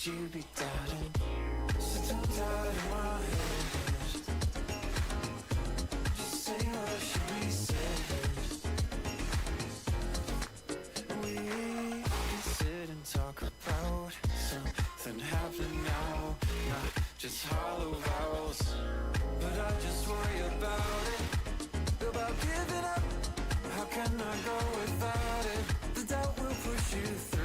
you be doubting? So don't doubt in my head. Just say what should be said. We can sit and talk about something happening now, not just hollow vowels. But I just worry about it, about giving up. How can I go without it? The doubt will push you through.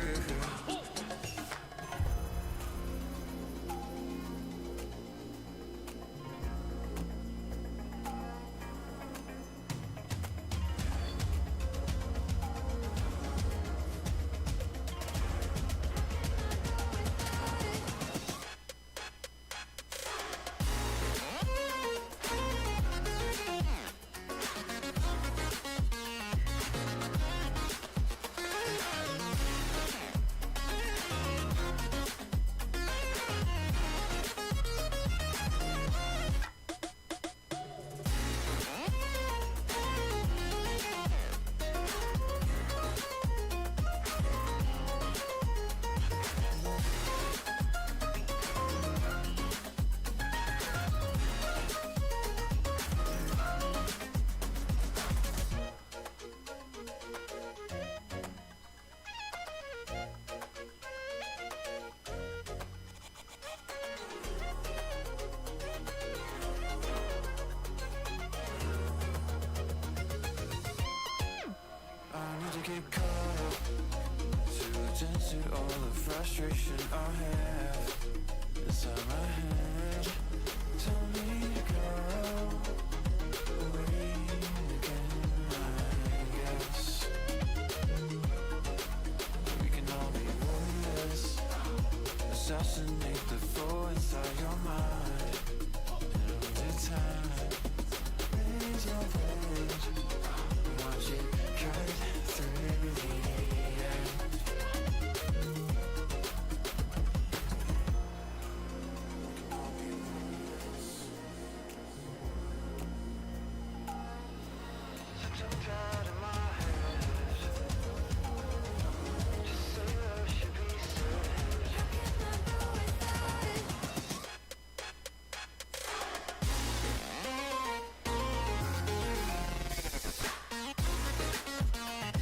Get caught up to adjust all the frustration I have inside my head. Tell me to go away again, I guess. We can all be warriors, assassinate the foe inside your mind. And over time, raise your voice, watch it cut through the end. Something out of my head. Just say what should be said. How can I go without it?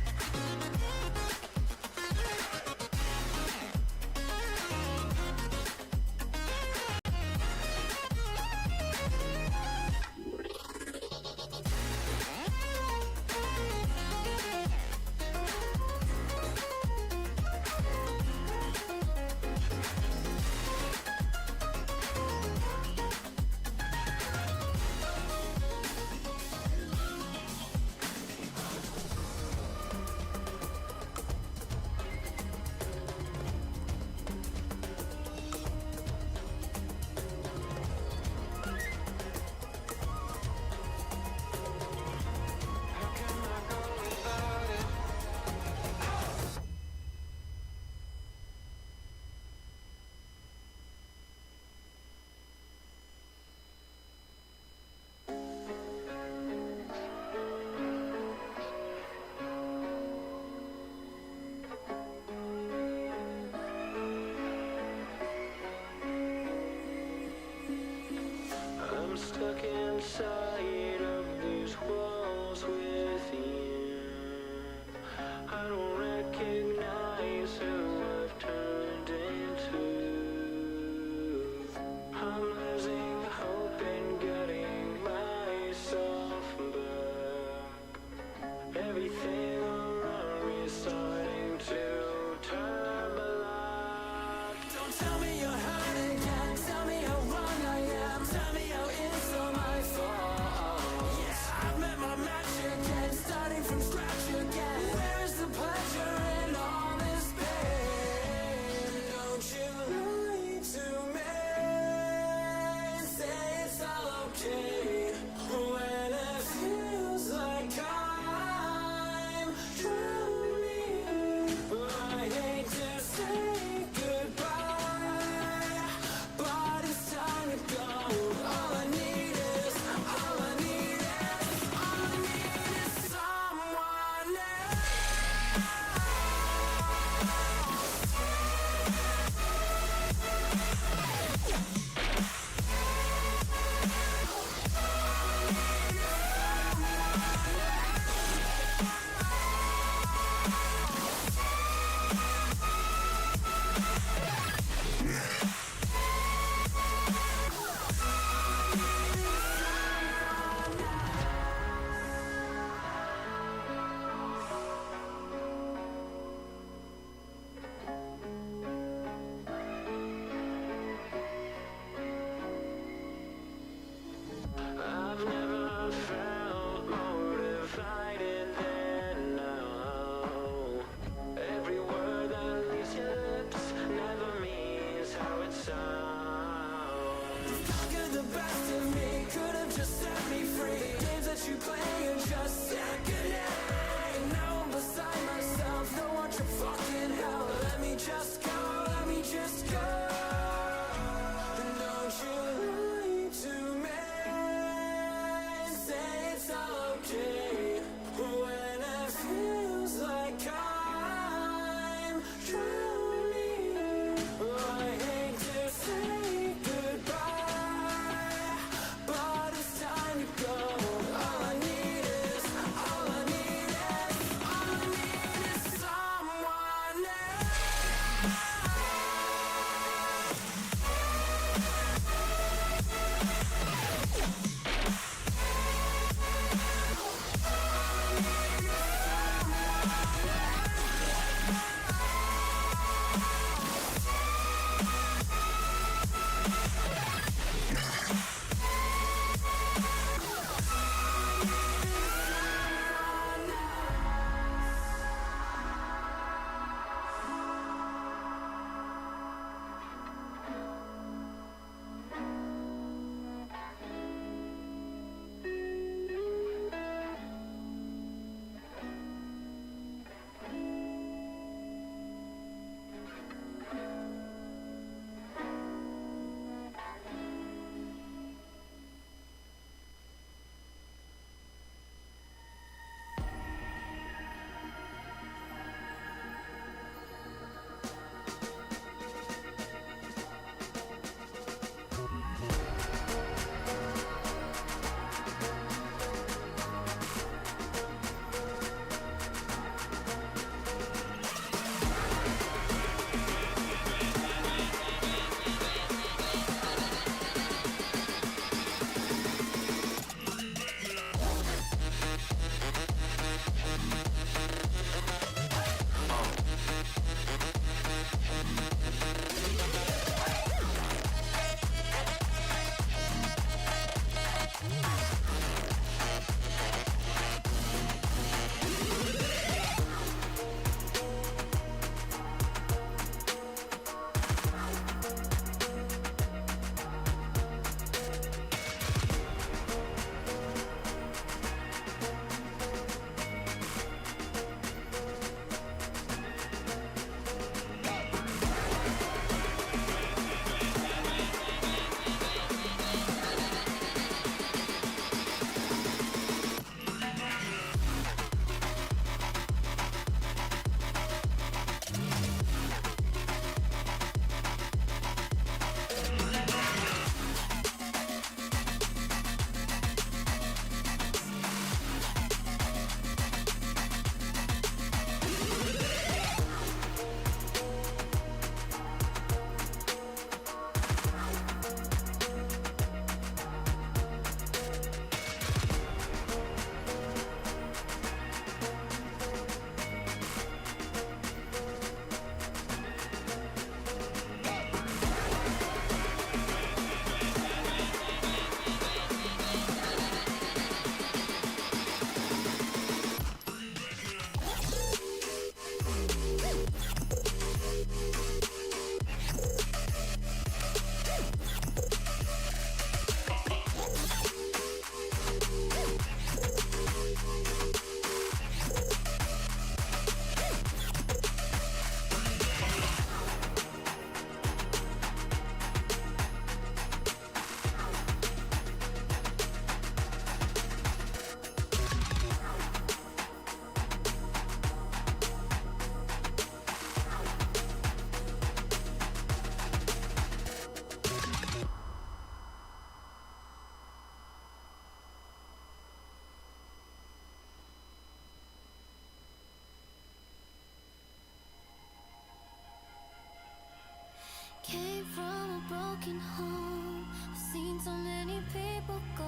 seen so many people go.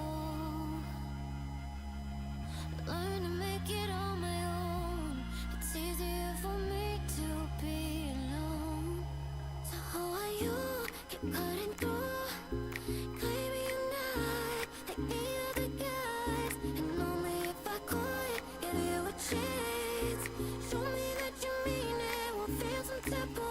Learn to make it on my own. It's easier for me to be alone. So how are you? Keep cutting through. Claiming you're not like the other guys. And only if I could give you a chance. Show me that you mean it. We'll feel some type of way.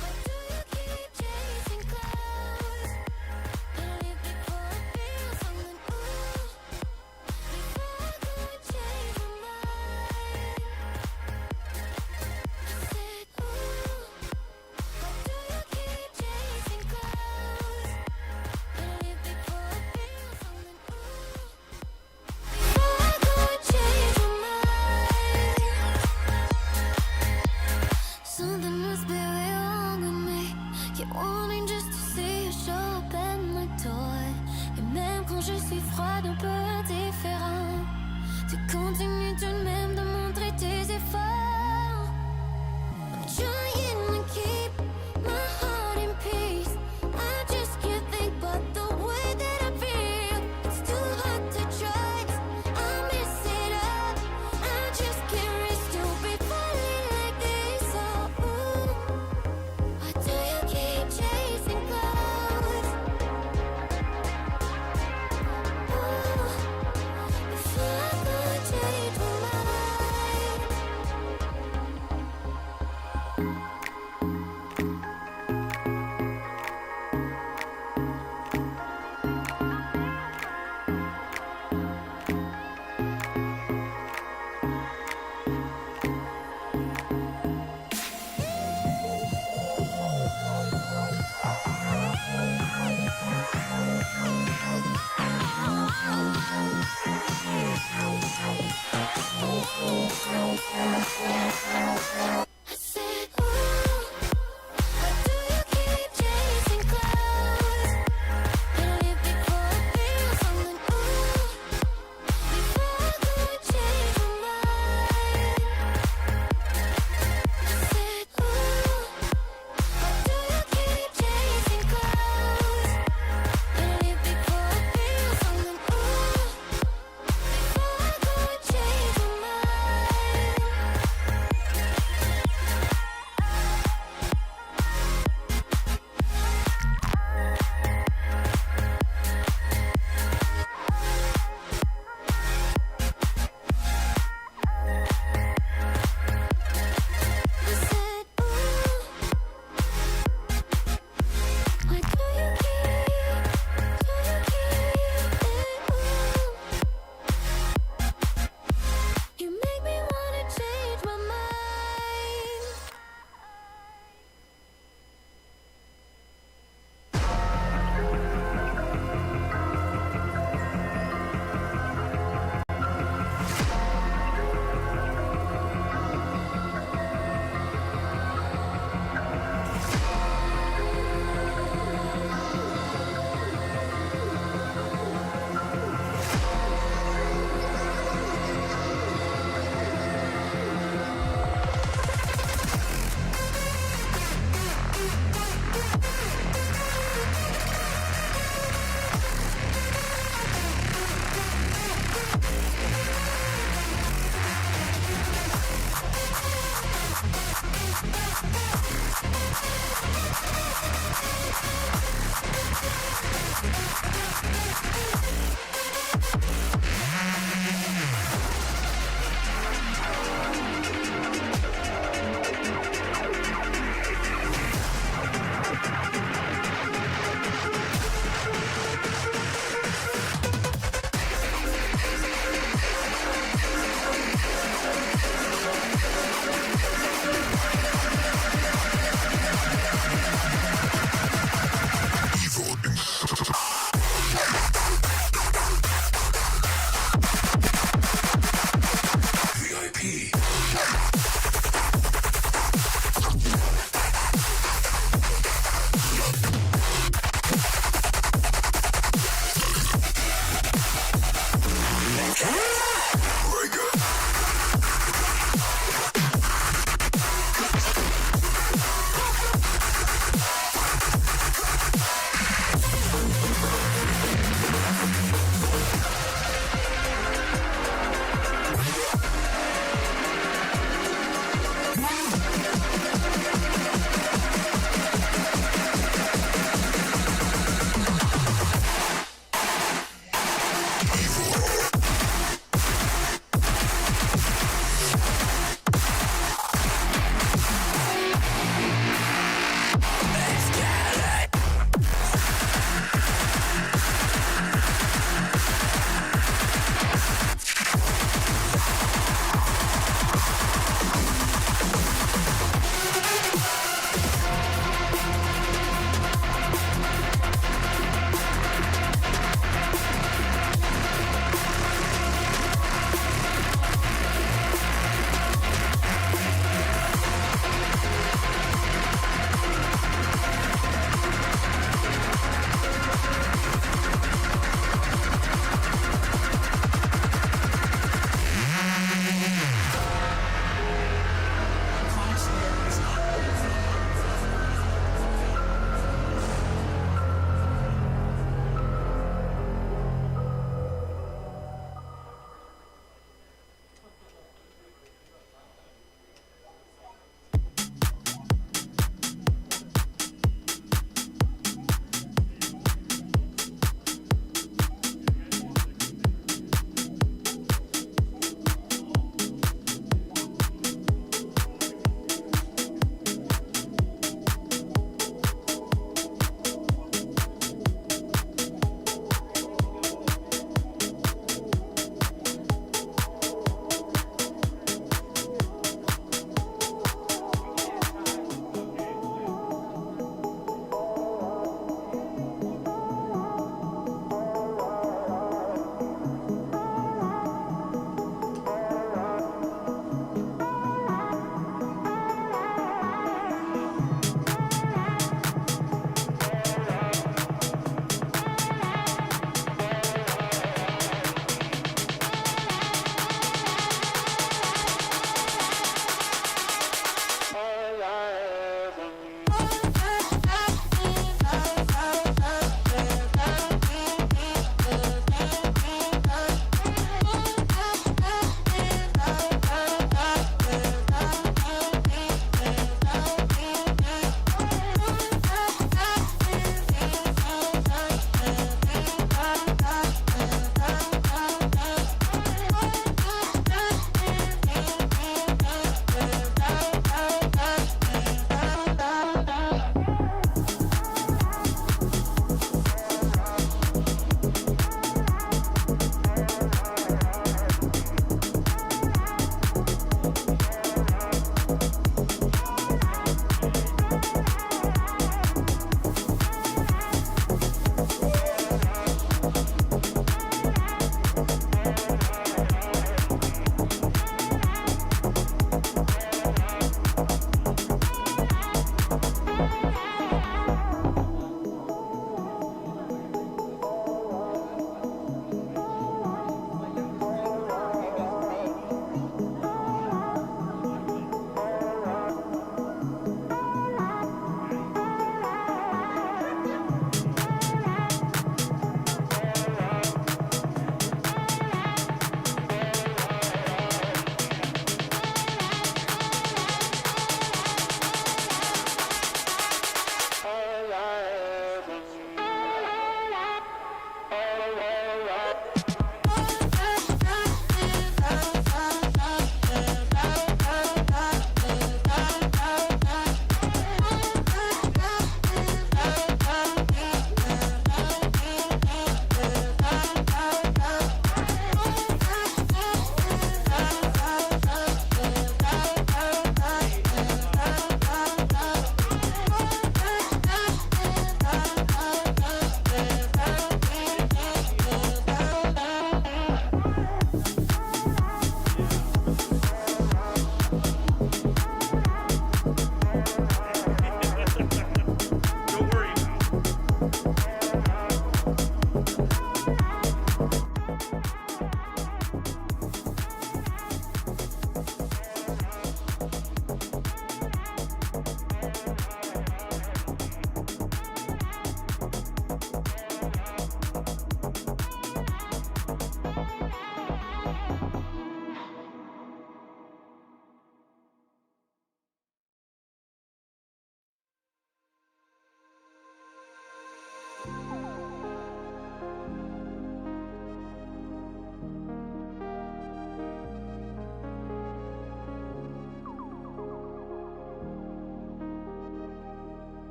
Why do you keep chasing clouds? Believe before I feel something. Before I go and change my mind. I said, why do you keep chasing clouds? Believe before I feel something. Before I go and change my mind. Something must be wrong with me. Keep wanting just to see you show up at my door. Et même quand je suis froide, un peu indifférent, tu continues tout de même de montrer tes efforts. I'm trying to keep my heart in peace. I just can't think about the way that I feel. It's too hard to trust. I mess it up. I just can't risk to be falling like this. Oh, why do you keep chasing clouds? Before I go and change my mind.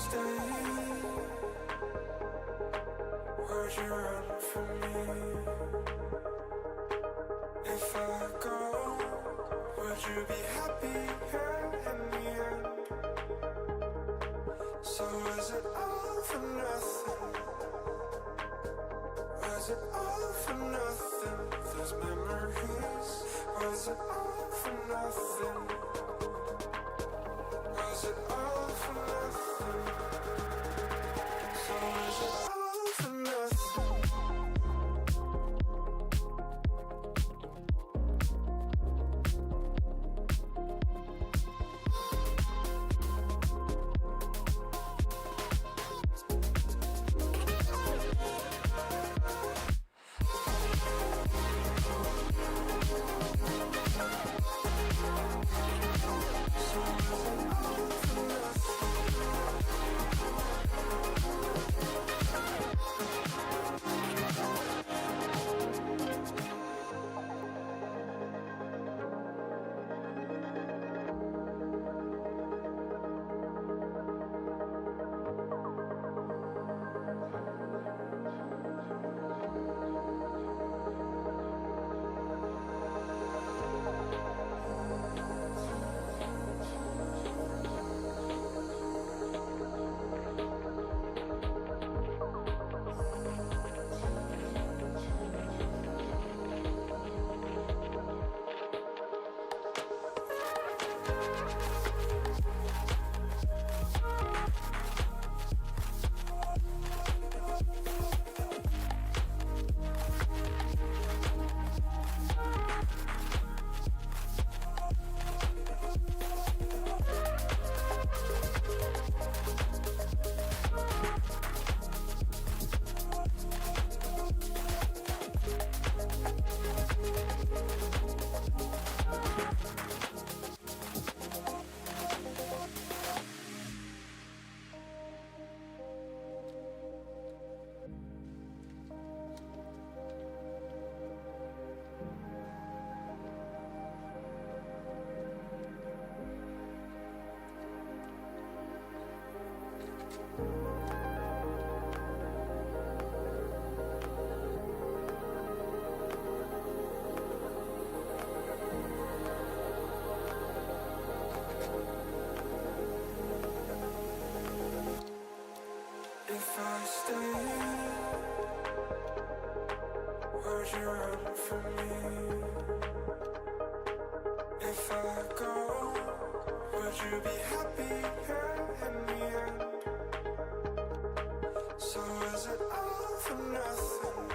stay, would you run from me? If I go, would you be happy here in the end? So is it all for nothing? Was it all for nothing? Those memories, was it all for nothing? Was it all for nothing? So is it all for nothing? If I stay, would you run from me? If I go, would you be happy here in the end? So is it all for nothing?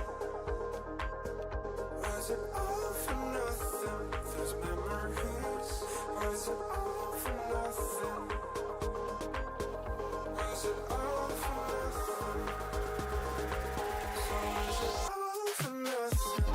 Was it all for nothing? Those memories, was it all for nothing? Was it all for nothing? So is it all for nothing?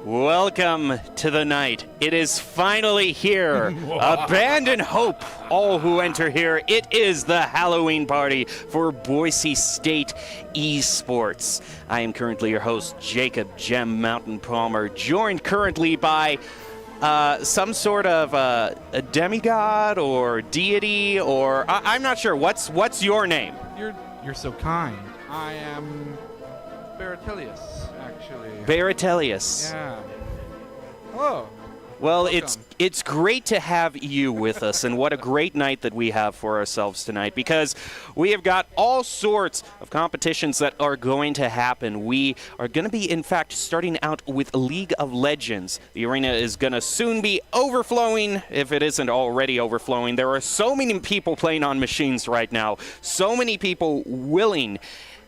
Welcome to the night. It is finally here. Abandon hope, all who enter here. It is the Halloween party for Boise State Esports. I am currently your host, Jacob Gem Mountain Palmer, joined currently by some sort of a demigod or deity, or I'm not sure. What's your name? You're so kind. I am Baratilius, actually. Baratilius. Yeah. Hello. Well, Welcome. it's great to have you with us, and what a great night that we have for ourselves tonight, because we have got all sorts of competitions that are going to happen. We are going to be, in fact, starting out with League of Legends. The arena is going to soon be overflowing, if it isn't already overflowing. There are so many people playing on machines right now, so many people willing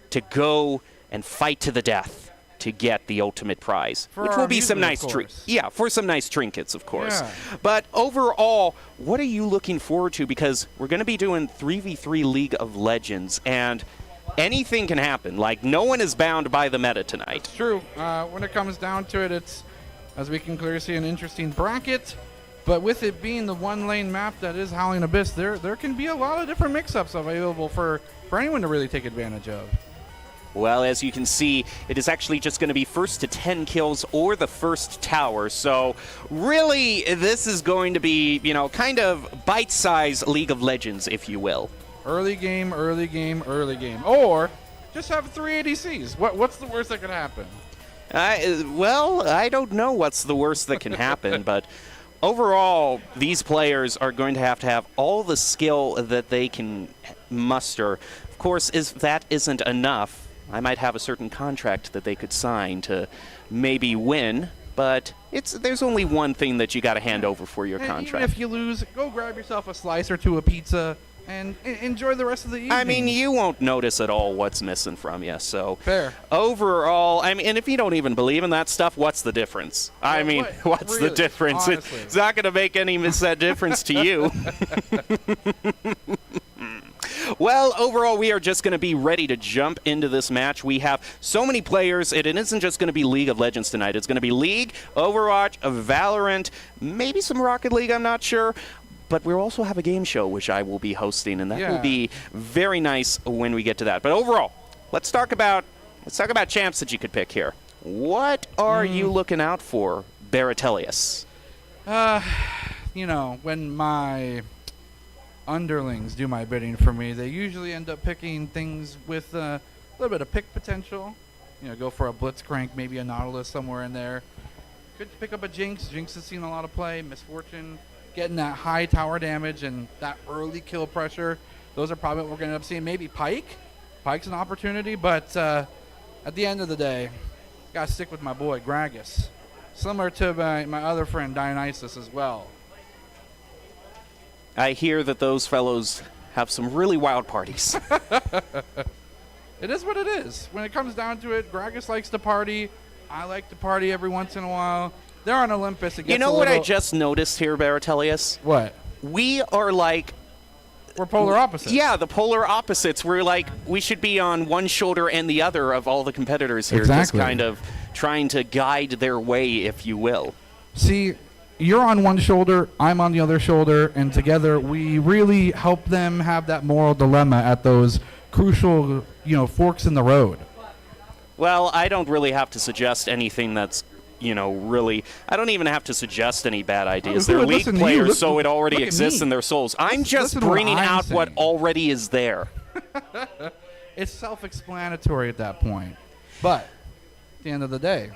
to go and fight to the death to get the ultimate prize, For which our will be some amusement, nice of course. Yeah, for some nice trinkets, of course. Yeah. But overall, what are you looking forward to? Because we're going to be doing 3v3 League of Legends, and anything can happen. Like, no one is bound by the meta tonight. It's true. When it comes down to it, it's, as we can clearly see, an interesting bracket. But with it being the one-lane map that is Howling Abyss, there can be a lot of different mix-ups available for anyone to really take advantage of. Well, as you can see, it is actually just going to be first to 10 kills or the first tower. So really, this is going to be, kind of bite-sized League of Legends, if you will. Early game, early game, early game. Or just have 3 ADCs. What's the worst that could happen? Well, I don't know what's the worst that can happen, but overall, these players are going to have all the skill that they can muster. Of course, if that isn't enough, I might have a certain contract that they could sign to maybe win, but there's only one thing that you got to hand over for your And contract. even if you lose, go grab yourself a slice or two of pizza and enjoy the rest of the evening. I mean, you won't notice at all what's missing from you, so... Fair. Overall, and if you don't even believe in that stuff, what's the difference? What's really, the difference? honestly. It's not going to make any difference to you. Well, overall, we are just going to be ready to jump into this match. We have so many players. It isn't just going to be League of Legends tonight. It's going to be League, Overwatch, Valorant, maybe some Rocket League, I'm not sure. But we'll also have a game show, which I will be hosting, and that will be very nice when we get to that. But overall, let's talk about champs that you could pick here. What are you looking out for, Baratilius? When my underlings do my bidding for me, they usually end up picking things with a little bit of pick potential. Go for a Blitzcrank, maybe a Nautilus somewhere in there. Could pick up a Jinx. Jinx has seen a lot of play. Misfortune, getting that high tower damage and that early kill pressure. Those are probably what we're going to end up seeing. Maybe Pyke. Pyke's an opportunity, but at the end of the day, got to stick with my boy, Gragas. Similar to my other friend, Dionysus, as well. I hear that those fellows have some really wild parties. It is what it is. When it comes down to it, Gragas likes to party. I like to party every once in a while. They're on Olympus. You know what I just noticed here, Baratilius? What? We are like... We're polar opposites. Yeah, the polar opposites. We're like, we should be on one shoulder and the other of all the competitors here. Exactly. Just kind of trying to guide their way, if you will. See, you're on one shoulder, I'm on the other shoulder, and together we really help them have that moral dilemma at those crucial, forks in the road. Well, I don't really have to suggest anything that's, really... I don't even have to suggest any bad ideas. They're league players, so it already exists in their souls. I'm just bringing out what already is there. It's self-explanatory at that point. But, at the end of the day,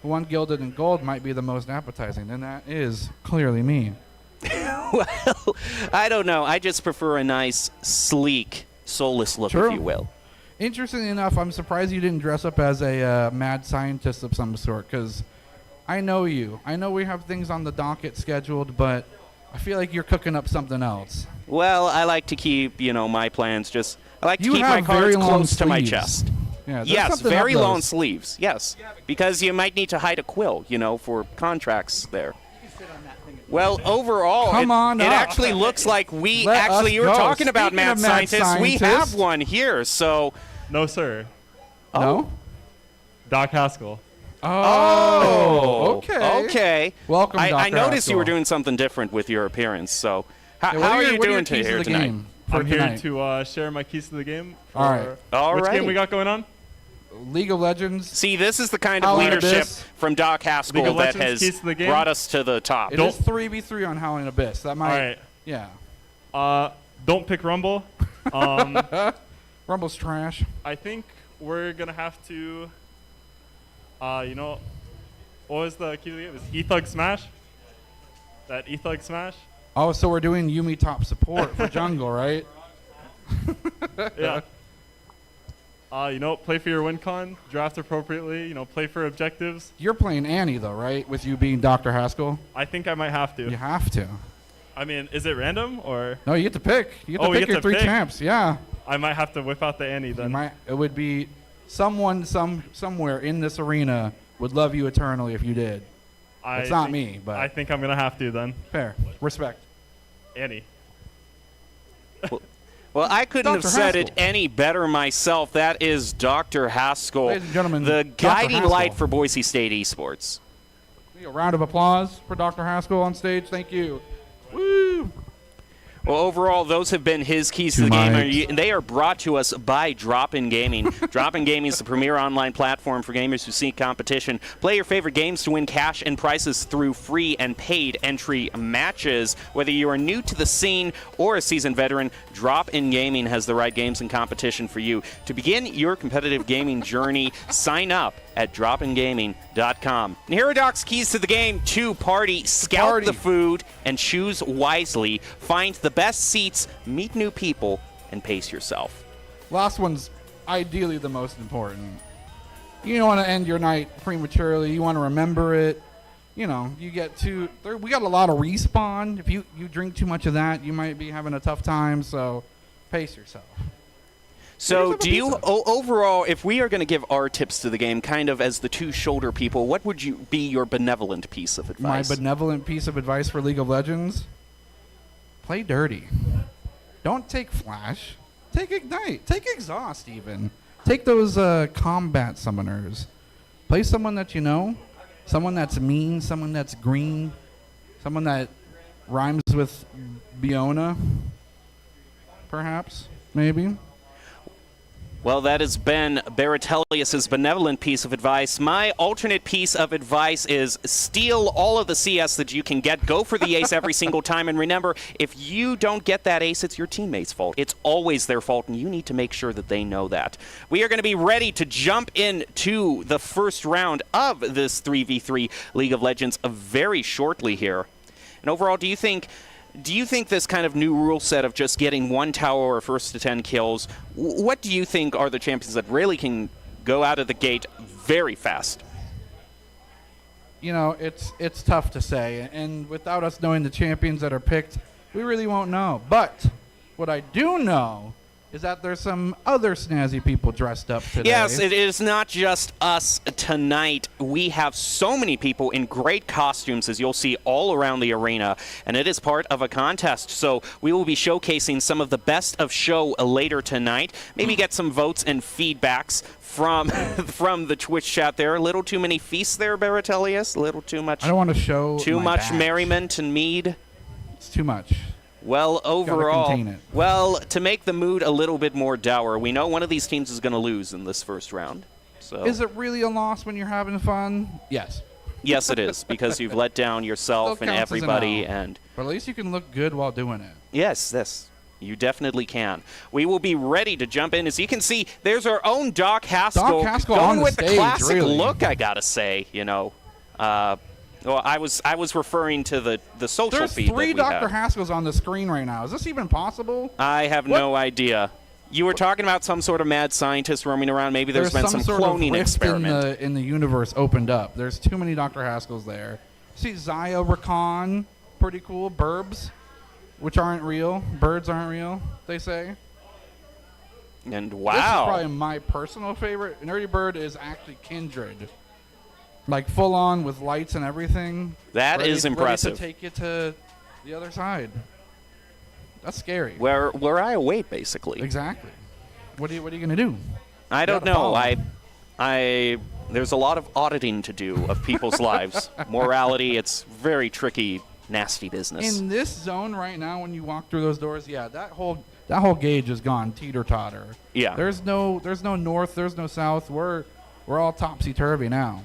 one gilded in gold might be the most appetizing, and that is clearly me. Well, I don't know. I just prefer a nice, sleek, soulless look, True. if you will. Interestingly enough, I'm surprised you didn't dress up as a mad scientist of some sort, because I know you. I know we have things on the docket scheduled, but I feel like you're cooking up something else. Well, I like to keep, my plans just... I like to You keep my have cards very long close to my sleeves. chest. Yeah, there's Yes, something very up long those. sleeves. Yes, because you might need to hide a quill, for contracts there. Well, overall, Come on it up. actually looks like you were Let us talking about go. mad Speaking of mad scientists. We scientists. have one here, so No, sir. No? Doc Haskell. Oh, okay. Okay. Welcome, Dr. I noticed you were Haskell. doing something different with your appearance. So, Yeah, how what are your- you what doing keys to here the tonight? game for I'm here tonight? to share my keys to the game. For All right. All which right. game we got going on? League of Legends. See, this is the kind of Howling leadership Abyss. from Doc Haskell League of that Legends, keys has to the game. brought us to the top. It is 3v3 on Howling Abyss. That might. All right. Yeah. Don't pick Rumble. Rumble's trash. I think we're gonna have to. What was the key to the game? It was E-Thug Smash. That E-Thug Smash. Oh, so we're doing Yumi top support for jungle, right? Yeah. Play for your win con, draft appropriately, play for objectives. You're playing Annie, though, right? With you being Dr. Haskell? I think I might have to. You have to. I mean, is it random or No, you get to pick. You get to Oh, we pick get your to 3 pick? champs. Yeah. I might have to whip out the Annie You then? it would be someone somewhere in this arena would love you eternally if you did. It's not me, but I think I'm going to have to then. fair. Respect. Annie. Well, I couldn't have Dr. said it Haskell. any better myself. That is Dr. Haskell, Ladies and gentlemen, the Dr. guiding Haskell. light for Boise State Esports. A round of applause for Dr. Haskell on stage. Thank you. Woo! Well, overall, those have been his keys to Two the game, mics. and they are brought to us by Drop-In Gaming. Drop-In Gaming is the premier online platform for gamers who seek competition. Play your favorite games to win cash and prizes through free and paid entry matches. Whether you are new to the scene or a seasoned veteran, Drop-In Gaming has the right games and competition for you. To begin your competitive gaming journey, sign up at dropingaming.com. And here are Doc's keys to the game. 2, party, scout party. the food, and choose wisely. Find the best seats, meet new people, and pace yourself. Last one's ideally the most important. You don't want to end your night prematurely. You want to remember it. You get to... we got a lot of respawn. If you drink too much of that, you might be having a tough time, so pace yourself. So, Where's do the you, pizza? overall, if we are going to give our tips to the game, kind of as the two shoulder people, what would you be your benevolent piece of My advice? benevolent piece of advice for League of Legends: play dirty. Don't take Flash. Take Ignite. Take Exhaust even. Take those combat summoners. Play someone that you know. Someone that's mean. Someone that's green. Someone that rhymes with Biona. Perhaps. Maybe. Well, that has been Baratelius's benevolent piece of advice. My alternate piece of advice is steal all of the CS that you can get. Go for the ace every single time. And remember, if you don't get that ace, it's your teammates' fault. It's always their fault, and you need to make sure that they know that. We are going to be ready to jump into the first round of this 3v3 League of Legends very shortly here. And overall, do you think this kind of new rule set of just getting 1 tower or first to 10 kills, what do you think are the champions that really can go out of the gate very fast? It's tough to say, and without us knowing the champions that are picked, we really won't know. But what I do know is that there's some other snazzy people dressed up today. Yes, it is not just us tonight. We have so many people in great costumes, as you'll see all around the arena, and it is part of a contest. So we will be showcasing some of the best of show later tonight. Maybe get some votes and feedbacks from the Twitch chat there. A little too many feasts there, Baratelius. A little too much. I don't want to show Too my much badge. merriment and mead. It's too much. Well, overall, contain it. well, to make the mood a little bit more dour, we know one of these teams is going to lose in this first round. So Is it really a loss when you're having fun? Yes. yes, it is, because you've let down yourself Still and counts as an everybody. L. And But at least you can look good while doing it. yes, you definitely can. We will be ready to jump in. As you can see, there's our own Doc Haskell. Doc Haskell going on the with the stage, classic really. look, I gotta say. Well, I was referring to the social There's feed 3 that we Dr. have. Haskells on the screen right now. Is this even possible? I have What? no idea. You were talking about some sort of mad scientist roaming around. Maybe there's been some sort cloning of rift experiment. in the universe opened up. There's too many Dr. Haskells there. See Zaya Rakan, pretty cool. Burbs, which aren't real. Birds aren't real, they say. And This is wow. probably my personal favorite. Nerdy Bird is actually Kindred. Like full on with lights and everything. That is impressive. Ready to take you to the other side. That's scary. Where I await, basically. Exactly. What are you gonna do? I don't gotta know. follow. There's a lot of auditing to do of people's lives. Morality, it's very tricky, nasty business. In this zone right now, when you walk through those doors, yeah, that whole gauge is gone teeter-totter. Yeah. There's no north, there's no south. We're all topsy-turvy now.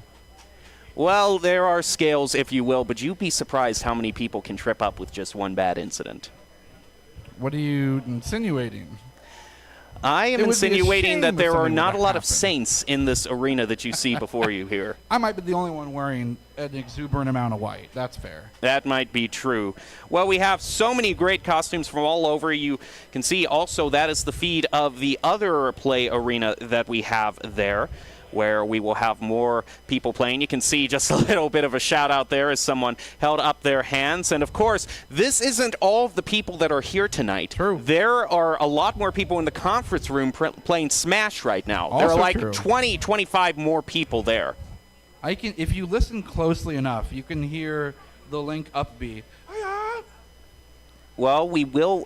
Well, there are scales, if you will, but you'd be surprised how many people can trip up with just one bad incident. What are you insinuating? I am It would be a insinuating shame that if there are something not a were to lot of happen. saints in this arena that you see before you here. I might be the only one wearing an exuberant amount of white. That's fair. That might be true. Well, we have so many great costumes from all over. You can see also that is the feed of the other play arena that we have there, where we will have more people playing. You can see just a little bit of a shout out there as someone held up their hands. And of course, this isn't all of the people that are here tonight. True. There are a lot more people in the conference room playing Smash right now. There are Also like true. 20, 25 more people there. If you listen closely enough, you can hear the link up B. Well, we will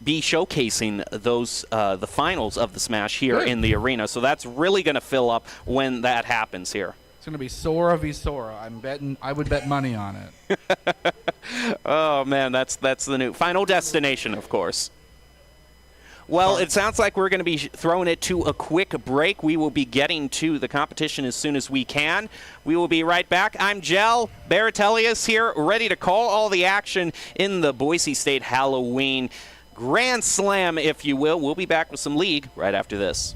be showcasing those the finals of the Smash here Good. in the arena. So that's really going to fill up when that happens here. It's going to be Sora v Sora. I would bet money on it. Oh man, that's the new Final Destination, of course. Well, it sounds like we're going to be throwing it to a quick break. We will be getting to the competition as soon as we can. We will be right back. I'm Jel Baratelius here, ready to call all the action in the Boise State Halloween Grand Slam, if you will. We'll be back with some league right after this.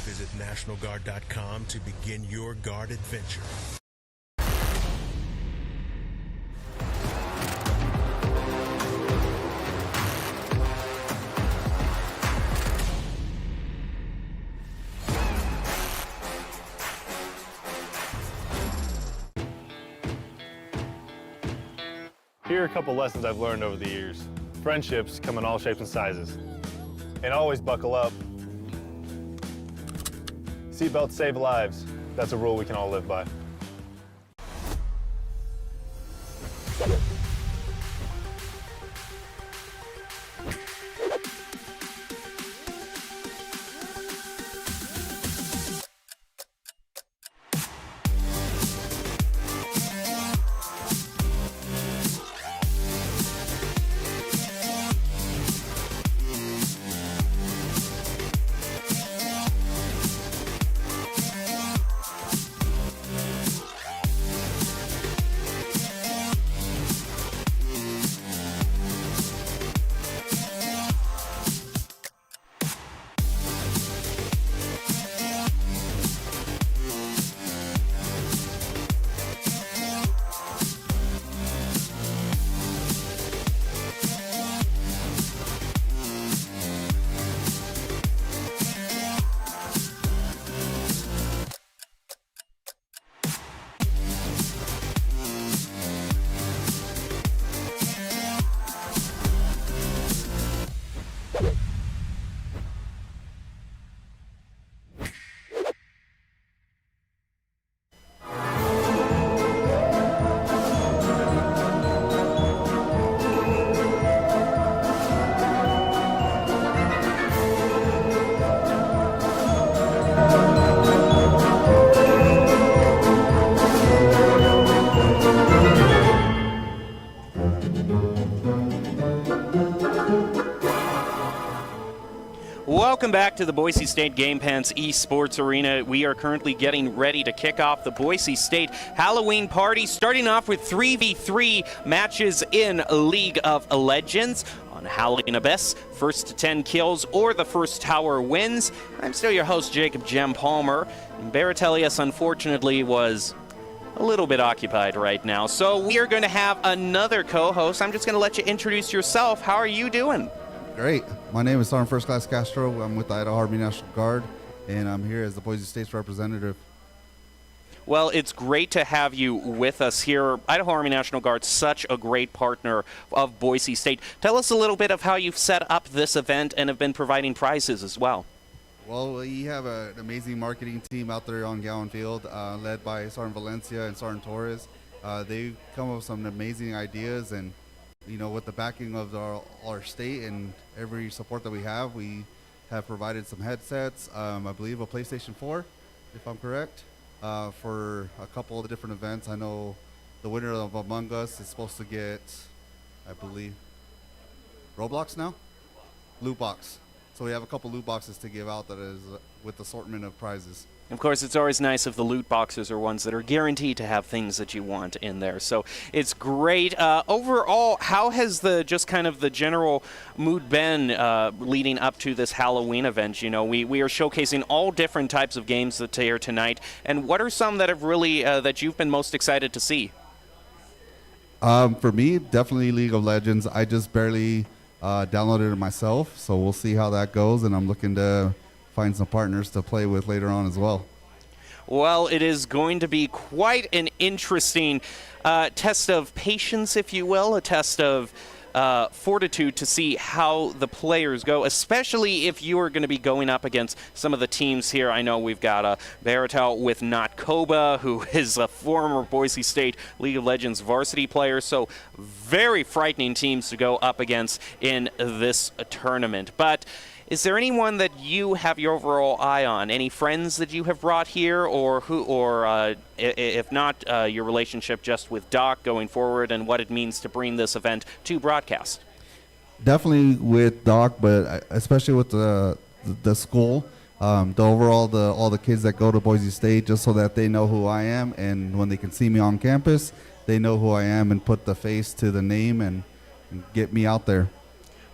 Visit NationalGuard.com to begin your Guard adventure. Here are a couple lessons I've learned over the years. Friendships come in all shapes and sizes. And always buckle up. Seatbelts save lives. That's a rule we can all live by. Welcome back to the Boise State Game Pants Esports Arena. We are currently getting ready to kick off the Boise State Halloween party, starting off with 3v3 matches in League of Legends. On Halloween Abyss, first to 10 kills or the first tower wins. I'm still your host, Jacob Jem Palmer. And Baratelius, unfortunately, was a little bit occupied right now. So we are going to have another co-host. I'm just going to let you introduce yourself. How are you doing? Great. My name is Sergeant First Class Castro. I'm with the Idaho Army National Guard, and I'm here as the Boise State's representative. Well, it's great to have you with us here. Idaho Army National Guard, such a great partner of Boise State. Tell us a little bit of how you've set up this event and have been providing prizes as well. Well, we have an amazing marketing team out there on Gowan Field, led by Sergeant Valencia and Sergeant Torres. They come up with some amazing ideas, and you know, with the backing of our state and every support that we have provided some headsets, I believe a PlayStation 4, if I'm correct, for a couple of the different events. I know the winner of Among Us is supposed to get, I believe, Roblox now? Loot box. So we have a couple loot boxes to give out that is with assortment of prizes. Of course, it's always nice if the loot boxes are ones that are guaranteed to have things that you want in there. So it's great. Overall, how has the general mood been leading up to this Halloween event? You know, we are showcasing all different types of games that are here tonight. And what are some that have really that you've been most excited to see? For me, definitely League of Legends. I just barely downloaded it myself, so we'll see how that goes. And I'm looking to find some partners to play with later on as well. Well, it is going to be quite an interesting test of patience, if you will, a test of fortitude to see how the players go, especially if you are going to be going up against some of the teams here. I know we've got Baratel with Notkoba, who is a former Boise State League of Legends varsity player, so very frightening teams to go up against in this tournament. But is there anyone that you have your overall eye on? Any friends that you have brought here, or if not, your relationship just with Doc going forward and what it means to bring this event to broadcast? Definitely with Doc, but especially with the school, all the kids that go to Boise State, just so that they know who I am, and when they can see me on campus, they know who I am and put the face to the name and get me out there.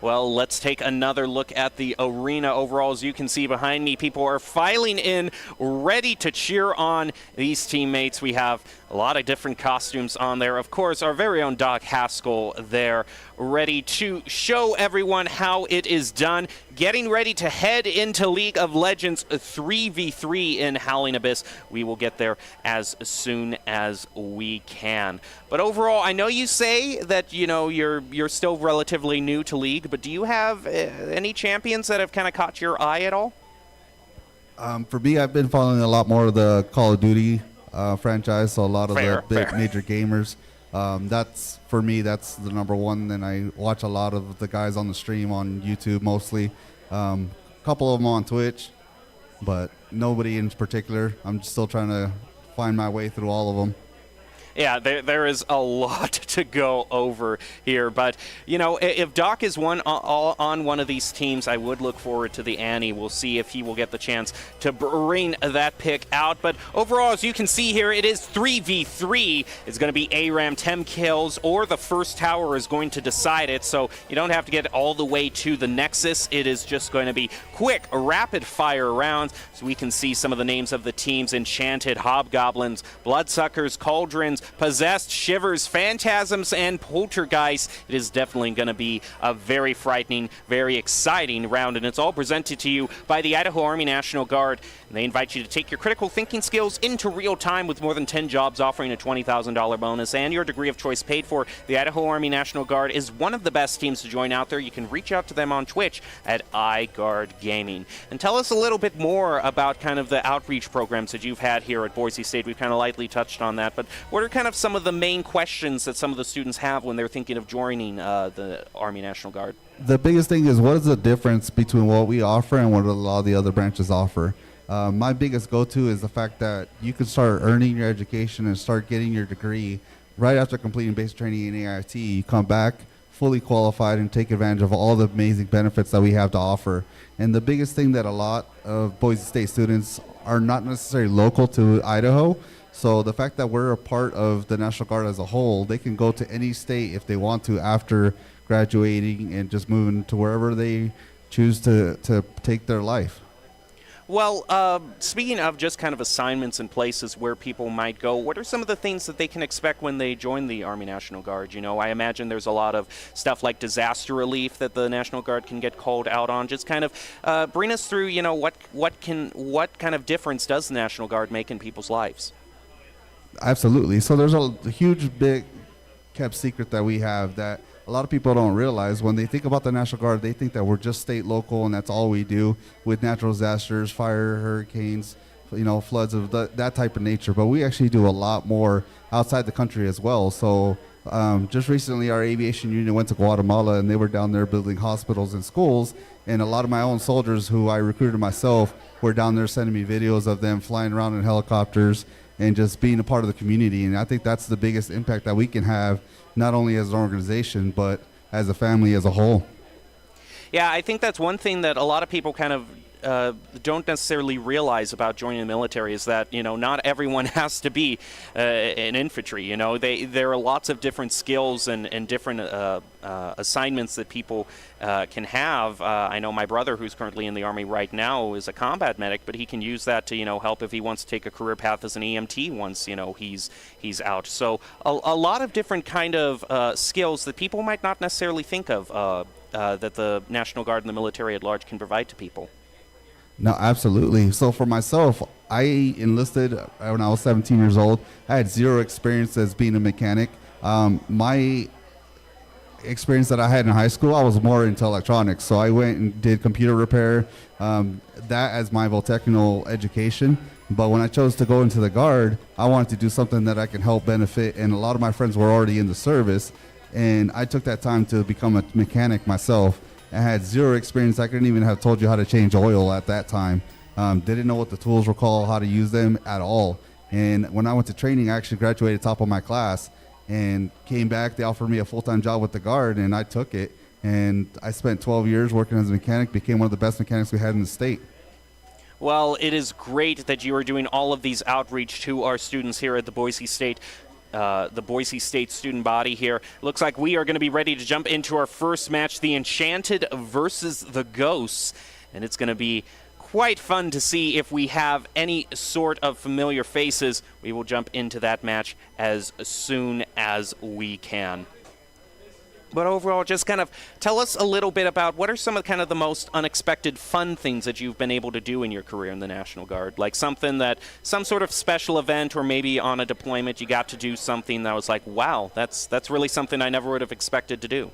Well, let's take another look at the arena overall. As you can see behind me, people are filing in, ready to cheer on these teammates. We have a lot of different costumes on there. Of course, our very own Doc Haskell there, ready to show everyone how it is done. Getting ready to head into League of Legends 3v3 in Howling Abyss. We will get there as soon as we can. But overall, I know you say that you're still relatively new to League, but do you have any champions that have kind of caught your eye at all? For me, I've been following a lot more of the Call of Duty franchise, so a lot of Fair. major gamers. That's, for me, that's the number one. And I watch a lot of the guys on the stream on YouTube mostly. Couple of them on Twitch, but nobody in particular. I'm still trying to find my way through all of them. Yeah, there is a lot to go over here, but if Doc is on one of these teams, I would look forward to the Annie. We'll see if he will get the chance to bring that pick out. But overall, as you can see here, it is 3v3. It's going to be ARAM 10 kills, or the first tower is going to decide it. So you don't have to get all the way to the Nexus. It is just going to be quick, rapid fire rounds. So we can see some of the names of the teams: Enchanted, Hobgoblins, Bloodsuckers, Cauldrons, Possessed, Shivers, Phantasms, and Poltergeist. It is definitely going to be a very frightening, very exciting round, and it's all presented to you by the Idaho Army National Guard. And they invite you to take your critical thinking skills into real time with more than 10 jobs offering a $20,000 bonus and your degree of choice paid for. The Idaho Army National Guard is one of the best teams to join out there. You can reach out to them on Twitch at iGuard Gaming. And tell us a little bit more about kind of the outreach programs that you've had here at Boise State. We've kind of lightly touched on that, but what are kind of some of the main questions that some of the students have when they're thinking of joining the Army National Guard? The biggest thing is, what is the difference between what we offer and what a lot of the other branches offer? My biggest go-to is the fact that you can start earning your education and start getting your degree right after completing basic training in AIT. You come back fully qualified and take advantage of all the amazing benefits that we have to offer. And the biggest thing that a lot of Boise State students are not necessarily local to Idaho. So the fact that we're a part of the National Guard as a whole, they can go to any state if they want to after graduating and just moving to wherever they choose to take their life. Well, speaking of just kind of assignments and places where people might go, what are some of the things that they can expect when they join the Army National Guard? You know, I imagine there's a lot of stuff like disaster relief that the National Guard can get called out on. Just kind of bring us through, you know, what kind of difference does the National Guard make in people's lives? Absolutely. So there's a huge, big kept secret that we have that a lot of people don't realize. When they think about the National Guard, they think that we're just state, local, and that's all we do with natural disasters, fire, hurricanes, you know, floods of that type of nature. But we actually do a lot more outside the country as well. So just recently, our aviation unit went to Guatemala, and they were down there building hospitals and schools. And a lot of my own soldiers who I recruited myself were down there sending me videos of them flying around in helicopters and just being a part of the community. And I think that's the biggest impact that we can have, not only as an organization, but as a family as a whole. Yeah, I think that's one thing that a lot of people kind of don't necessarily realize about joining the military is that, you know, not everyone has to be an infantry. You know, there are lots of different skills and different assignments that people can have. I know my brother, who's currently in the Army right now, is a combat medic, but he can use that to, you know, help if he wants to take a career path as an EMT once, you know, he's out. So a lot of different kind of skills that people might not necessarily think of that the National Guard and the military at large can provide to people. No, absolutely. So for myself, I enlisted when I was 17 years old. I had zero experience as being a mechanic. My experience that I had in high school, I was more into electronics. So I went and did computer repair, that as my vocational education. But when I chose to go into the Guard, I wanted to do something that I can help benefit. And a lot of my friends were already in the service. And I took that time to become a mechanic myself. I had zero experience. I couldn't even have told you how to change oil at that time. Didn't know what the tools were called, how to use them at all. And when I went to training, I actually graduated top of my class and came back. They offered me a full-time job with the Guard, and I took it. And I spent 12 years working as a mechanic, became one of the best mechanics we had in the state. Well, it is great that you are doing all of these outreach to our students here at the Boise State student body here. Looks like we are going to be ready to jump into our first match, the Enchanted versus the Ghosts. And it's going to be quite fun to see if we have any sort of familiar faces. We will jump into that match as soon as we can. But overall, just kind of tell us a little bit about what are some of kind of the most unexpected fun things that you've been able to do in your career in the National Guard? Like some sort of special event, or maybe on a deployment you got to do something that was like, wow, that's really something I never would have expected to do.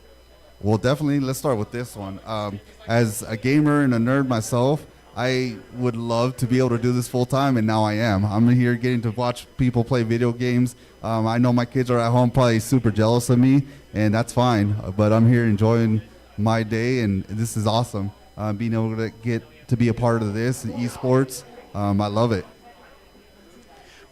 Well, definitely, let's start with this one. As a gamer and a nerd myself, I would love to be able to do this full time, and now I am. I'm here getting to watch people play video games. I know my kids are at home probably super jealous of me, and that's fine. But I'm here enjoying my day, and this is awesome. Being able to get to be a part of this, esports, I love it.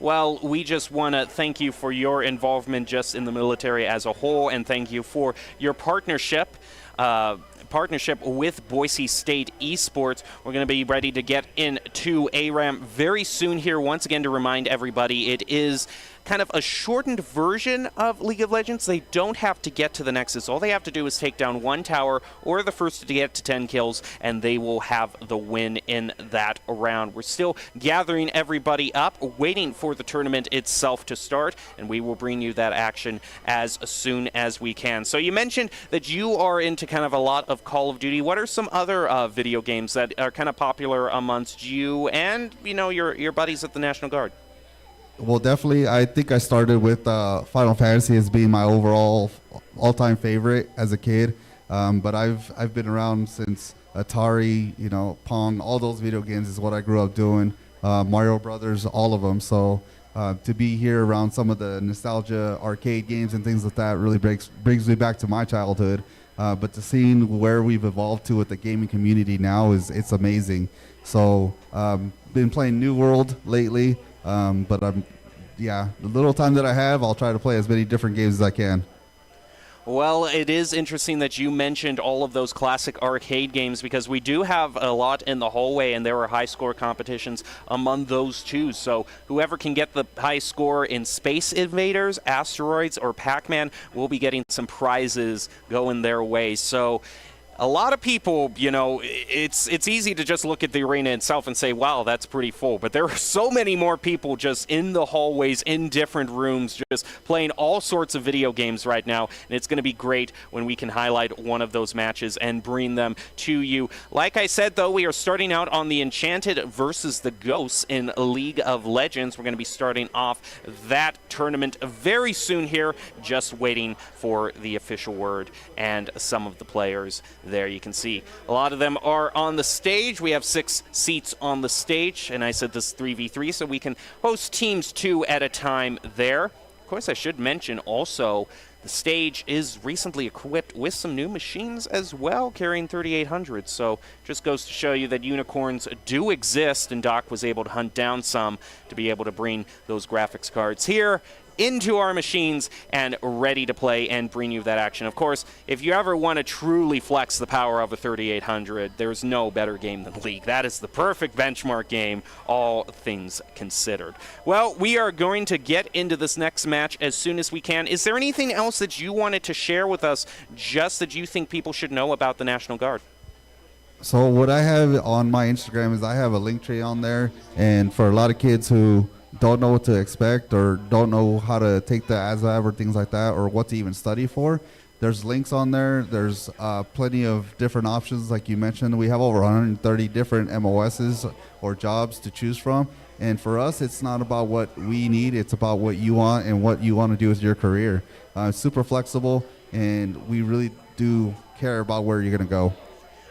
Well, we just want to thank you for your involvement just in the military as a whole, and thank you for your partnership with Boise State Esports. We're going to be ready to get into ARAM very soon here. Once again, to remind everybody, it is kind of a shortened version of League of Legends. They don't have to get to the Nexus. All they have to do is take down one tower or the first to get to 10 kills, and they will have the win in that round. We're still gathering everybody up, waiting for the tournament itself to start, and we will bring you that action as soon as we can. So you mentioned that you are into kind of a lot of Call of Duty. What are some other video games that are kind of popular amongst you and, you know, your buddies at the National Guard? Well, definitely, I think I started with Final Fantasy as being my overall all-time favorite as a kid. But I've been around since Atari, you know, Pong, all those video games is what I grew up doing. Mario Brothers, all of them. So to be here around some of the nostalgia arcade games and things like that really brings me back to my childhood. But to seeing where we've evolved to with the gaming community now it's amazing. So been playing New World lately. But the little time that I have, I'll try to play as many different games as I can. Well, it is interesting that you mentioned all of those classic arcade games because we do have a lot in the hallway, and there are high score competitions among those too. So whoever can get the high score in Space Invaders, Asteroids, or Pac-Man will be getting some prizes going their way. So a lot of people, you know, it's easy to just look at the arena itself and say, wow, that's pretty full. But there are so many more people just in the hallways, in different rooms, just playing all sorts of video games right now. And it's going to be great when we can highlight one of those matches and bring them to you. Like I said, though, we are starting out on the Enchanted versus the Ghosts in League of Legends. We're going to be starting off that tournament very soon here, just waiting for the official word and some of the players. There you can see a lot of them are on the stage. We have 6 seats on the stage, and I said this 3v3, so we can host teams 2 at a time there. Of course, I should mention also the stage is recently equipped with some new machines as well, carrying 3800. So just goes to show you that unicorns do exist, and Doc was able to hunt down some to be able to bring those graphics cards here into our machines and ready to play and bring you that action. Of course, if you ever want to truly flex the power of a 3800, there's no better game than League. That is the perfect benchmark game, all things considered. Well, we are going to get into this next match as soon as we can. Is there anything else that you wanted to share with us, just that you think people should know about the National Guard? So what I have on my Instagram is I have a link tree on there, and for a lot of kids who don't know what to expect or don't know how to take the ASVAB or things like that, or what to even study for, there's links on there. There's plenty of different options. Like you mentioned, we have over 130 different MOSs or jobs to choose from. And for us, it's not about what we need. It's about what you want and what you want to do with your career. It's super flexible, and we really do care about where you're going to go.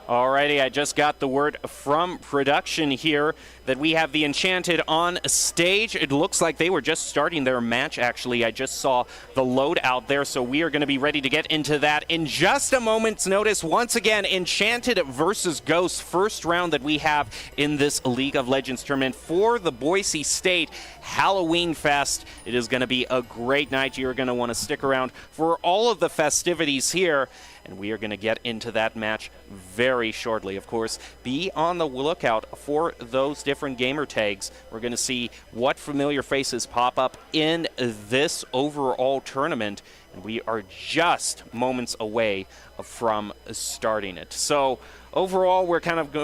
Alrighty, I just got the word from production here that we have the Enchanted on stage. It looks like they were just starting their match, actually. I just saw the load out there, so we are going to be ready to get into that in just a moment's notice. Once again, Enchanted versus Ghosts, first round that we have in this League of Legends tournament for the Boise State Halloween Fest. It is going to be a great night. You're going to want to stick around for all of the festivities here. And we are going to get into that match very shortly. Of course, be on the lookout for those different gamer tags. We're going to see what familiar faces pop up in this overall tournament. And we are just moments away from starting it. So overall, we're kind of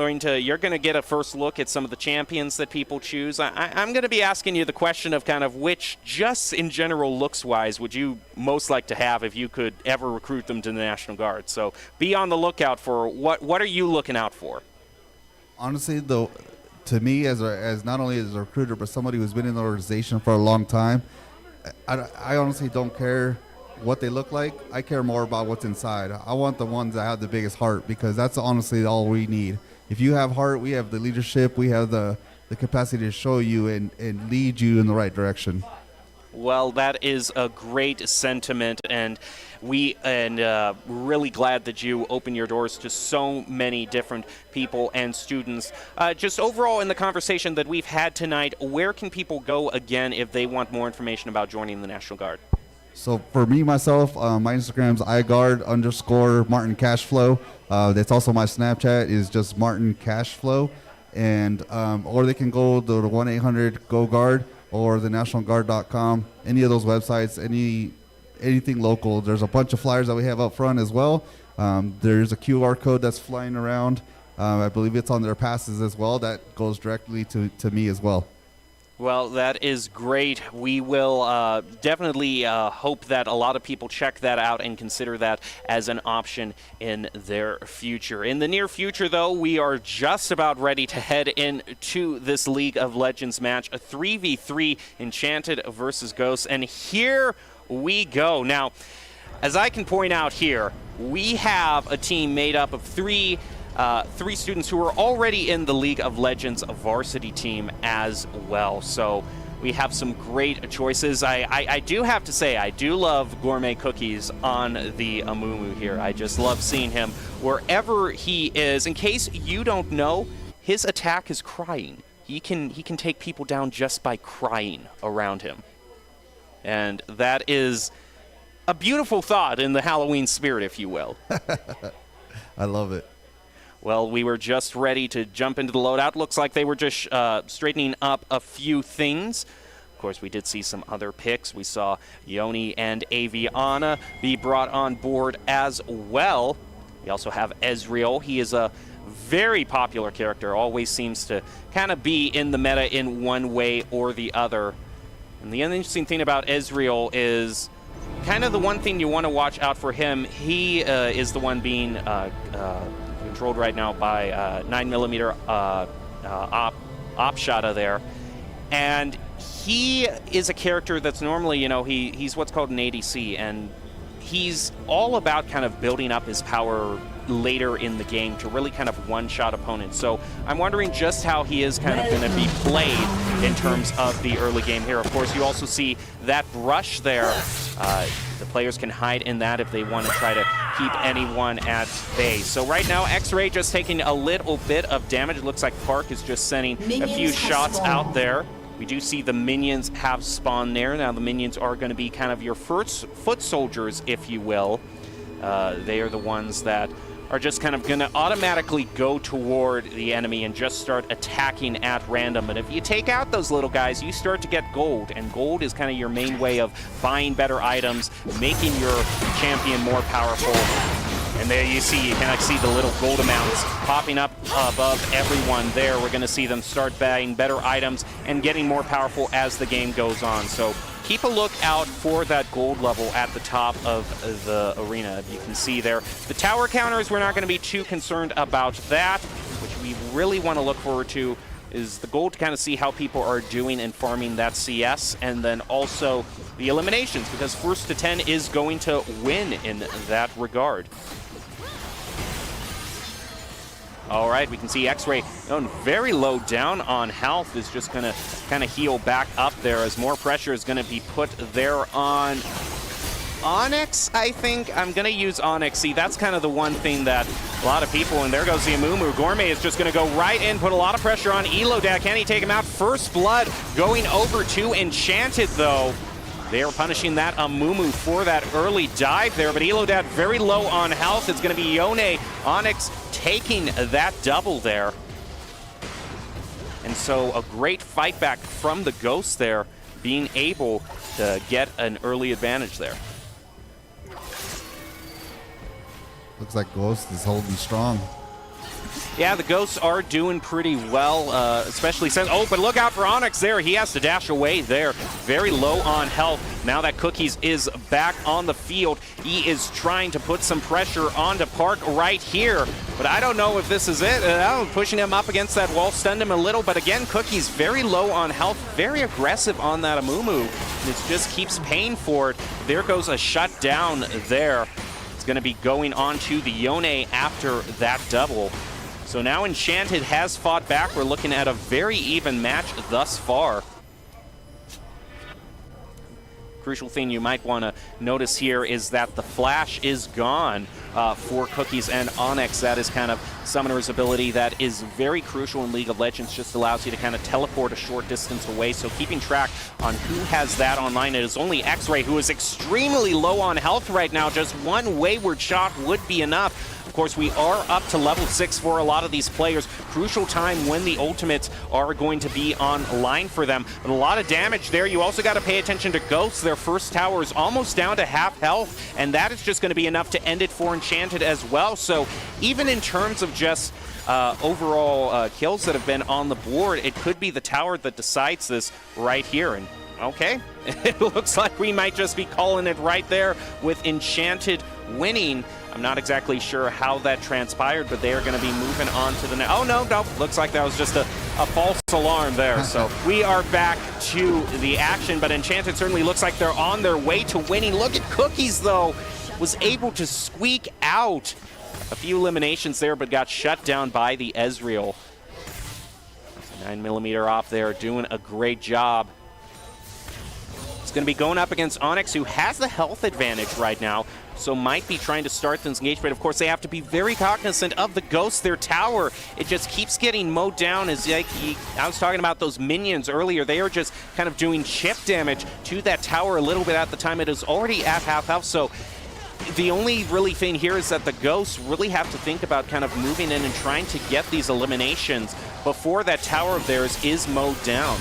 you're going to get a first look at some of the champions that people choose. I'm going to be asking you the question of kind of which, just in general looks-wise, would you most like to have if you could ever recruit them to the National Guard. So be on the lookout for what are you looking out for? Honestly, though, to me, as not only as a recruiter, but somebody who's been in the organization for a long time, I honestly don't care what they look like. I care more about what's inside. I want the ones that have the biggest heart, because that's honestly all we need. If you have heart, we have the leadership, we have the capacity to show you and lead you in the right direction. Well, that is a great sentiment, and really glad that you open your doors to so many different people and students. Just overall in the conversation that we've had tonight, where can people go again if they want more information about joining the National Guard? So for me, myself, my Instagram's iguard_Martin Cashflow. That's also my Snapchat is just Martin Cashflow. And or they can go to the 1-800-GO-GUARD or the nationalguard.com, any of those websites, anything local. There's a bunch of flyers that we have up front as well. There's a QR code that's flying around. I believe it's on their passes as well. That goes directly to me as well. Well, that is great. We will definitely hope that a lot of people check that out and consider that as an option in their future. In the near future, though, we are just about ready to head into this League of Legends match, a 3v3 Enchanted versus Ghosts. And here we go. Now, as I can point out here, we have a team made up of three students who are already in the League of Legends varsity team as well. So we have some great choices. I do have to say, I do love Gourmet Cookies on the Amumu here. I just love seeing him wherever he is. In case you don't know, his attack is crying. He can take people down just by crying around him. And that is a beautiful thought in the Halloween spirit, if you will. I love it. Well, we were just ready to jump into the loadout. Looks like they were just straightening up a few things. Of course, we did see some other picks. We saw Yoni and Aviana be brought on board as well. We also have Ezreal. He is a very popular character, always seems to kind of be in the meta in one way or the other. And the interesting thing about Ezreal is kind of the one thing you want to watch out for him. He is the one being controlled right now by 9mm Opshada there. And he is a character that's normally, you know, he's what's called an ADC, and he's all about kind of building up his power later in the game to really kind of one-shot opponents. So I'm wondering just how he is kind of going to be played in terms of the early game here. Of course, you also see that brush there. The players can hide in that if they want to try to keep anyone at bay. So right now, X-Ray just taking a little bit of damage. It looks like Park is just sending a few shots out there. We do see the minions have spawned there. Now the minions are going to be kind of your first foot soldiers, if you will. They are the ones that are just kind of going to automatically go toward the enemy and just start attacking at random. But if you take out those little guys, you start to get gold, and gold is kind of your main way of buying better items, making your champion more powerful. And there you kind of see the little gold amounts popping up above everyone there. We're going to see them start buying better items and getting more powerful as the game goes on. So keep a look out for that gold level at the top of the arena. You can see there. The tower counters, we're not going to be too concerned about that. Which we really want to look forward to is the gold to kind of see how people are doing in farming that CS, and then also the eliminations, because first to 10 is going to win in that regard. All right, we can see X-Ray very low down on health, is just going to kind of heal back up there as more pressure is going to be put there on Onyx, I think. I'm going to use Onyx. See, that's kind of the one thing that a lot of people, and there goes the Amumu. Gourmet is just going to go right in, put a lot of pressure on Elodad. Can he take him out? First blood going over to Enchanted, though. They are punishing that Amumu for that early dive there, but Elodad very low on health. It's going to be Yone. Onyx taking that double there. And so a great fight back from the Ghost there, being able to get an early advantage there. Looks like Ghost is holding strong. Yeah, the Ghosts are doing pretty well, especially since... Oh, but look out for Onyx there. He has to dash away there. Very low on health. Now that Cookies is back on the field, he is trying to put some pressure onto Park right here. But I don't know if this is it. Pushing him up against that wall, stunned him a little. But again, Cookies very low on health, very aggressive on that Amumu. It just keeps paying for it. There goes a shutdown there. It's going to be going on to the Yone after that double. So now Enchanted has fought back. We're looking at a very even match thus far. Crucial thing you might want to notice here is that the flash is gone for Cookies and Onyx. That is kind of Summoner's ability that is very crucial in League of Legends. Just allows you to kind of teleport a short distance away. So keeping track on who has that online. It is only X-Ray, who is extremely low on health right now. Just one wayward shot would be enough. Of course, we are up to level 6 for a lot of these players. Crucial time when the ultimates are going to be online for them. But a lot of damage there. You also got to pay attention to Ghosts. Their first tower is almost down to half health, and that is just going to be enough to end it for Enchanted as well. So even in terms of just overall kills that have been on the board, it could be the tower that decides this right here. And okay, it looks like we might just be calling it right there with Enchanted winning. I'm not exactly sure how that transpired, but they are going to be moving on to the next. Oh, no, looks like that was just a false alarm there. So we are back to the action, but Enchanted certainly looks like they're on their way to winning. Look at Cookies, though. Was able to squeak out a few eliminations there, but got shut down by the Ezreal. 9mm off there, doing a great job. It's going to be going up against Onyx, who has the health advantage right now. so might be trying to start this engagement. Of course, they have to be very cognizant of the Ghost. Their tower, it just keeps getting mowed down. As I was talking about those minions earlier, they are just kind of doing chip damage to that tower a little bit at the time. It is already at half health, so the only really thing here is that the Ghosts really have to think about kind of moving in and trying to get these eliminations before that tower of theirs is mowed down.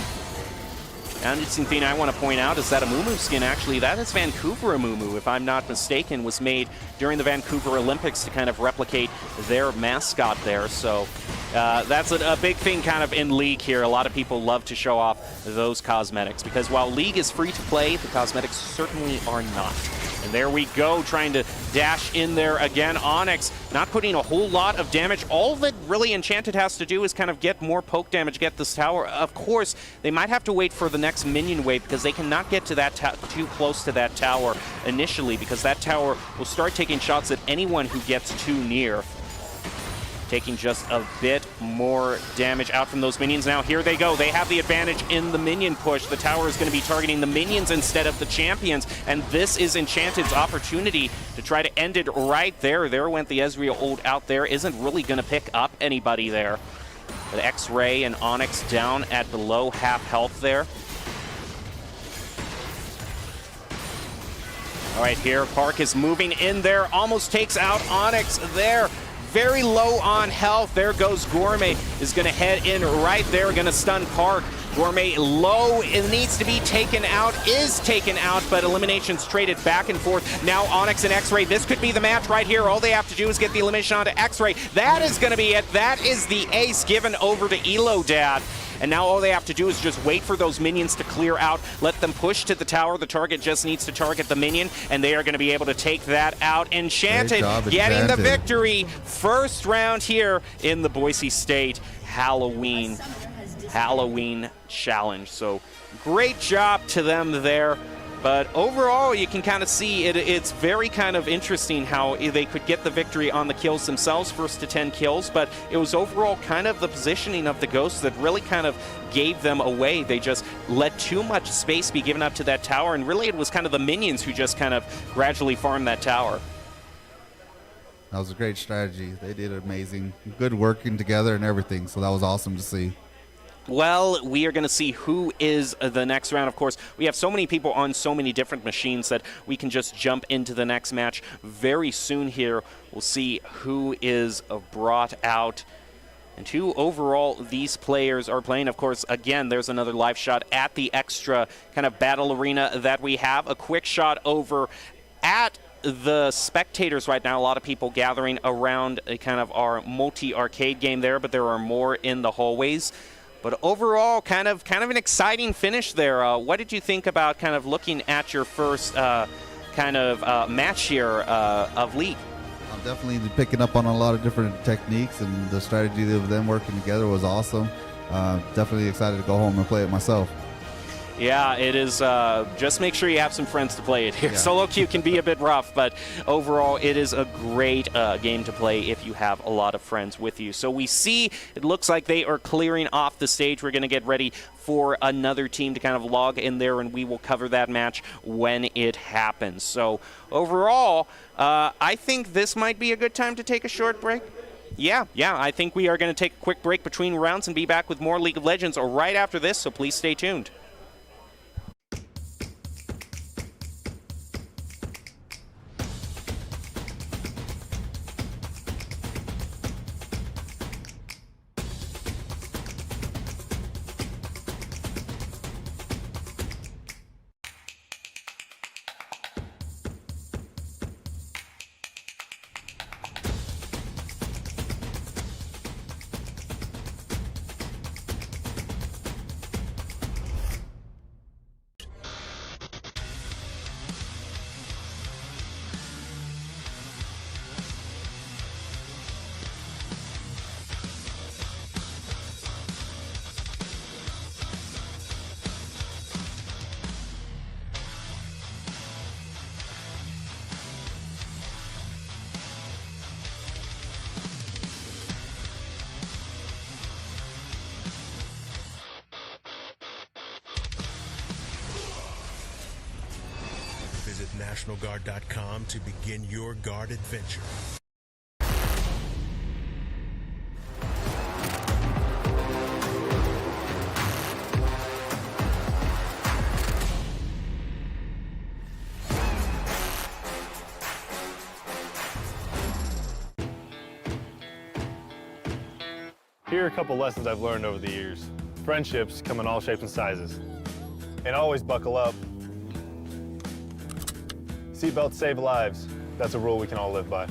An interesting thing I want to point out is that Amumu skin, actually, that is Vancouver Amumu, if I'm not mistaken, was made during the Vancouver Olympics to kind of replicate their mascot there. So that's a big thing kind of in League here. A lot of people love to show off those cosmetics because while League is free to play, the cosmetics certainly are not. And there we go, trying to dash in there again. Onyx not putting a whole lot of damage. All that really Enchanted has to do is kind of get more poke damage, get this tower. Of course, they might have to wait for the next minion wave because they cannot get to that too close to that tower initially, because that tower will start taking shots at anyone who gets too near. Taking just a bit more damage out from those minions. Now here they go. They have the advantage in the minion push. The tower is going to be targeting the minions instead of the champions, and this is Enchanted's opportunity to try to end it right there. There went the Ezreal ult out there. Isn't really going to pick up anybody there. But X-Ray and Onyx down at below half health there. All right, here Park is moving in there. Almost takes out Onyx there. Very low on health. There goes Gourmet. Is going to head in right there. Going to stun Park. Gourmet low. It needs to be taken out. Is taken out, but eliminations traded back and forth. Now Onyx and X-Ray. This could be the match right here. All they have to do is get the elimination onto X-Ray. That is going to be it. That is the ace given over to Elodad. And now all they have to do is just wait for those minions to clear out, let them push to the tower. The target just needs to target the minion, and they are going to be able to take that out. Enchanted getting the victory. First round here in the Boise State Halloween Challenge. So great job to them there. But overall, you can kind of see it's very kind of interesting how they could get the victory on the kills themselves, first to 10 kills, but it was overall kind of the positioning of the Ghosts that really kind of gave them away. They just let too much space be given up to that tower, and really it was kind of the minions who just kind of gradually farmed that tower. That was a great strategy. They did amazing. Good working together and everything, so that was awesome to see. Well, we are going to see who is the next round. Of course, we have so many people on so many different machines that we can just jump into the next match very soon here. We'll see who is brought out and who overall these players are playing. Of course, again, there's another live shot at the extra kind of battle arena that we have. A quick shot over at the spectators right now. A lot of people gathering around a kind of our multi-arcade game there, but there are more in the hallways. But overall, kind of an exciting finish there. What did you think about kind of looking at your first match here of League? I'm definitely picking up on a lot of different techniques, and the strategy of them working together was awesome. Definitely excited to go home and play it myself. Yeah, it is. Just make sure you have some friends to play it here. Yeah. Solo queue can be a bit rough, but overall, it is a great game to play if you have a lot of friends with you. So we see it looks like they are clearing off the stage. We're going to get ready for another team to kind of log in there, and we will cover that match when it happens. So overall, I think this might be a good time to take a short break. Yeah, I think we are going to take a quick break between rounds and be back with more League of Legends right after this, so please stay tuned. NationalGuard.com to begin your guard adventure. Here are a couple lessons I've learned over the years. Friendships come in all shapes and sizes. And always buckle up. Seatbelts save lives. That's a rule we can all live by.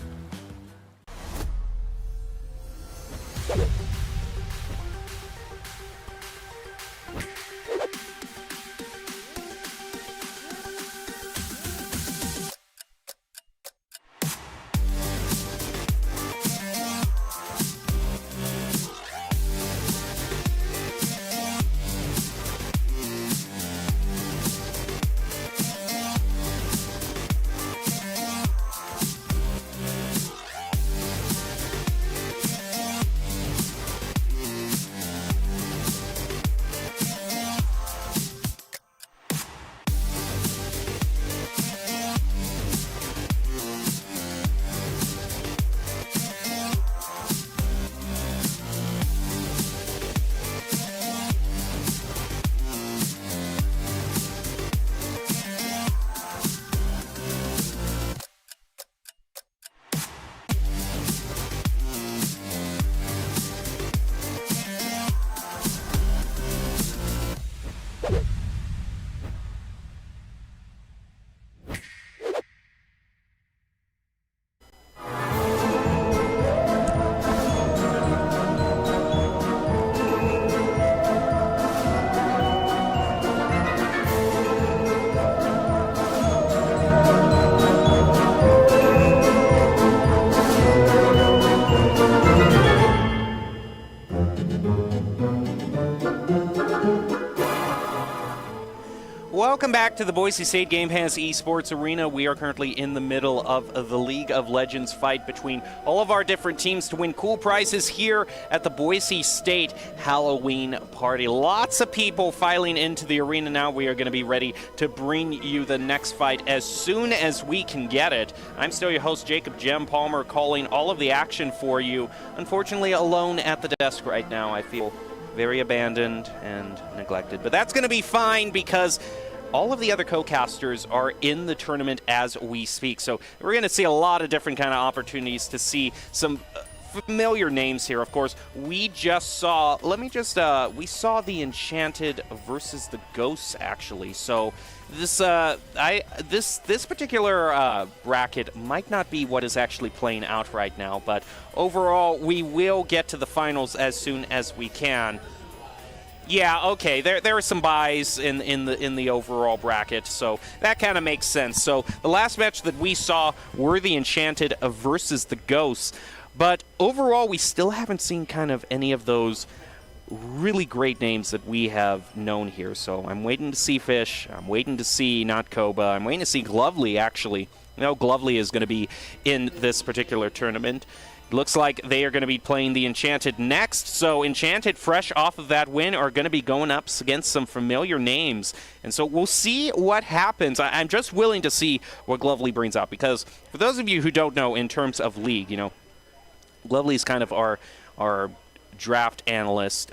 Welcome back to the Boise State Game Pass Esports Arena. We are currently in the middle of the League of Legends fight between all of our different teams to win cool prizes here at the Boise State Halloween party. Lots of people filing into the arena now. We are going to be ready to bring you the next fight as soon as we can get it. I'm still your host, Jacob Jem Palmer, calling all of the action for you. Unfortunately, alone at the desk right now. I feel very abandoned and neglected. But that's going to be fine because all of the other co-casters are in the tournament as we speak. So we're going to see a lot of different kind of opportunities to see some familiar names here. Of course, we just saw, we saw the Enchanted versus the Ghosts, actually. So this this particular bracket might not be what is actually playing out right now, but overall, we will get to the finals as soon as we can. Yeah, okay. There are some buys in the overall bracket, so that kind of makes sense. So the last match that we saw were the Enchanted versus the Ghosts, but overall we still haven't seen kind of any of those really great names that we have known here. So I'm waiting to see Fish. I'm waiting to see not Koba. I'm waiting to see Glovely, actually. You know, Glovely is going to be in this particular tournament. Looks like they are going to be playing the Enchanted next. So Enchanted, fresh off of that win, are going to be going up against some familiar names. And so we'll see what happens. I'm just willing to see what Glovely brings out, because for those of you who don't know, in terms of League, you know, Glovely's kind of our draft analyst.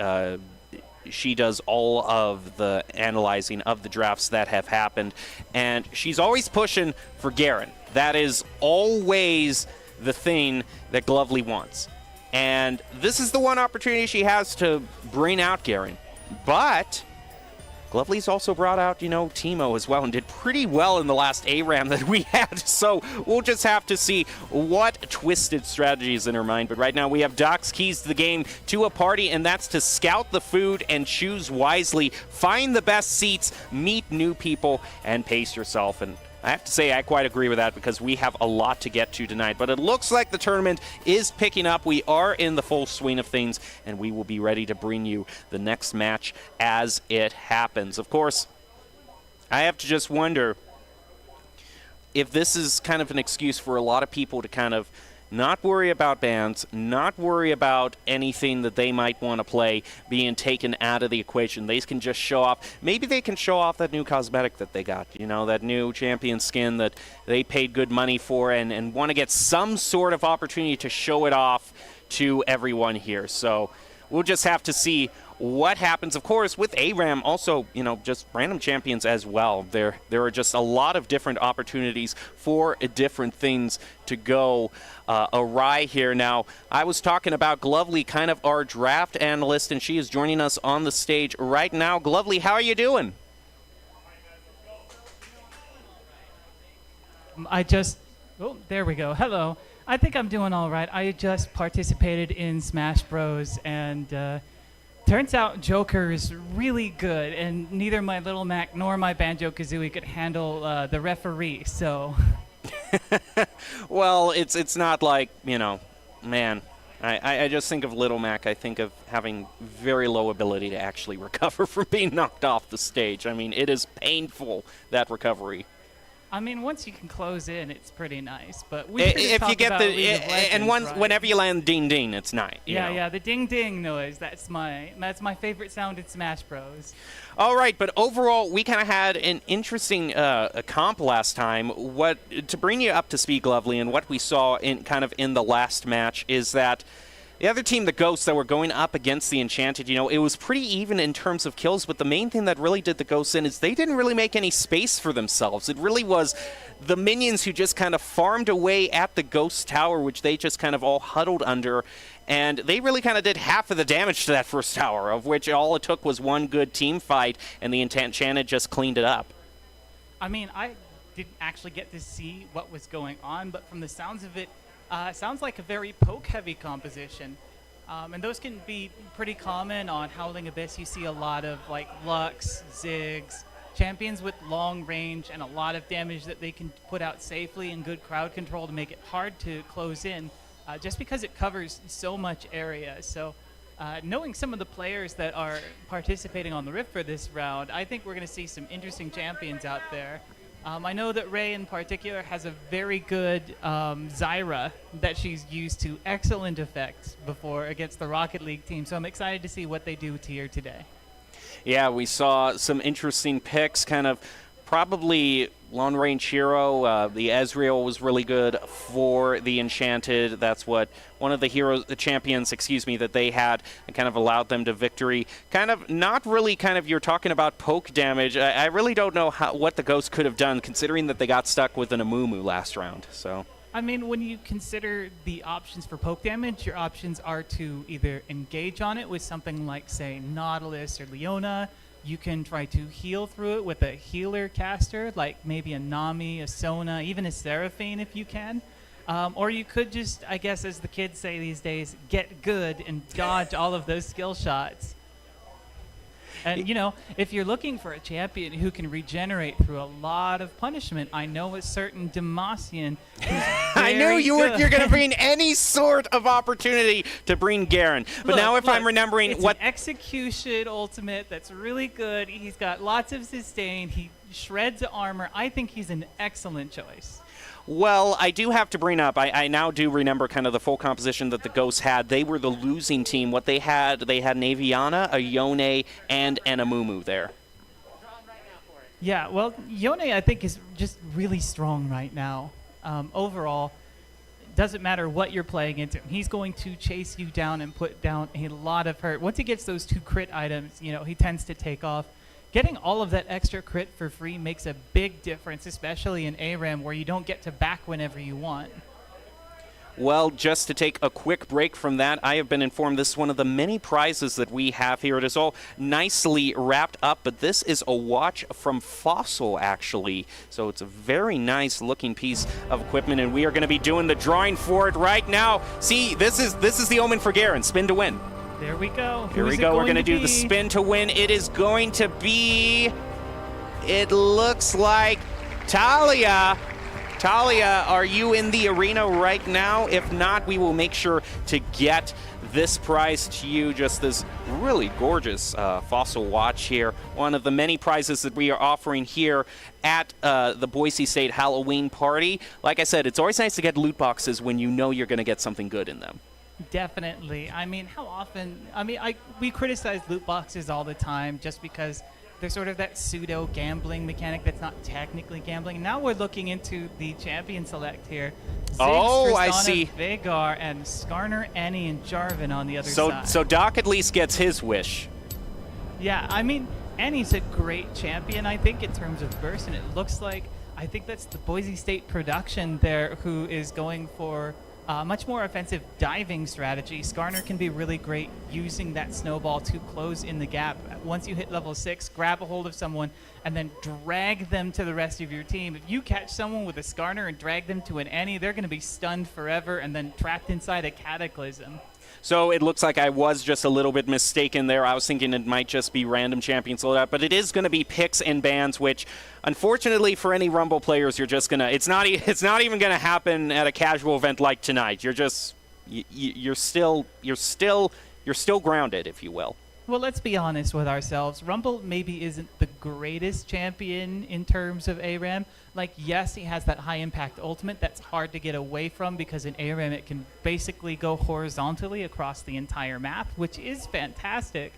She does all of the analyzing of the drafts that have happened. And she's always pushing for Garen. That is always the thing that Glovely wants. And this is the one opportunity she has to bring out Garen. But Glovely's also brought out, you know, Teemo as well, and did pretty well in the last ARAM that we had. So we'll just have to see what twisted strategy is in her mind. But right now we have Doc's keys to the game to a party, and that's to scout the food and choose wisely, find the best seats, meet new people, and pace yourself. And I have to say I quite agree with that, because we have a lot to get to tonight. But it looks like the tournament is picking up. We are in the full swing of things, and we will be ready to bring you the next match as it happens. Of course, I have to just wonder if this is kind of an excuse for a lot of people to kind of not worry about bans, not worry about anything that they might want to play being taken out of the equation. They can just show off. Maybe they can show off that new cosmetic that they got, that new champion skin that they paid good money for and want to get some sort of opportunity to show it off to everyone here. So we'll just have to see what happens. Of course, with ARAM, also, just random champions as well. There are just a lot of different opportunities for different things to go awry here. Now, I was talking about Glovely, kind of our draft analyst, and she is joining us on the stage right now. Glovely, how are you doing? There we go. Hello. I think I'm doing all right. I just participated in Smash Bros. And turns out Joker is really good, and neither my Little Mac nor my Banjo-Kazooie could handle the referee, so... Well, it's not like, man, I just think of Little Mac. I think of having very low ability to actually recover from being knocked off the stage. I mean, it is painful, that recovery. I mean, once you can close in, it's pretty nice. But if you get whenever you land ding ding, it's nice. Yeah, the ding ding noise. That's my favorite sound in Smash Bros. All right, but overall, we kind of had an interesting comp last time. To bring you up to speed, Glovely, and what we saw in the last match is that the other team, the Ghosts, that were going up against the Enchanted, it was pretty even in terms of kills, but the main thing that really did the Ghosts in is they didn't really make any space for themselves. It really was the minions who just kind of farmed away at the Ghost Tower, which they just kind of all huddled under, and they really kind of did half of the damage to that first tower, of which all it took was one good team fight, and the Enchanted just cleaned it up. I mean, I didn't actually get to see what was going on, but from the sounds of it, sounds like a very poke-heavy composition. And those can be pretty common on Howling Abyss. You see a lot of Lux, Ziggs, champions with long range and a lot of damage that they can put out safely and good crowd control to make it hard to close in, just because it covers so much area. So knowing some of the players that are participating on the Rift for this round, I think we're going to see some interesting champions out there. I know that Ray in particular has a very good Zyra that she's used to excellent effect before against the Rocket League team, so I'm excited to see what they do here today. Yeah, we saw some interesting picks, kind of probably long range hero. The Ezreal was really good for the Enchanted. That's what one of the champions, that they had and kind of allowed them to victory. Kind of not really you're talking about poke damage. I really don't know what the Ghost could have done, considering that they got stuck with an Amumu last round. So. I mean, when you consider the options for poke damage, your options are to either engage on it with something like, say, Nautilus or Leona. You can try to heal through it with a healer caster, like maybe a Nami, a Sona, even a Seraphine if you can. Or you could just, I guess as the kids say these days, get good and dodge all of those skill shots. And, if you're looking for a champion who can regenerate through a lot of punishment, I know a certain Demacian who's I knew you're going to bring any sort of opportunity to bring Garen. But now if I'm remembering it's what... an execution ultimate that's really good. He's got lots of sustain. He shreds armor. I think he's an excellent choice. Well, I do have to bring up, I now do remember kind of the full composition that the Ghosts had. They were the losing team. What they had an Aviana, a Yone, and an Amumu there. Yeah, well, Yone, I think, is just really strong right now. Overall, it doesn't matter what you're playing into. He's going to chase you down and put down a lot of hurt. Once he gets those 2 crit items, he tends to take off. Getting all of that extra crit for free makes a big difference, especially in ARAM, where you don't get to back whenever you want. Well, just to take a quick break from that, I have been informed this is one of the many prizes that we have here. It is all nicely wrapped up, but this is a watch from Fossil, actually. So it's a very nice looking piece of equipment, and we are going to be doing the drawing for it right now. See, this is the omen for Garen. Spin to win. There we go. Here we go. We're going to do the spin to win. It is going to be, it looks like Talia. Talia, are you in the arena right now? If not, we will make sure to get this prize to you. Just this really gorgeous fossil watch here. One of the many prizes that we are offering here at the Boise State Halloween party. Like I said, it's always nice to get loot boxes when you know you're going to get something good in them. Definitely. I mean, how often? I mean, we criticize loot boxes all the time just because there's sort of that pseudo gambling mechanic that's not technically gambling. Now we're looking into the champion select here. Ziggs, Oh, I Tristana, see. Vagar, and Skarner, Annie, and Jarvan on the other side. So Doc at least gets his wish. Yeah, I mean, Annie's a great champion, I think, in terms of burst, and it looks like, I think that's the Boise State production there who is going for much more offensive diving strategy. Skarner can be really great using that snowball to close in the gap. Once you hit level 6, grab a hold of someone and then drag them to the rest of your team. If you catch someone with a Skarner and drag them to an Annie, they're going to be stunned forever and then trapped inside a Cataclysm. So it looks like I was just a little bit mistaken there. I was thinking it might just be random champions loadout, but it is going to be picks and bans, which unfortunately for any Rumble players, you're just going to, it's not even going to happen at a casual event like tonight. You're just, you're still grounded, if you will. Well, let's be honest with ourselves. Rumble maybe isn't the greatest champion in terms of ARAM. Like, yes, he has that high-impact ultimate that's hard to get away from because in ARAM it can basically go horizontally across the entire map, which is fantastic.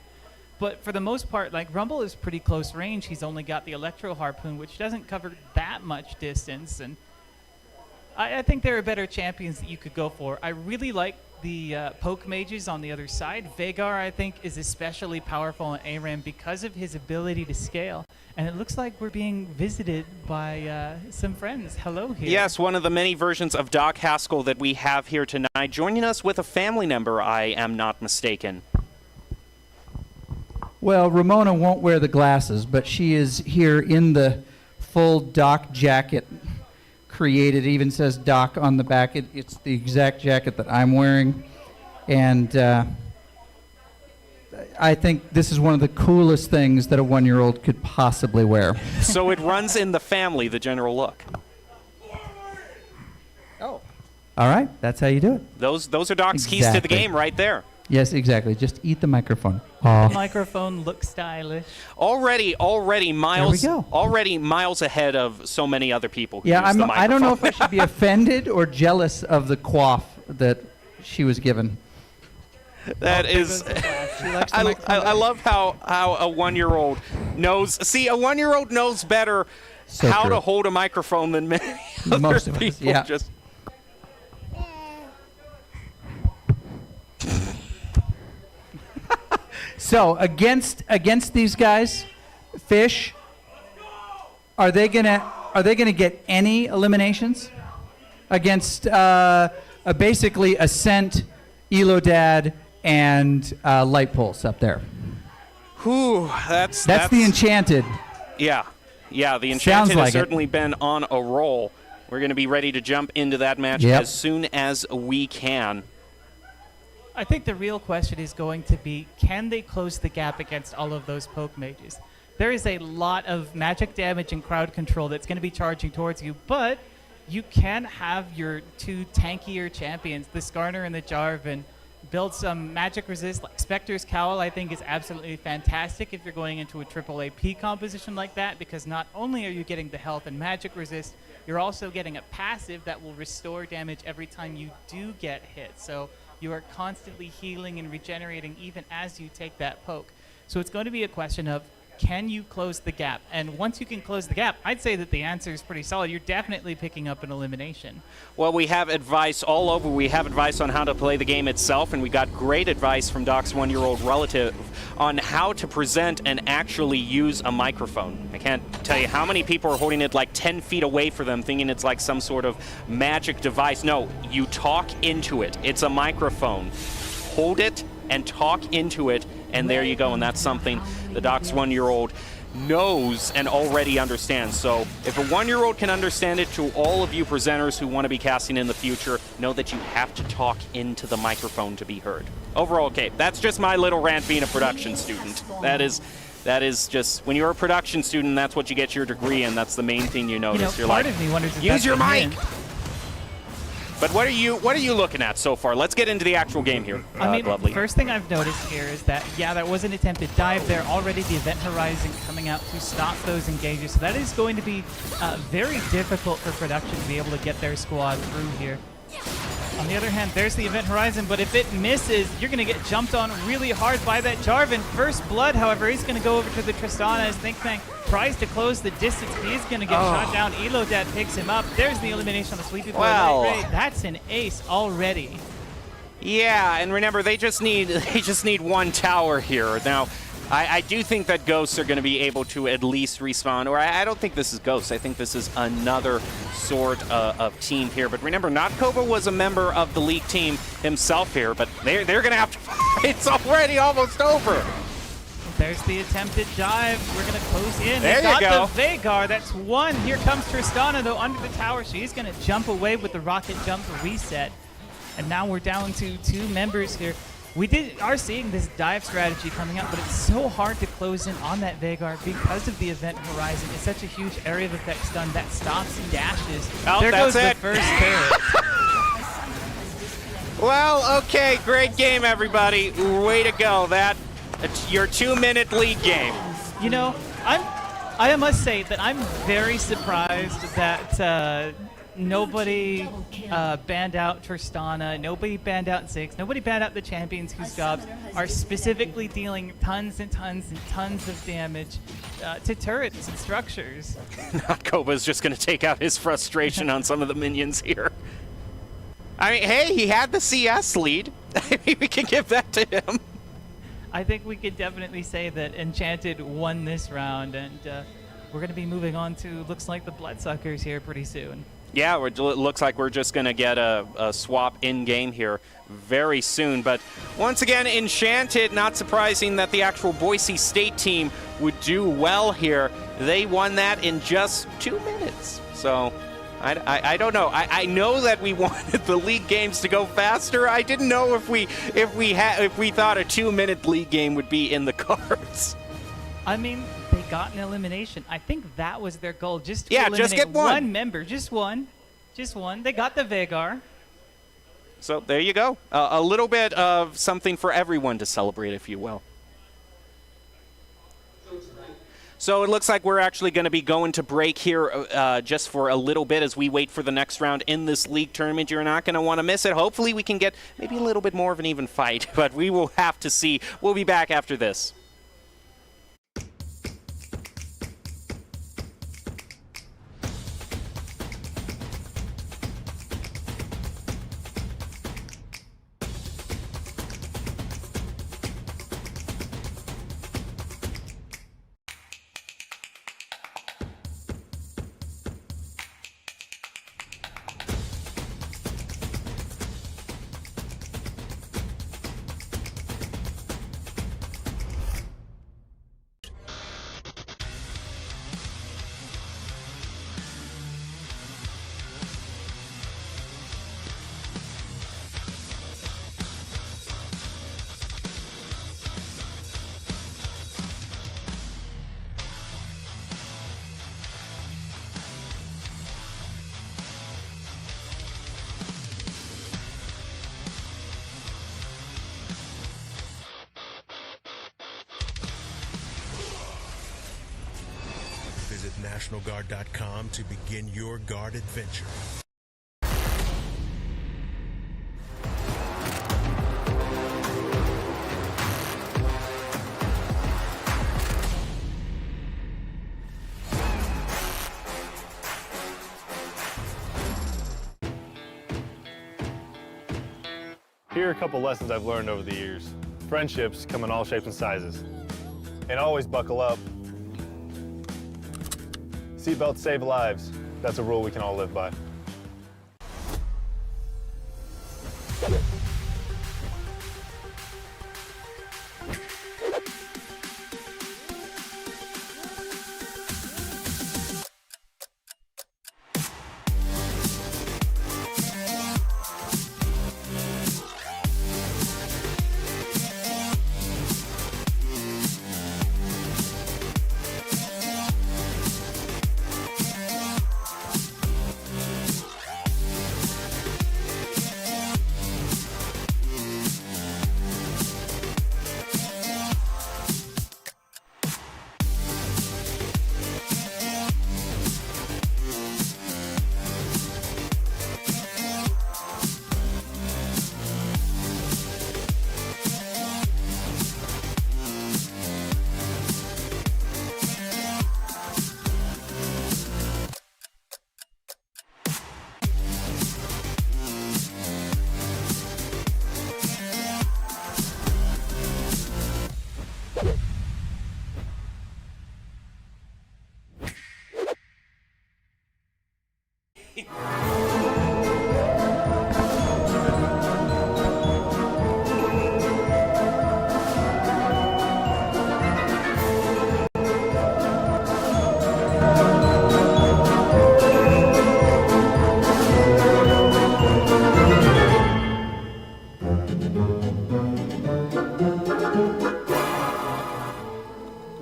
But for the most part, like, Rumble is pretty close range. He's only got the Electro Harpoon, which doesn't cover that much distance. And I think there are better champions that you could go for. I really like the poke mages on the other side. Vagar, I think, is especially powerful in ARAM because of his ability to scale. And it looks like we're being visited by some friends. Hello here. Yes, one of the many versions of Doc Haskell that we have here tonight, joining us with a family member, I am not mistaken. Well, Ramona won't wear the glasses, but she is here in the full Doc jacket created. It even says Doc on the back. It's the exact jacket that I'm wearing. And I think this is one of the coolest things that a one-year-old could possibly wear. So it runs in the family, the general look. Oh. All right, that's how you do it. Those are Doc's keys to the game right there. Yes, exactly. Just eat the microphone. The microphone looks stylish. Already Miles. There we go. Already miles ahead of so many other people who Yeah, use the I don't know if microphone. I should be offended or jealous of the coif that she was given. That is. I love how a one-year-old knows. See, a one-year-old knows better how to hold a microphone than many Most other of us, people. yeah. Just. So against these guys, Fish, are they gonna get any eliminations against basically Ascent, Elodad, and Light Pulse up there? Whew, that's the Enchanted. Yeah, the Sounds Enchanted like has certainly been on a roll. We're going to be ready to jump into that match as soon as we can. I think the real question is going to be, can they close the gap against all of those poke mages? There is a lot of magic damage and crowd control that's going to be charging towards you, but you can have your two tankier champions, the Skarner and the Jarvan, build some magic resist. Like Spectre's Cowl, I think, is absolutely fantastic if you're going into a triple AP composition like that, because not only are you getting the health and magic resist, you're also getting a passive that will restore damage every time you do get hit. So you are constantly healing and regenerating even as you take that poke. So it's going to be a question of, can you close the gap? And once you can close the gap, I'd say that the answer is pretty solid. You're definitely picking up an elimination. Well, we have advice all over. We have advice on how to play the game itself, and we got great advice from Doc's one-year-old relative on how to present and actually use a microphone. I can't tell you how many people are holding it like 10 feet away from them, thinking it's like some sort of magic device. No, you talk into it. It's a microphone. Hold it and talk into it, and there you go. And that's something the Doc's one-year-old knows and already understands. So if a one-year-old can understand it, to all of you presenters who want to be casting in the future, know that you have to talk into the microphone to be heard. Overall, okay, that's just my little rant being a production student. That is That is just, when you're a production student, that's what you get your degree in. That's the main thing you notice. You're part like, of me wonders if use that's your a mic. hint. But what are you looking at so far? Let's get into the actual game here. I mean, Lovely. first thing I've noticed here is that, yeah, that was an attempted dive there. Already the event horizon coming out to stop those engages. So that is going to be very difficult for production to be able to get their squad through here. On the other hand, there's the event horizon, but if it misses, you're going to get jumped on really hard by that Jarvan. First blood, however, he's going to go over to the Tristana as Think Tank tries to close the distance. He's going to get shot down. Elodad picks him up. There's the elimination on the Sweepy Boy. Well. That's an ace already. Yeah, and remember, they just need one tower here. Now, I do think that Ghosts are going to be able to at least respawn, or I don't think this is Ghosts. I think this is another sort of team here. But remember, Notkoba was a member of the League team himself here, but they're going to have to fight. It's already almost over. There's the attempted dive. We're going to close in. There They you go. got the Veigar. That's one. Here comes Tristana, though, under the tower. She's going to jump away with the rocket jump reset. And now we're down to 2 members here. We are seeing this dive strategy coming out, but it's so hard to close in on that Veigar because of the event horizon. It's such a huge area of effect stun that stops and dashes. Oh, there that's goes it. the first carrot. Well, okay, great game, everybody. Way to go. It's your 2-minute league game. You know, I must say that I'm very surprised that nobody banned out Tristana, nobody banned out Ziggs, nobody banned out the champions whose jobs are specifically dealing tons and tons and tons of damage to turrets and structures. Notkoba's just going to take out his frustration on some of the minions here. I mean, hey, he had the CS lead. I mean, we can give that to him. I think we could definitely say that Enchanted won this round, and we're going to be moving on to, looks like, the Bloodsuckers here pretty soon. Yeah, it looks like we're just going to get a swap in-game here very soon. But once again, Enchanted, not surprising that the actual Boise State team would do well here. They won that in just 2 minutes. So I don't know. I know that we wanted the league games to go faster. I didn't know if we thought a 2-minute league game would be in the cards. I mean, they got an elimination. I think that was their goal, just to eliminate just get one member, just one. They got the Veigar. So there you go. A little bit of something for everyone to celebrate, if you will. So it looks like we're actually going to be going to break here just for a little bit as we wait for the next round in this league tournament. You're not going to want to miss it. Hopefully we can get maybe a little bit more of an even fight, but we will have to see. We'll be back after this. Visit NationalGuard.com to begin your guard adventure. Here are a couple lessons I've learned over the years. Friendships come in all shapes and sizes. And always buckle up. Seatbelts save lives. That's a rule we can all live by.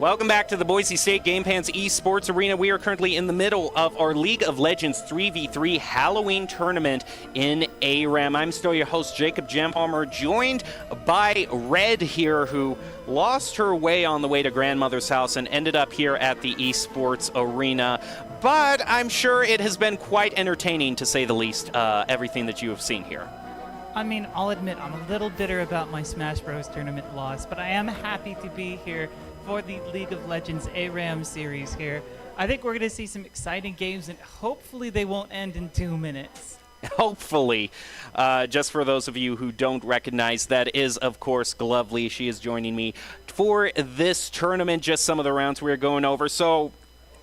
Welcome back to the Boise State Game Pans Esports Arena. We are currently in the middle of our League of Legends 3v3 Halloween tournament in ARAM. I'm still your host, Jacob Jampalmer, joined by Red here, who lost her way on the way to grandmother's house and ended up here at the Esports Arena. But I'm sure it has been quite entertaining, to say the least, everything that you have seen here. I mean, I'll admit I'm a little bitter about my Smash Bros. Tournament loss, but I am happy to be here for the League of Legends ARAM series here. I think we're going to see some exciting games, and hopefully they won't end in 2 minutes. Hopefully. Just for those of you who don't recognize, that is, of course, Glovely. She is joining me for this tournament, just some of the rounds we're going over. So,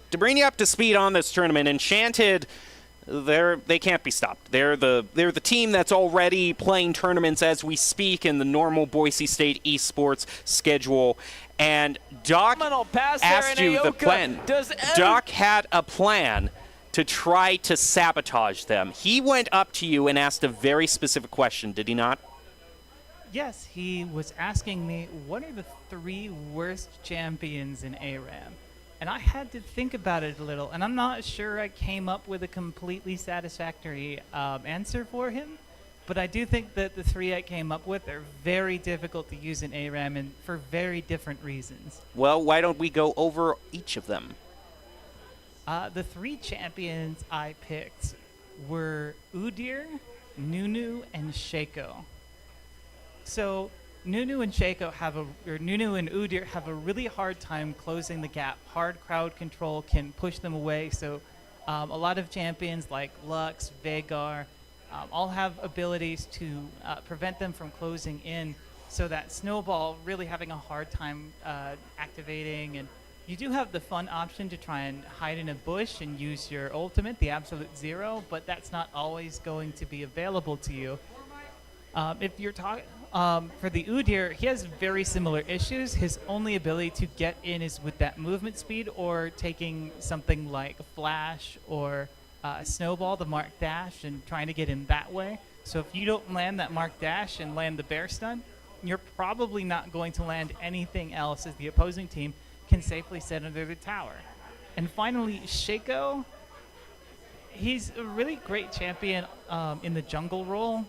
to bring you up to speed on this tournament, Enchanted, they can't be stopped. They're the team that's already playing tournaments as we speak in the normal Boise State Esports schedule. And Doc asked you the plan. Doc had a plan to try to sabotage them. He went up to you and asked a very specific question, did he not? Yes, he was asking me, what are the 3 worst champions in ARAM? And I had to think about it a little, and I'm not sure I came up with a completely satisfactory answer for him. But I do think that the 3 I came up with are very difficult to use in ARAM, and for very different reasons. Well, why don't we go over each of them? The 3 champions I picked were Udyr, Nunu, and Shaco. So Nunu and Udyr have a really hard time closing the gap. Hard crowd control can push them away. So a lot of champions like Lux, Veigar, all have abilities to prevent them from closing in, so that Snowball really having a hard time activating. And you do have the fun option to try and hide in a bush and use your ultimate, the Absolute Zero, but that's not always going to be available to you. If you're talking for the Udyr, he has very similar issues. His only ability to get in is with that movement speed, or taking something like Flash or Snowball, the Mark Dash, and trying to get in that way. So if you don't land that Mark Dash and land the Bear Stun, you're probably not going to land anything else, as the opposing team can safely sit under the tower. And finally, Shaco, he's a really great champion in the jungle role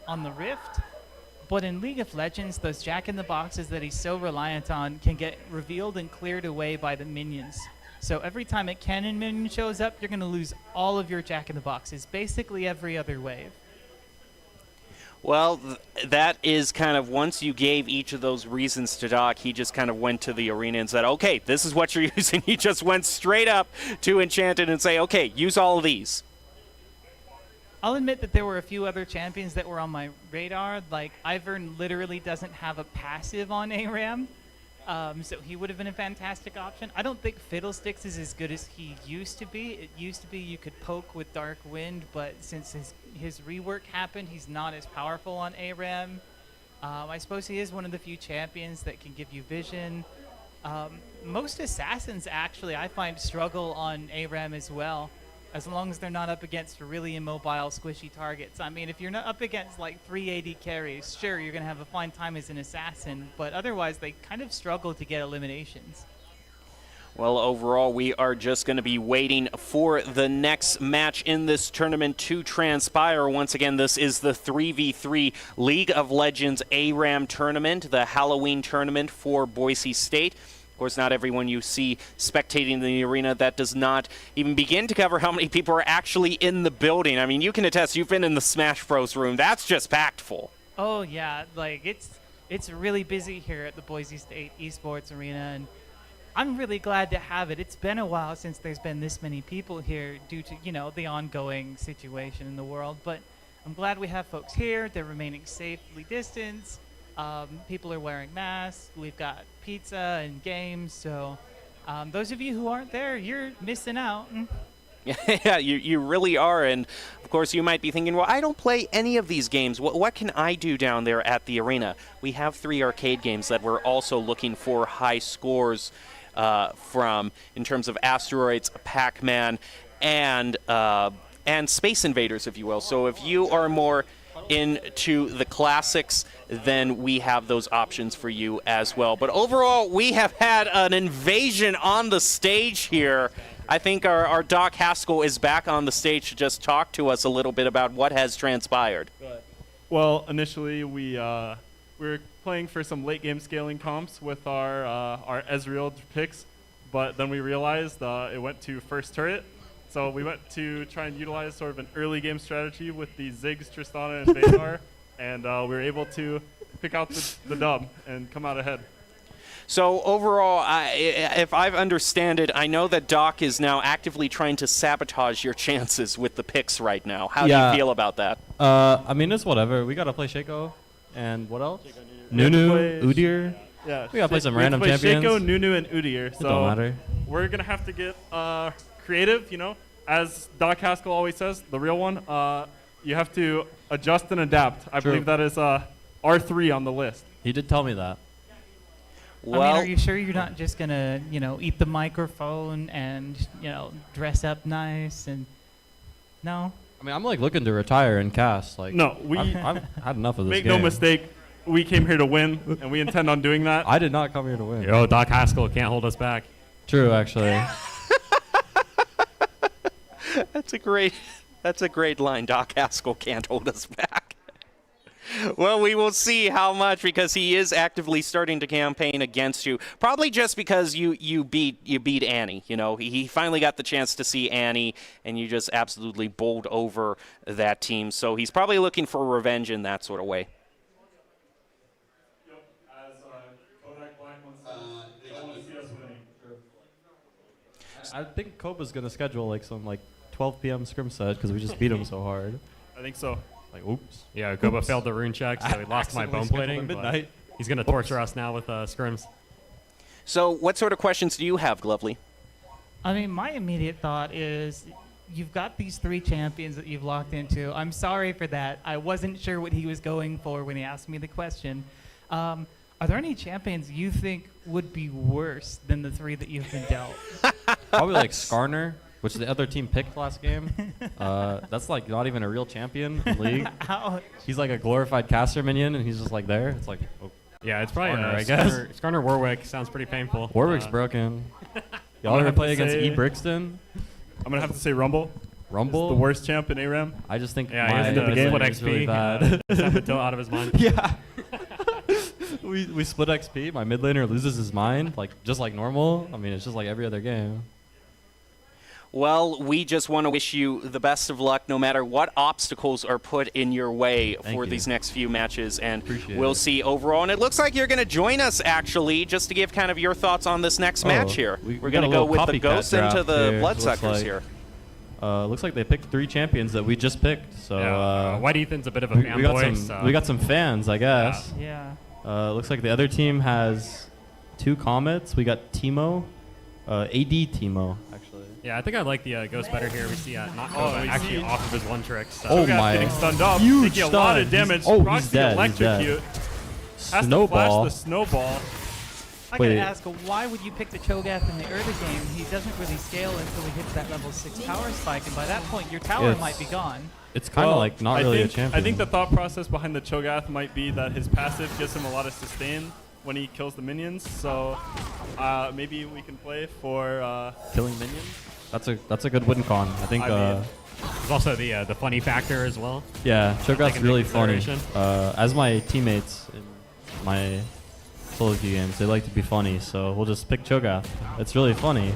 on the Rift, but in League of Legends, those jack-in-the-boxes that he's so reliant on can get revealed and cleared away by the minions. So every time a cannon minion shows up, you're going to lose all of your jack-in-the-boxes, basically every other wave. Well, that is kind of, once you gave each of those reasons to Doc, he just kind of went to the arena and said, okay, this is what you're using. He just went straight up to Enchanted and say, okay, use all of these. I'll admit that there were a few other champions that were on my radar. Like, Ivern literally doesn't have a passive on ARAM. So he would have been a fantastic option. I don't think Fiddlesticks is as good as he used to be. It used to be you could poke with Dark Wind, but since his rework happened, he's not as powerful on ARAM. I suppose he is one of the few champions that can give you vision. Most assassins, actually, I find struggle on ARAM as well, as long as they're not up against really immobile, squishy targets. I mean, if you're not up against like 380 carries, sure, you're going to have a fine time as an assassin, but otherwise they kind of struggle to get eliminations. Well, overall, we are just going to be waiting for the next match in this tournament to transpire. Once again, this is the 3v3 League of Legends ARAM tournament, the Halloween tournament for Boise State. Of course, not everyone you see spectating in the arena. That does not even begin to cover how many people are actually in the building. I mean, you can attest, you've been in the Smash Bros. Room. That's just packed full. Oh, yeah. Like, it's really busy here at the Boise State Esports Arena, and I'm really glad to have it. It's been a while since there's been this many people here due to, you know, the ongoing situation in the world. But I'm glad we have folks here. They're remaining safely distanced. People are wearing masks. We've got pizza and games. So those of you who aren't there, you're missing out. Yeah, you really are. And, of course, you might be thinking, well, I don't play any of these games. What can I do down there at the arena? We have 3 arcade games that we're also looking for high scores from, in terms of Asteroids, Pac-Man, and Space Invaders, if you will. So if you are more into the classics, then we have those options for you as well. But overall, we have had an invasion on the stage here. I think our Doc Haskell is back on the stage to just talk to us a little bit about what has transpired. Well, initially we were playing for some late game scaling comps with our Ezreal picks, but then we realized it went to first turret. So we went to try and utilize sort of an early game strategy with the Ziggs, Tristana, and Veigar, and we were able to pick out the dub and come out ahead. So overall, if I understand it, I know that Doc is now actively trying to sabotage your chances with the picks right now. How do you feel about that? I mean, it's whatever. We got to play Shaco, and what else? Nunu, Udyr. Yeah, we got to play some we have random to play champions. Shaco, Nunu, and Udyr. So don't matter. We're going to have to get creative, As Doc Haskell always says, the real one, you have to adjust and adapt. I believe that is R3 on the list. He did tell me that. Well, I mean, are you sure you're not just going to, eat the microphone and, dress up nice and... No? I mean, I'm like looking to retire and cast. Like, no, I've had enough of this Make game. no mistake, we came here to win, and we intend on doing that. I did not come here to win. Yo, Doc Haskell can't hold us back. True, actually. That's a great line. Doc Haskell can't hold us back. Well, we will see how much, because he is actively starting to campaign against you. Probably just because you beat Annie. He finally got the chance to see Annie, and you just absolutely bowled over that team. So he's probably looking for revenge in that sort of way. I think Koba's gonna schedule like some 12 p.m. scrim set because we just beat him so hard. I think so. Like, oops. Yeah, Koba failed the rune check, so he lost my bone plating. Midnight. He's gonna torture us now with scrims. So what sort of questions do you have, Glovely? I mean, my immediate thought is you've got these 3 champions that you've locked into. I'm sorry for that. I wasn't sure what he was going for when he asked me the question. Are there any champions you think would be worse than the 3 that you've been dealt? Probably like Skarner, which the other team picked last game. That's not even a real champion in League. Ouch. He's like a glorified caster minion, and he's just there. It's like, oh, yeah, it's probably Skarner, I guess. Skarner Warwick sounds pretty painful. Warwick's broken. Y'all ever play against E. Brixton? I'm gonna have to say Rumble. Rumble? It's the worst champ in ARAM. I just think yeah, my he has game split is XP. really bad. Sabato out of his mind. Yeah. we split XP. My mid laner loses his mind, just like normal. I mean, it's just like every other game. Well, we just want to wish you the best of luck no matter what obstacles are put in your way for these next few matches, and we'll see overall. And it looks like you're going to join us, actually, just to give kind of your thoughts on this next match here. We're going to go with the Ghosts into the Bloodsuckers here. Looks like they picked 3 champions that we just picked. So White Ethan's a bit of a fanboy. We got some fans, I guess. Yeah. Looks like the other team has 2 Comets. We got Teemo, AD Teemo, actually. Yeah, I think I like the Ghost better here. We see not actually off of his one trick. So. Oh my! Getting stunned up. Huge taking a lot of damage. He's dead. Electrocute. Has Snowball. to flash the snowball. I gotta ask, why would you pick the Cho'Gath in the early game? He doesn't really scale until he hits that level 6 power spike, and by that point, your tower might be gone. It's kind of not really a champion. I think the thought process behind the Cho'Gath might be that his passive gives him a lot of sustain when he kills the minions. So maybe we can play for killing minions. That's a good win con. I think. There's also the funny factor as well. Yeah, Cho'Gath's really funny. As my teammates in my solo queue games, they like to be funny, so we'll just pick Cho'Gath. It's really funny.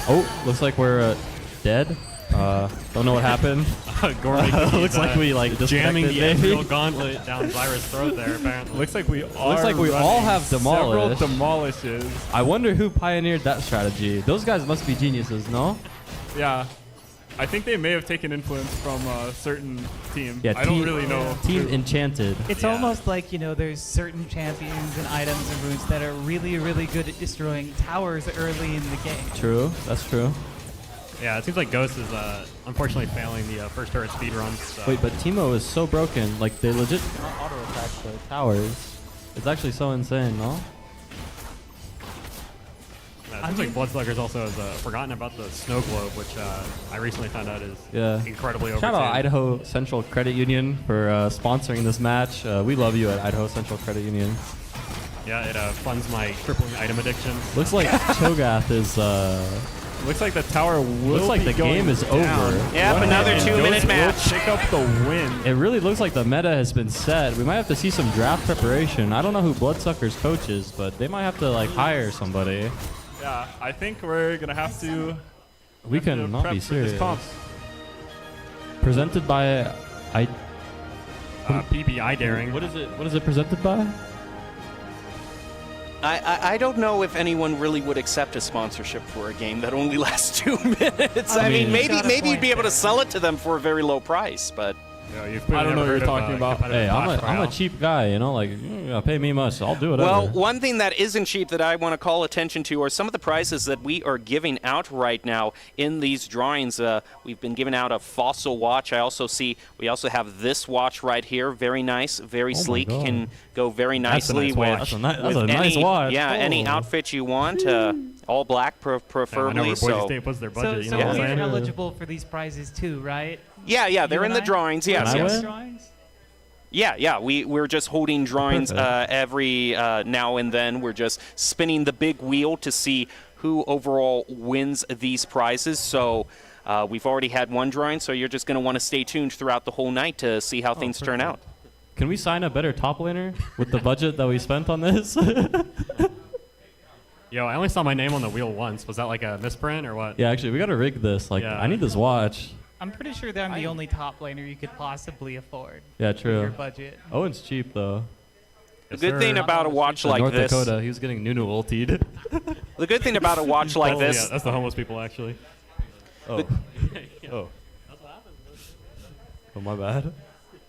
Oh, looks like we're dead. Don't know what happened. Looks like we jamming the maybe. Ezreal gauntlet down Zyra's throat there. Apparently, looks like we all have demolished. Several demolishes. I wonder who pioneered that strategy. Those guys must be geniuses, no? Yeah, I think they may have taken influence from a certain team. Yeah, I don't really know. Team Enchanted. It's almost like, there's certain champions and items and runes that are really, really good at destroying towers early in the game. True, that's true. Yeah, it seems like Ghost is unfortunately failing the first turret speed runs. So. Wait, but Teemo is so broken. Like, they legit auto attack the towers. It's actually so insane, no? seems like Bloodsuckers also has forgotten about the snow globe, which I recently found out is incredibly overrated. Shout out Idaho Central Credit Union for sponsoring this match. We love you at Idaho Central Credit Union. Yeah, it funds my crippling item addiction. Looks like Cho'Gath is. Looks like the tower will. Looks like be the going game is down. over. Yep, another 2-minute match. Pick up the win. It really looks like the meta has been set. We might have to see some draft preparation. I don't know who Bloodsuckers coach is, but they might have to like hire somebody. Yeah, I think we're gonna have to. We can not be serious. Presented by PBI Daring. What is it? What is it presented by? I don't know if anyone really would accept a sponsorship for a game that only lasts 2 minutes. I mean, maybe you'd be able to sell it to them for a very low price, but I don't know what you're talking about. Hey, I'm a cheap guy, you know, like, you gotta pay me much, I'll do whatever. Well, one thing that isn't cheap that I want to call attention to are some of the prizes that we are giving out right now in these drawings. We've been giving out a fossil watch. I also see we also have this watch right here. Very nice, very sleek. Can go very nicely that's a nice watch. with Nice watch. Yeah, any outfit you want. All black, preferably. I know where Boise So State puts their budget. So you know what I'm you're saying? eligible for these prizes too, right? yeah, they're in the drawings. Yes, Can I yes. win? Drawings? Yeah. We're just holding drawings every now and then. We're just spinning the big wheel to see who overall wins these prizes. So we've already had one drawing, so you're just going to want to stay tuned throughout the whole night to see how things turn out. Can we sign a better top laner with the budget that we spent on this? Yo, I only saw my name on the wheel once. Was that like a misprint or what? Yeah, actually, we gotta rig this. Like, Yeah. I need this watch. I'm pretty sure that I'm the only top laner you could possibly afford. Yeah, With true. your budget. Owen's cheap though. The good thing about a watch like North this. Dakota, he was getting Nunu ultied. The good thing about a watch like this. Yeah, that's the homeless people actually. Oh. Oh. Oh, my bad.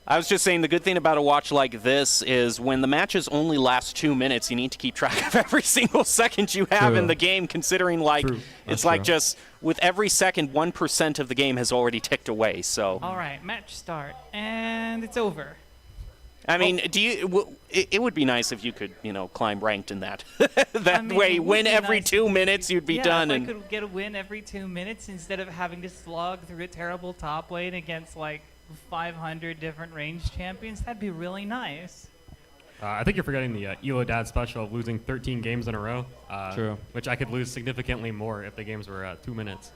I was just saying the good thing about a watch like this is when the matches only last 2 minutes, you need to keep track of every single second you have True. in the game, considering like True. it's That's like true. just with every second, 1% of the game has already ticked away. So All right, match start, and it's over. I mean, it would be nice if you could, climb ranked in that. That I mean, way, it would win be every nice. 2 minutes, you'd be Yeah, done. if I And could get a win every 2 minutes instead of having to slog through a terrible top lane against like 500 different range champions, that'd be really nice. I think you're forgetting the Elo Dad special of losing 13 games in a row. True. Which I could lose significantly more if the games were 2 minutes.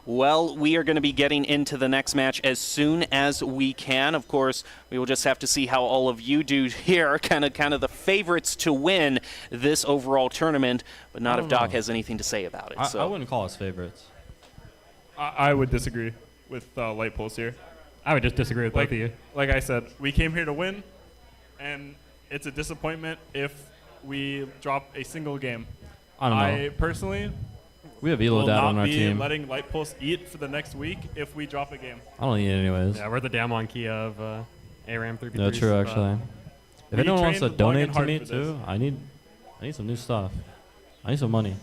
Well, we are going to be getting into the next match as soon as we can. Of course, we will just have to see how all of you do here, kind of the favorites to win this overall tournament, but not if Doc has anything to say about it. I wouldn't call us favorites. I would disagree with Light Pulse here. I would just disagree with both of you. Like I said, we came here to win, and it's a disappointment if we drop a single game. I don't know. I personally We have Elo will Dad not on our be team. letting Light Pulse eat for the next week if we drop a game. I don't need it anyways. Yeah, we're the Damwon Kia of ARAM 3v3. No, true, actually. If we anyone wants to trained long donate and to hard me for too, this. I need some new stuff. I need some money.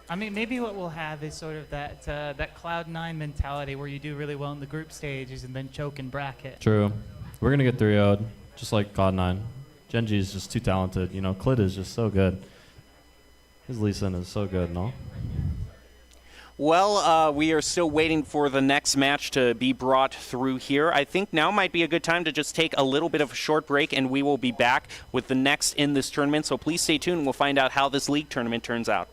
I mean, maybe what we'll have is sort of that Cloud9 mentality where you do really well in the group stages and then choke in bracket. True. We're gonna get 3-0'd, just like God9. Genji is just too talented. Clit is just so good. His Lee Sin is so good, no? Well, we are still waiting for the next match to be brought through here. I think now might be a good time to just take a little bit of a short break, and we will be back with the next in this tournament. So please stay tuned, and we'll find out how this league tournament turns out.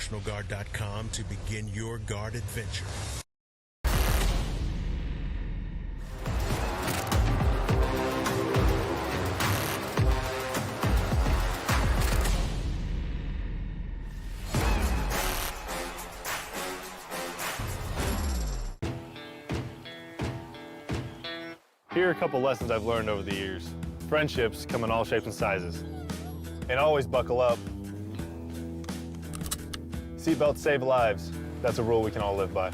NationalGuard.com to begin your guard adventure. Here are a couple lessons I've learned over the years. Friendships come in all shapes and sizes. And always buckle up. Seatbelts save lives. That's a rule we can all live by.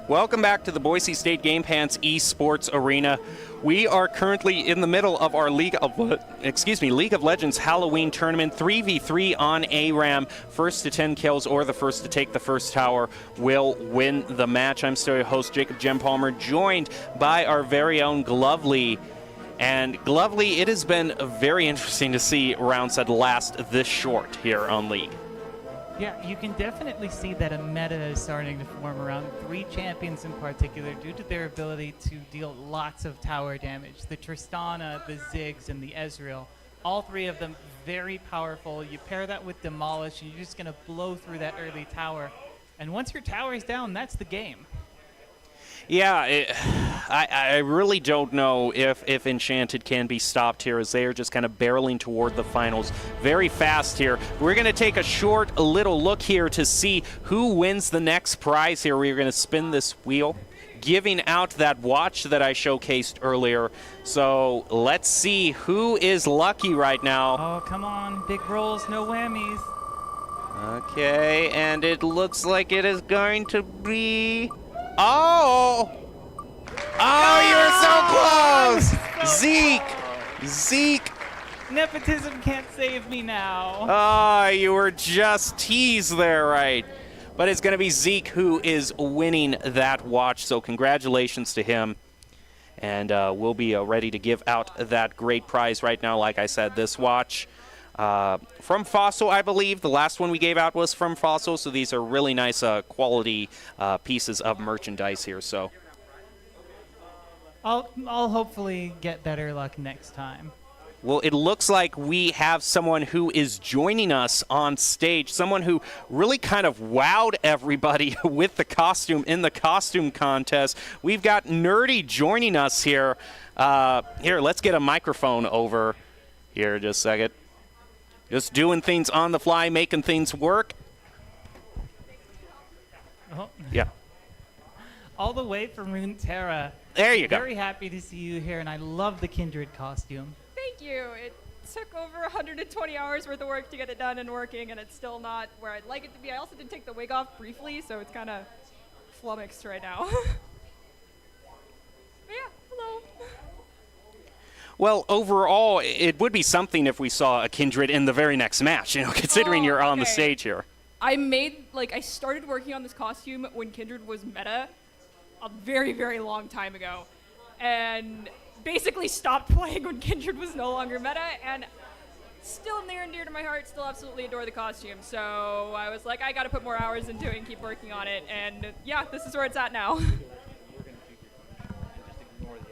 Welcome back to the Boise State Game Pants Esports Arena. We are currently in the middle of our League of Legends Halloween tournament. 3v3 on ARAM. First to 10 kills or the first to take the first tower will win the match. I'm still your host, Jacob Jem Palmer, joined by our very own Glovely. And Glovely, it has been very interesting to see rounds that last this short here on League. Yeah, you can definitely see that a meta is starting to form around 3 champions in particular due to their ability to deal lots of tower damage. The Tristana, the Ziggs, and the Ezreal, all 3 of them very powerful. You pair that with Demolish, and you're just going to blow through that early tower. And once your tower is down, that's the game. Yeah, I really don't know if Enchanted can be stopped here, as they are just kind of barreling toward the finals very fast here. We're going to take a short little look here to see who wins the next prize here. We're going to spin this wheel, giving out that watch that I showcased earlier. So let's see who is lucky right now. Oh, come on. Big rolls, no whammies. Okay, and it looks like it is going to be... Oh! Oh, you were so close! Zeke! Nepotism can't save me now. Oh, you were just teased there, right? But it's going to be Zeke who is winning that watch, so congratulations to him. And we'll be ready to give out that great prize right now. Like I said, this watch from Fossil, I believe. The last one we gave out was from Fossil, so these are really nice quality pieces of merchandise here. So I'll hopefully get better luck next time. Well, it looks like we have someone who is joining us on stage, someone who really kind of wowed everybody with the costume in the costume contest. We've got Nerdy joining us here. Here, let's get a microphone over here just a second. Just doing things on the fly, making things work. Oh. Yeah. All the way from Runeterra. There you go. Very happy to see you here, and I love the Kindred costume. Thank you. It took over 120 hours worth of work to get it done and working, and it's still not where I'd like it to be. I also did take the wig off briefly, so it's kind of flummoxed right now. Yeah, hello. Well, overall, it would be something if we saw a Kindred in the very next match, considering you're on the stage here. I started working on this costume when Kindred was meta a very, very long time ago. and basically stopped playing when Kindred was no longer meta, and still near and dear to my heart, still absolutely adore the costume. So I was like, I gotta put more hours into it and keep working on it, and yeah, this is where it's at now.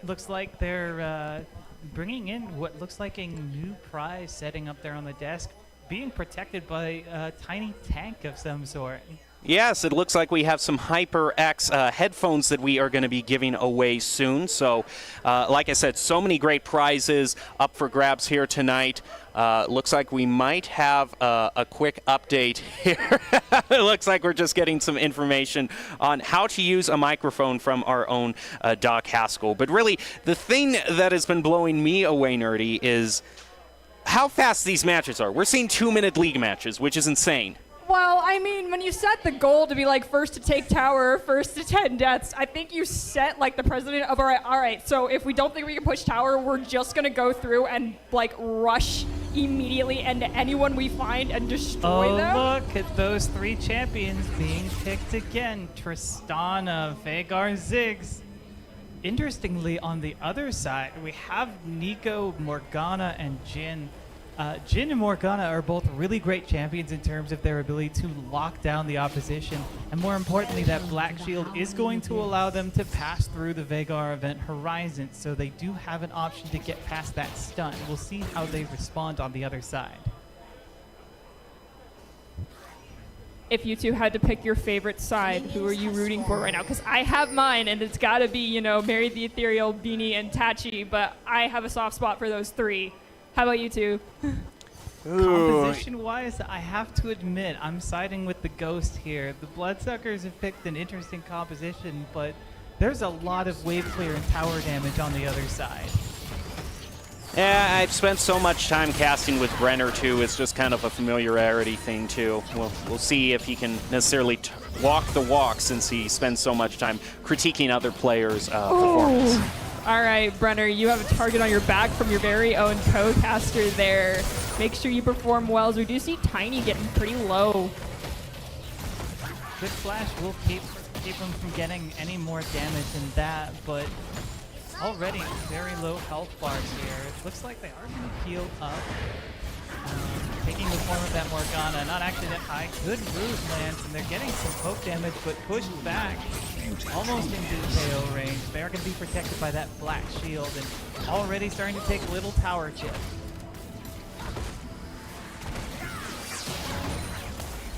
Looks like they're bringing in what looks like a new prize setting up there on the desk, being protected by a tiny tank of some sort. Yes, it looks like we have some HyperX headphones that we are going to be giving away soon. So, like I said, so many great prizes up for grabs here tonight. Looks like we might have a quick update here. It looks like we're just getting some information on how to use a microphone from our own Doc Haskell. But really, the thing that has been blowing me away, Nerdy, is how fast these matches are. We're seeing 2-minute league matches, which is insane. Well, I mean, when you set the goal to be like first to take tower, first to 10 deaths, I think you set like the precedent of all right, so if we don't think we can push tower, we're just going to go through and like rush immediately into anyone we find and destroy them. Oh, look at those 3 champions being picked again. Tristana, Vhagar, Ziggs. Interestingly, on the other side, we have Nico, Morgana, and Jhin. Jhin and Morgana are both really great champions in terms of their ability to lock down the opposition, and more importantly, that Black Shield is going to allow them to pass through the Vhagar event horizon, so they do have an option to get past that stun. We'll see how they respond on the other side. If you two had to pick your favorite side, who are you rooting for right now? Because I have mine, and it's got to be, you know, Mary the Ethereal, Beanie, and Tachi, but I have a soft spot for those 3. How about you two? Composition-wise, I have to admit, I'm siding with the Ghost here. The Bloodsuckers have picked an interesting composition, but there's a lot of wave clear and tower damage on the other side. Yeah, I've spent so much time casting with Brenner, too. It's just kind of a familiarity thing, too. We'll see if he can necessarily walk the walk since he spends so much time critiquing other players' performance. All right, Brenner, you have a target on your back from your very own co-caster there. Make sure you perform well, as we do see Tiny getting pretty low. Good flash will keep him from getting any more damage than that, but already very low health bars here. It looks like they are going to heal up. Taking the form of that Morgana, not actually that high. Good root lands, and they're getting some poke damage, but pushed back almost into KO range. They are going to be protected by that Black Shield, and already starting to take little tower chip.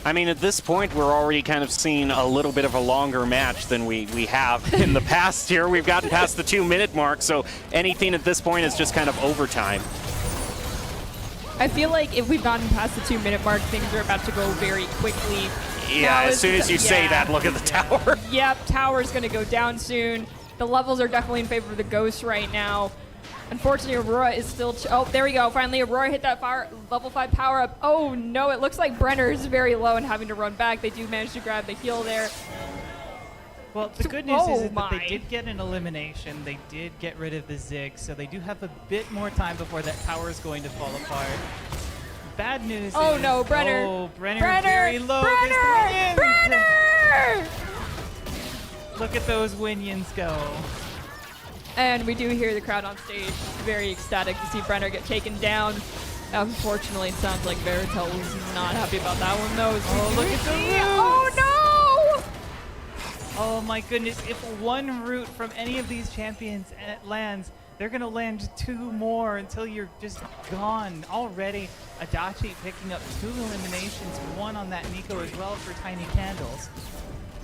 I mean, at this point, we're already kind of seeing a little bit of a longer match than we have in the past here. We've gotten past the 2-minute mark, so anything at this point is just kind of overtime. I feel like if we've gotten past the 2-minute mark, things are about to go very quickly. Yeah, as soon as you say that, look at the tower. Yep, tower's going to go down soon. The levels are definitely in favor of the Ghost right now. Unfortunately, Aurora is still... oh, there we go. Finally, Aurora hit that level 5 power up. Oh, no, it looks like Brenner is very low and having to run back. They do manage to grab the heal there. Well, the good news is that they did get an elimination. They did get rid of the Zig, so they do have a bit more time before that tower is going to fall apart. Bad news oh is... no, Brenner! Oh, Brenner very low. Brenner! Look at those Winions go. And we do hear the crowd on stage very ecstatic to see Brenner get taken down. Unfortunately, it sounds like Veritel was not happy about that one, though. Oh, look at the roots! Oh, no! Oh, my goodness. If one root from any of these champions lands, they're going to land 2 more until you're just gone. Already, Adachi picking up 2 eliminations, 1 on that Nico as well for Tiny Candles.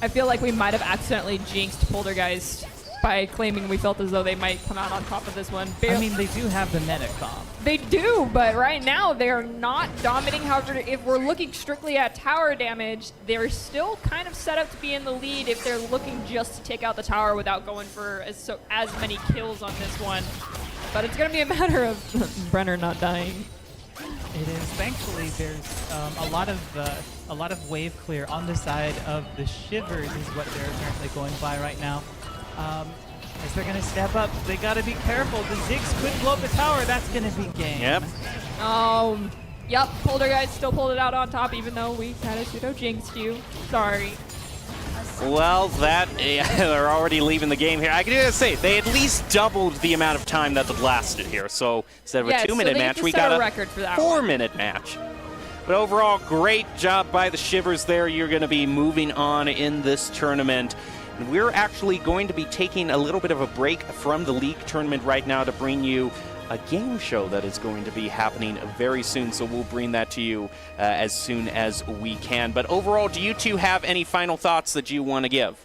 I feel like we might have accidentally jinxed Poltergeist by claiming we felt as though they might come out on top of this one. I mean, they do have the meta comp. They do, but right now they are not dominating. However, if we're looking strictly at tower damage, they're still kind of set up to be in the lead if they're looking just to take out the tower without going for as many kills on this one. But it's going to be a matter of Brenner not dying. It is. Thankfully, there's a lot of wave clear on the side of the Shivers is what they're apparently going by right now. As they're going to step up, they got to be careful. The Ziggs could blow up the tower. That's going to be game. Yep. Yep, Poltergeist still pulled it out on top, even though we kind of pseudo-jinxed you. Sorry. Well, they're already leaving the game here. I can say they at least doubled the amount of time that it lasted here. So instead of a 2-minute match, we got a record for that 4-minute match. But overall, great job by the Shivers there. You're going to be moving on in this tournament. And we're actually going to be taking a little bit of a break from the league tournament right now to bring you a game show that is going to be happening very soon. So we'll bring that to you as soon as we can. But overall, do you two have any final thoughts that you want to give?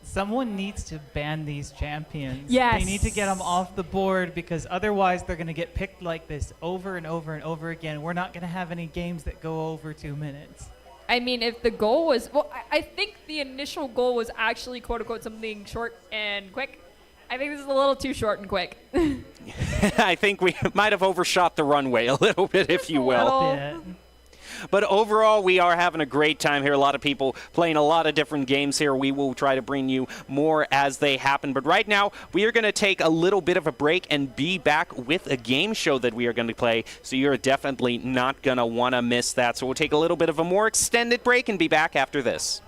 Someone needs to ban these champions. Yes. They need to get them off the board because otherwise they're going to get picked like this over and over and over again. We're not going to have any games that go over 2 minutes. I mean, if the goal was, well, I think the initial goal was actually, quote unquote, something short and quick. I think this is a little too short and quick. I think we might have overshot the runway a little bit, if you will. But overall, we are having a great time here. A lot of people playing a lot of different games here. We will try to bring you more as they happen. But right now, we are going to take a little bit of a break and be back with a game show that we are going to play. So you're definitely not going to want to miss that. So we'll take a little bit of a more extended break and be back after this.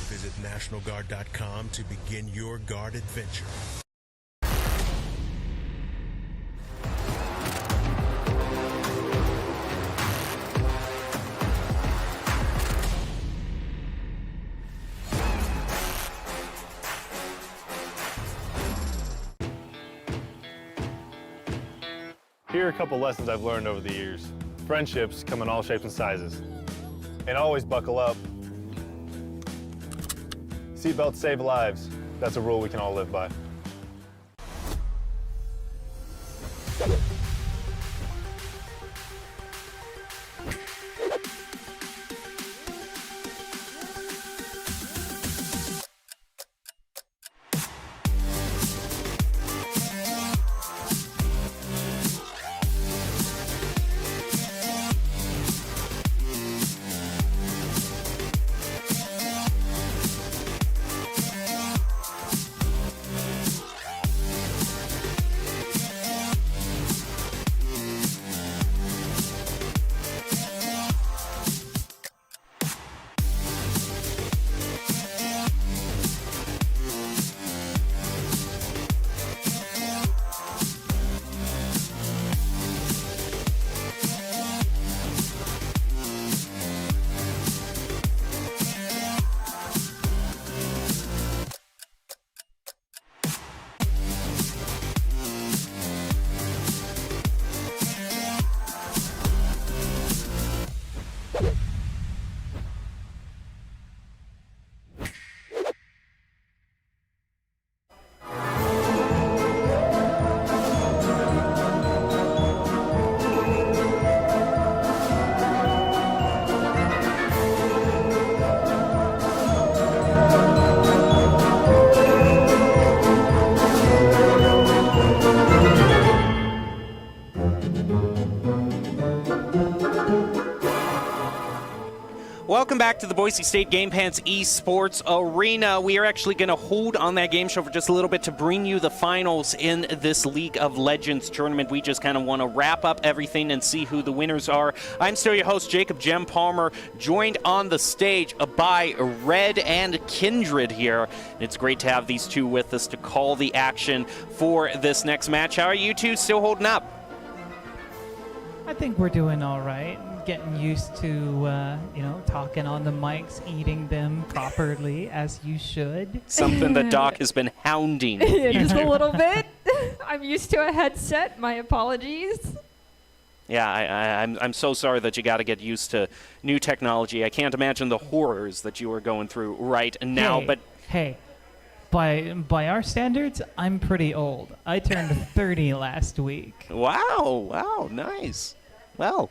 Visit NationalGuard.com to begin your Guard adventure. Here are a couple lessons I've learned over the years. Friendships come in all shapes and sizes. And always buckle up. Seatbelts save lives. That's a rule we can all live by. Welcome back to the Boise State Game Pants Esports Arena. We are actually going to hold on that game show for just a little bit to bring you the finals in this League of Legends tournament. We just kind of want to wrap up everything and see who the winners are. I'm still your host, Jacob Jem Palmer, joined on the stage by Red and Kindred here. It's great to have these two with us to call the action for this next match. How are you two still holding up? I think we're doing all right. Getting used to, talking on the mics, eating them properly as you should. Something that Doc has been hounding. Just a little bit. I'm used to a headset. My apologies. Yeah, I'm so sorry that you got to get used to new technology. I can't imagine the horrors that you are going through right now. Hey, by our standards, I'm pretty old. I turned 30 last week. Wow, nice. Well,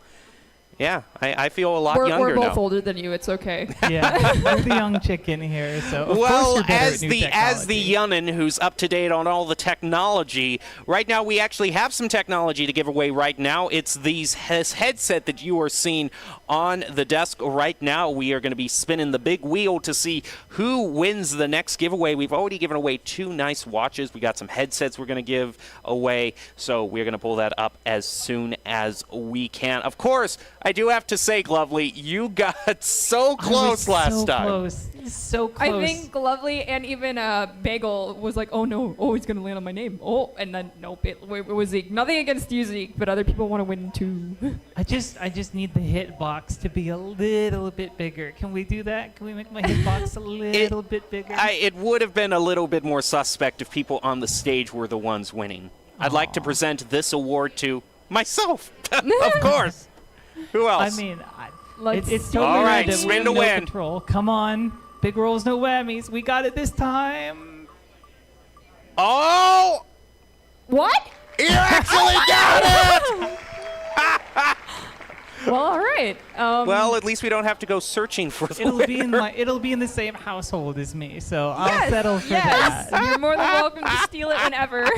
yeah, I feel a lot younger now. We're both older than you. It's okay. Yeah, you're the young chicken here, so of course you're better at new as the technology. youngin who's up to date on all the technology, right now we actually have some technology to give away right now. It's this headset that you are seeing on the desk right now. We are going to be spinning the big wheel to see who wins the next giveaway. We've already given away 2 nice watches. We got some headsets we're going to give away, so we're going to pull that up as soon as we can. Of course, I do have to say, Glovely, you got so close last time. So close. I think Lovely and even Bagel was like, oh no, he's gonna land on my name. Oh, and then nope, it was Zeke. Nothing against you, Zeke, but other people want to win too. I just need the hitbox to be a little bit bigger. Can we do that? Can we make my hitbox a little bit bigger? It would have been a little bit more suspect if people on the stage were the ones winning. I'd like to present this award to myself, of course. Who else? I mean, it's totally all right. random. Spin to No win. Control. Come on, big rolls, no whammies. We got it this time. Oh! What? You actually got it! Well, all right. Well, at least we don't have to go searching for the winner. It'll be in the same household as me, so I'll settle for Yes, that. you're more than welcome to steal it whenever.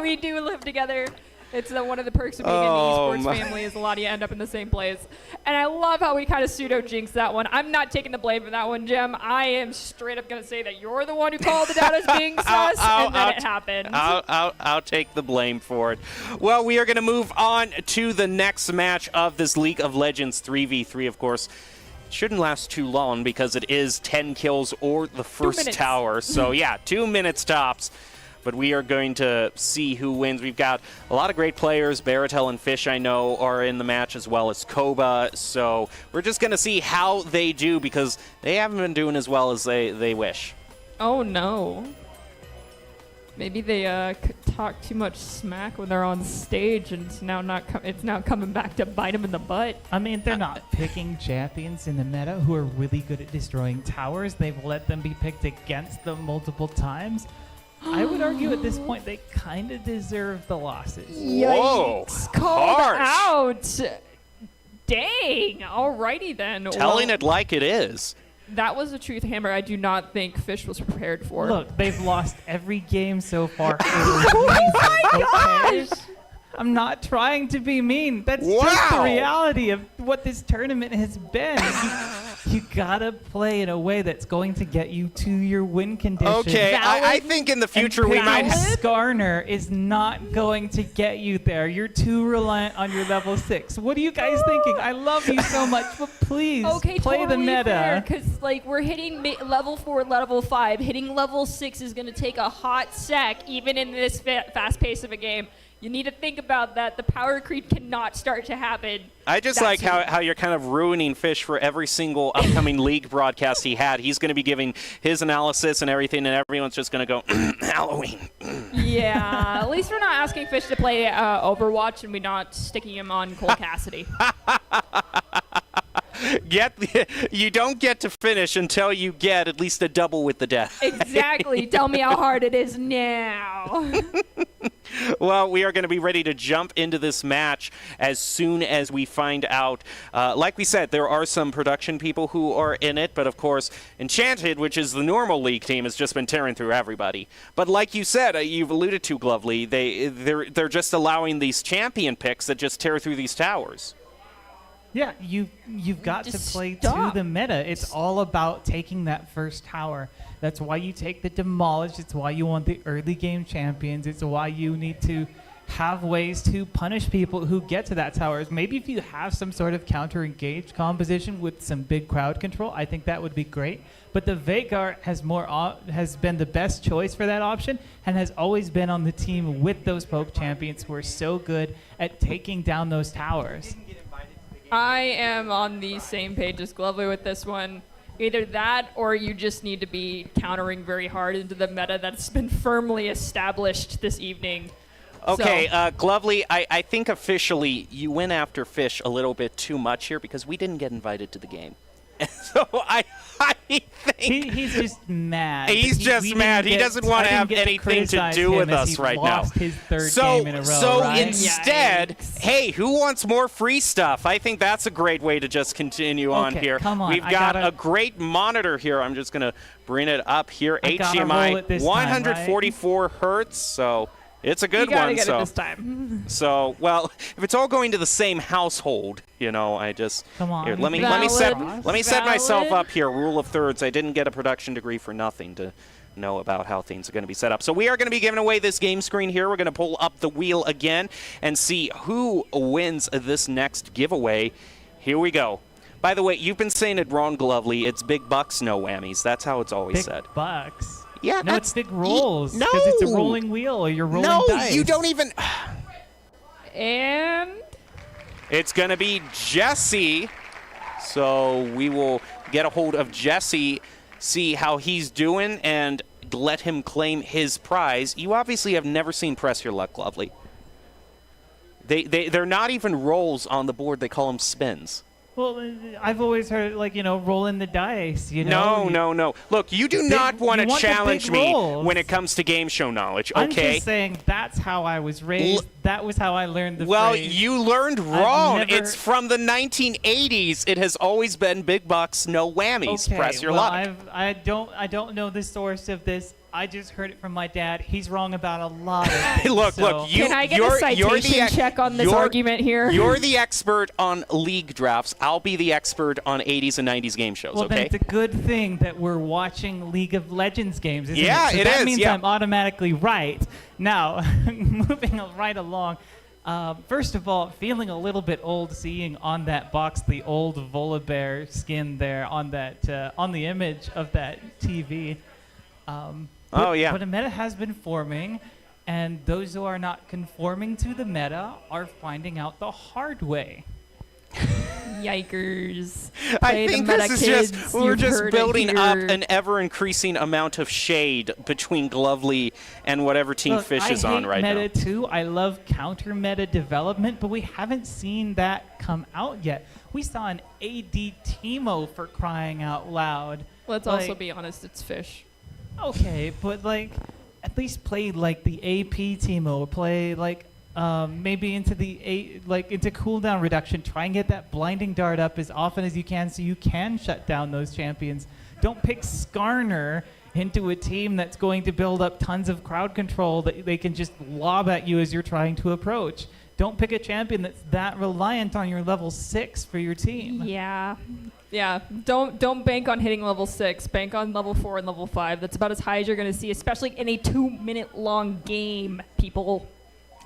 We do live together. It's one of the perks of being in the esports family is a lot of you end up in the same place. And I love how we kind of pseudo-jinx that one. I'm not taking the blame for that one, Jim. I am straight up going to say that you're the one who called it out as being sus, and then it happened. I'll take the blame for it. Well, we are going to move on to the next match of this League of Legends 3v3, of course. Shouldn't last too long because it is 10 kills or the first tower. So, yeah, 2 minutes tops. But we are going to see who wins. We've got a lot of great players. Baratel and Fish, I know, are in the match, as well as Koba. So we're just going to see how they do because they haven't been doing as well as they wish. Oh, no. Maybe they talk too much smack when they're on stage, and it's now coming back to bite them in the butt. I mean, they're not picking champions in the meta who are really good at destroying towers. They've let them be picked against them multiple times. I would argue at this point they kind of deserve the losses. Yikes. Called out. Dang. Alrighty then. Telling it like it is. That was a truth hammer I do not think Fish was prepared for. Look, they've lost every game so far. Oh my gosh! I'm not trying to be mean. That's just the reality of what this tournament has been. You gotta play in a way that's going to get you to your win condition. Okay, I think in the future we might. Skarner is not going to get you there. You're too reliant on your level 6. What are you guys thinking? I love you so much, but please play the meta. Because we're hitting level 4, level 5. Hitting level 6 is going to take a hot sec, even in this fast pace of a game. You need to think about that. The power creep cannot start to happen. I just like how you're kind of ruining Fish for every single upcoming league broadcast he had. He's going to be giving his analysis and everything, and everyone's just going to go, Halloween. Yeah, at least we're not asking Fish to play Overwatch, and we're not sticking him on Cole Cassidy. You don't get to finish until you get at least a double with the death. Exactly. Tell me how hard it is now. Well, we are going to be ready to jump into this match as soon as we find out. Like we said, there are some production people who are in it, but of course, Enchanted, which is the normal league team, has just been tearing through everybody. But like you said, you've alluded to, Glovely, they're just allowing these champion picks that just tear through these towers. Yeah, you've got to play to the meta. It's all about taking that first tower. That's why you take the Demolish. It's why you want the early game champions. It's why you need to have ways to punish people who get to that towers. Maybe if you have some sort of counter-engaged composition with some big crowd control, I think that would be great. But the Veigar has been the best choice for that option and has always been on the team with those poke champions who are so good at taking down those towers. I am on the same page as Glovely with this one. Either that or you just need to be countering very hard into the meta that's been firmly established this evening. Okay, Glovely, I think officially you went after Fish a little bit too much here because we didn't get invited to the game. So I think he's just mad. He's just mad. He doesn't want to have anything to do with us right now. His third game in a row, so right? instead, hey, who wants more free stuff? I think that's a great way to just continue on here. Come on, We've got a great monitor here. I'm just going to bring it up here. HDMI, 144 hertz. So it's a good you gotta one. Get it this time. So, well, if it's all going to the same household, you know, I just come on. Here, let me set myself up here. Rule of thirds. I didn't get a production degree for nothing to know about how things are going to be set up. So we are going to be giving away this game screen here. We're going to pull up the wheel again and see who wins this next giveaway. Here we go. By the way, you've been saying it wrong, Glovely. It's big bucks, no whammies. That's how it's always said. Big bucks. Yeah, no, it's big rolls. No, because it's a rolling wheel, or you're rolling dice. No, you don't even. And it's going to be Jesse. So we will get a hold of Jesse, see how he's doing, and let him claim his prize. You obviously have never seen Press Your Luck, Lovely. They're not even rolls on the board. They call them spins. Well, I've always heard, like, rolling the dice, No. Look, you do not want to challenge me when it comes to game show knowledge, okay? I'm just saying that's how I was raised. That was how I learned the Well, phrase. you learned wrong. It's from the 1980s. It has always been big bucks, no whammies. Okay, Press your well, luck. I don't know the source of this. I just heard it from my dad. He's wrong about a lot of things. Look, can I get a citation check on this argument here? You're the expert on league drafts. I'll be the expert on 80s and 90s game shows, well, okay? Then it's a good thing that we're watching League of Legends games, isn't yeah, it? So it that is, means yeah. I'm automatically right. Now, moving right along. First of all, feeling a little bit old seeing on that box the old Volibear skin there on that on the image of that TV. But a meta has been forming, and those who are not conforming to the meta are finding out the hard way. Yikers. I think this is just, we're just building up an ever-increasing amount of shade between Glovely and whatever team Fish is on right now. I hate meta too. I love counter-meta development, but we haven't seen that come out yet. We saw an AD Teemo for crying out loud. Let's also be honest, it's Fish. Okay, but at least play the AP Teemo, play maybe into into cooldown reduction. Try and get that blinding dart up as often as you can, so you can shut down those champions. Don't pick Skarner into a team that's going to build up tons of crowd control that they can just lob at you as you're trying to approach. Don't pick a champion that's that reliant on your level 6 for your team. Yeah, don't bank on hitting level 6. Bank on level 4 and level 5. That's about as high as you're going to see, especially in a 2-minute long game, people.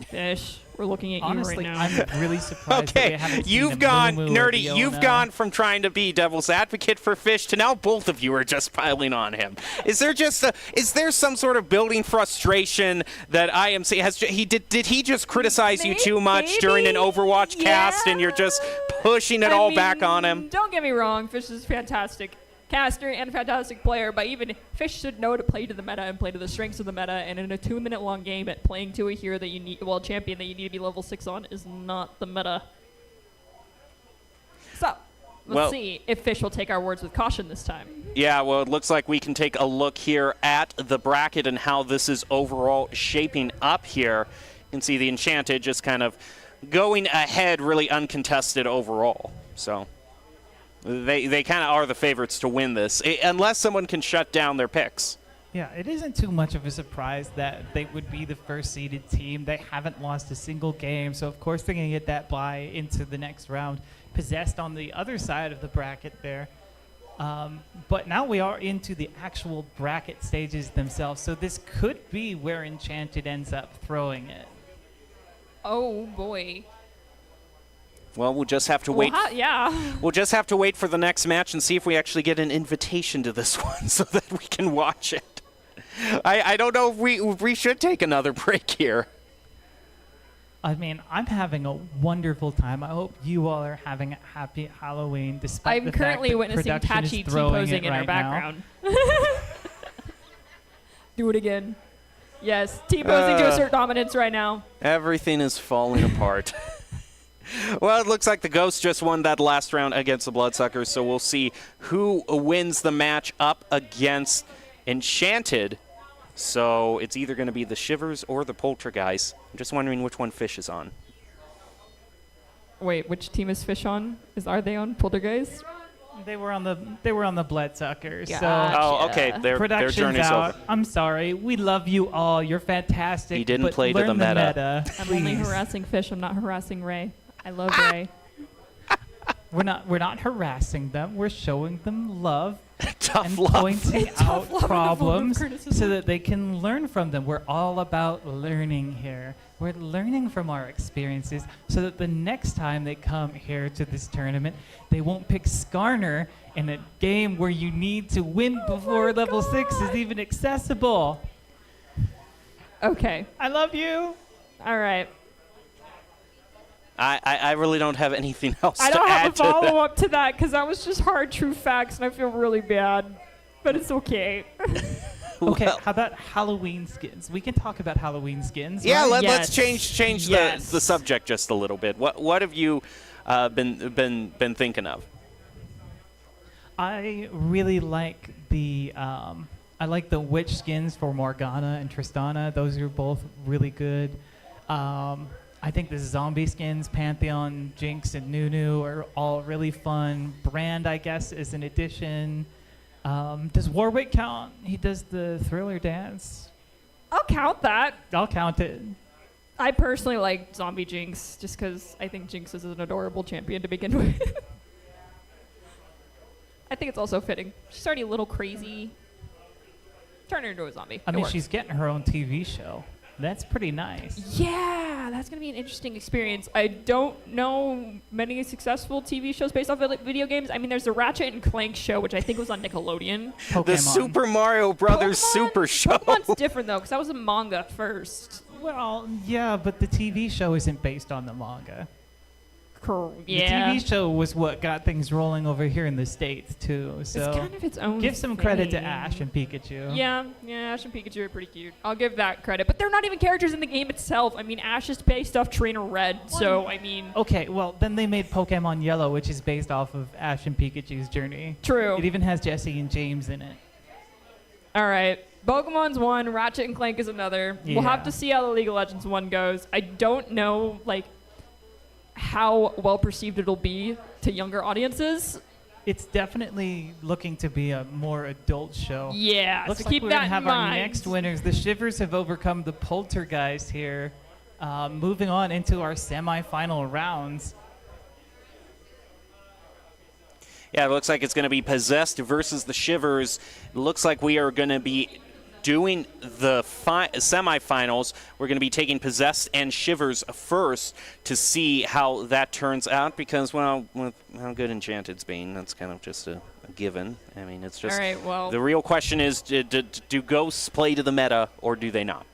Fish, we're looking at Honestly, you right now. I'm really surprised that we haven't seen you've a gone, Mumu or Nerdy, Fiona. you've gone from trying to be devil's advocate for Fish to now both of you are just piling on him. Is there some sort of building frustration that I am seeing? Did he just criticize you too much during an Overwatch cast and you're just pushing it all back on him? Don't get me wrong, Fish is fantastic caster and a fantastic player, but even Fish should know to play to the meta and play to the strengths of the meta, and in a 2-minute long game at playing to a hero that you need, champion that you need to be level 6 on is not the meta. So, let's see if Fish will take our words with caution this time. Yeah, well, it looks like we can take a look here at the bracket and how this is overall shaping up here. You can see the Enchanted just kind of going ahead really uncontested overall. So they kind of are the favorites to win this, unless someone can shut down their picks. Yeah, it isn't too much of a surprise that they would be the first-seeded team. They haven't lost a single game, so of course they're going to get that bye into the next round. Possessed on the other side of the bracket there. But now we are into the actual bracket stages themselves, so this could be where Enchanted ends up throwing it. Oh, boy. Well, we'll just have to wait. Yeah. We'll just have to wait for the next match and see if we actually get an invitation to this one so that we can watch it. I don't know if we should take another break here. I mean, I'm having a wonderful time. I hope you all are having a happy Halloween, despite the I'm currently fact that witnessing production is Tachi throwing T-posing it in our right background. Do it again. Yes, T-posing to assert dominance right now. Everything is falling apart. Well, it looks like the Ghosts just won that last round against the Bloodsuckers, so we'll see who wins the match up against Enchanted. So it's either going to be the Shivers or the Poltergeist. I'm just wondering which one Fish is on. Wait, which team is Fish on? Are they on Poltergeist? They were on the Bloodsuckers. Gotcha. So Oh, okay. Their production's journey's out. over. I'm sorry. We love you all. You're fantastic. He didn't but play to learn the meta. I'm only please. harassing Fish. I'm not harassing Ray. I love Ray. We're not harassing them. We're showing them love Tough and love. pointing out love in the form of problems criticism. so that they can learn from them. We're all about learning here. We're learning from our experiences so that the next time they come here to this tournament, they won't pick Skarner in a game where you need to win before level 6 is even accessible. Okay. I love you. All right. I really don't have anything else I to don't have add a to that. follow-up to that because that was just hard, true facts, and I feel really bad. But it's okay. Okay, Well- how about Halloween skins? We can talk about Halloween skins. Yeah, right? let's change Yes. the subject just a little bit. What have you been thinking of? I really like the witch skins for Morgana and Tristana. Those are both really good. I think the zombie skins, Pantheon, Jinx, and Nunu are all really fun. Brand, I guess, is an addition. Does Warwick count? He does the Thriller dance. I'll count that. I'll count it. I personally like Zombie Jinx just because I think Jinx is an adorable champion to begin with. I think it's also fitting. She's already a little crazy. Turn her into a zombie. I It mean, works. she's getting her own TV show. That's pretty nice. Yeah, that's going to be an interesting experience. I don't know many successful TV shows based off of video games. I mean, there's the Ratchet and Clank show, which I think was on Nickelodeon. Pokemon. The Super Mario Brothers Super Show. Pokemon's different, though, because that was a manga first. Well, yeah, but the TV show isn't based on the manga. Yeah. The TV show was what got things rolling over here in the States, too. So It's kind of its own give some credit to thing. Ash and Pikachu. Yeah, Ash and Pikachu are pretty cute. I'll give that credit. But they're not even characters in the game itself. I mean, Ash is based off Trainer Red, so, I mean... Okay, well, then they made Pokemon Yellow, which is based off of Ash and Pikachu's journey. True. It even has Jesse and James in it. All right. Pokemon's one, Ratchet and Clank is another. We'll have Yeah. to see how the League of Legends one goes. I don't know, how well perceived it'll be to younger audiences. It's definitely looking to be a more adult show. Yeah, Looks so like keep we're that gonna in have our mind. next winners. The Shivers have overcome the Poltergeist here. Moving on into our semifinal rounds. Yeah, it looks like it's going to be Possessed versus the Shivers. It looks like we are going to be doing the semifinals. We're going to be taking Possessed and Shivers first to see how that turns out because, well, with how good Enchanted's been, that's kind of just a given. I mean, it's just... All right, well... The real question is, do Ghosts play to the meta or do they not?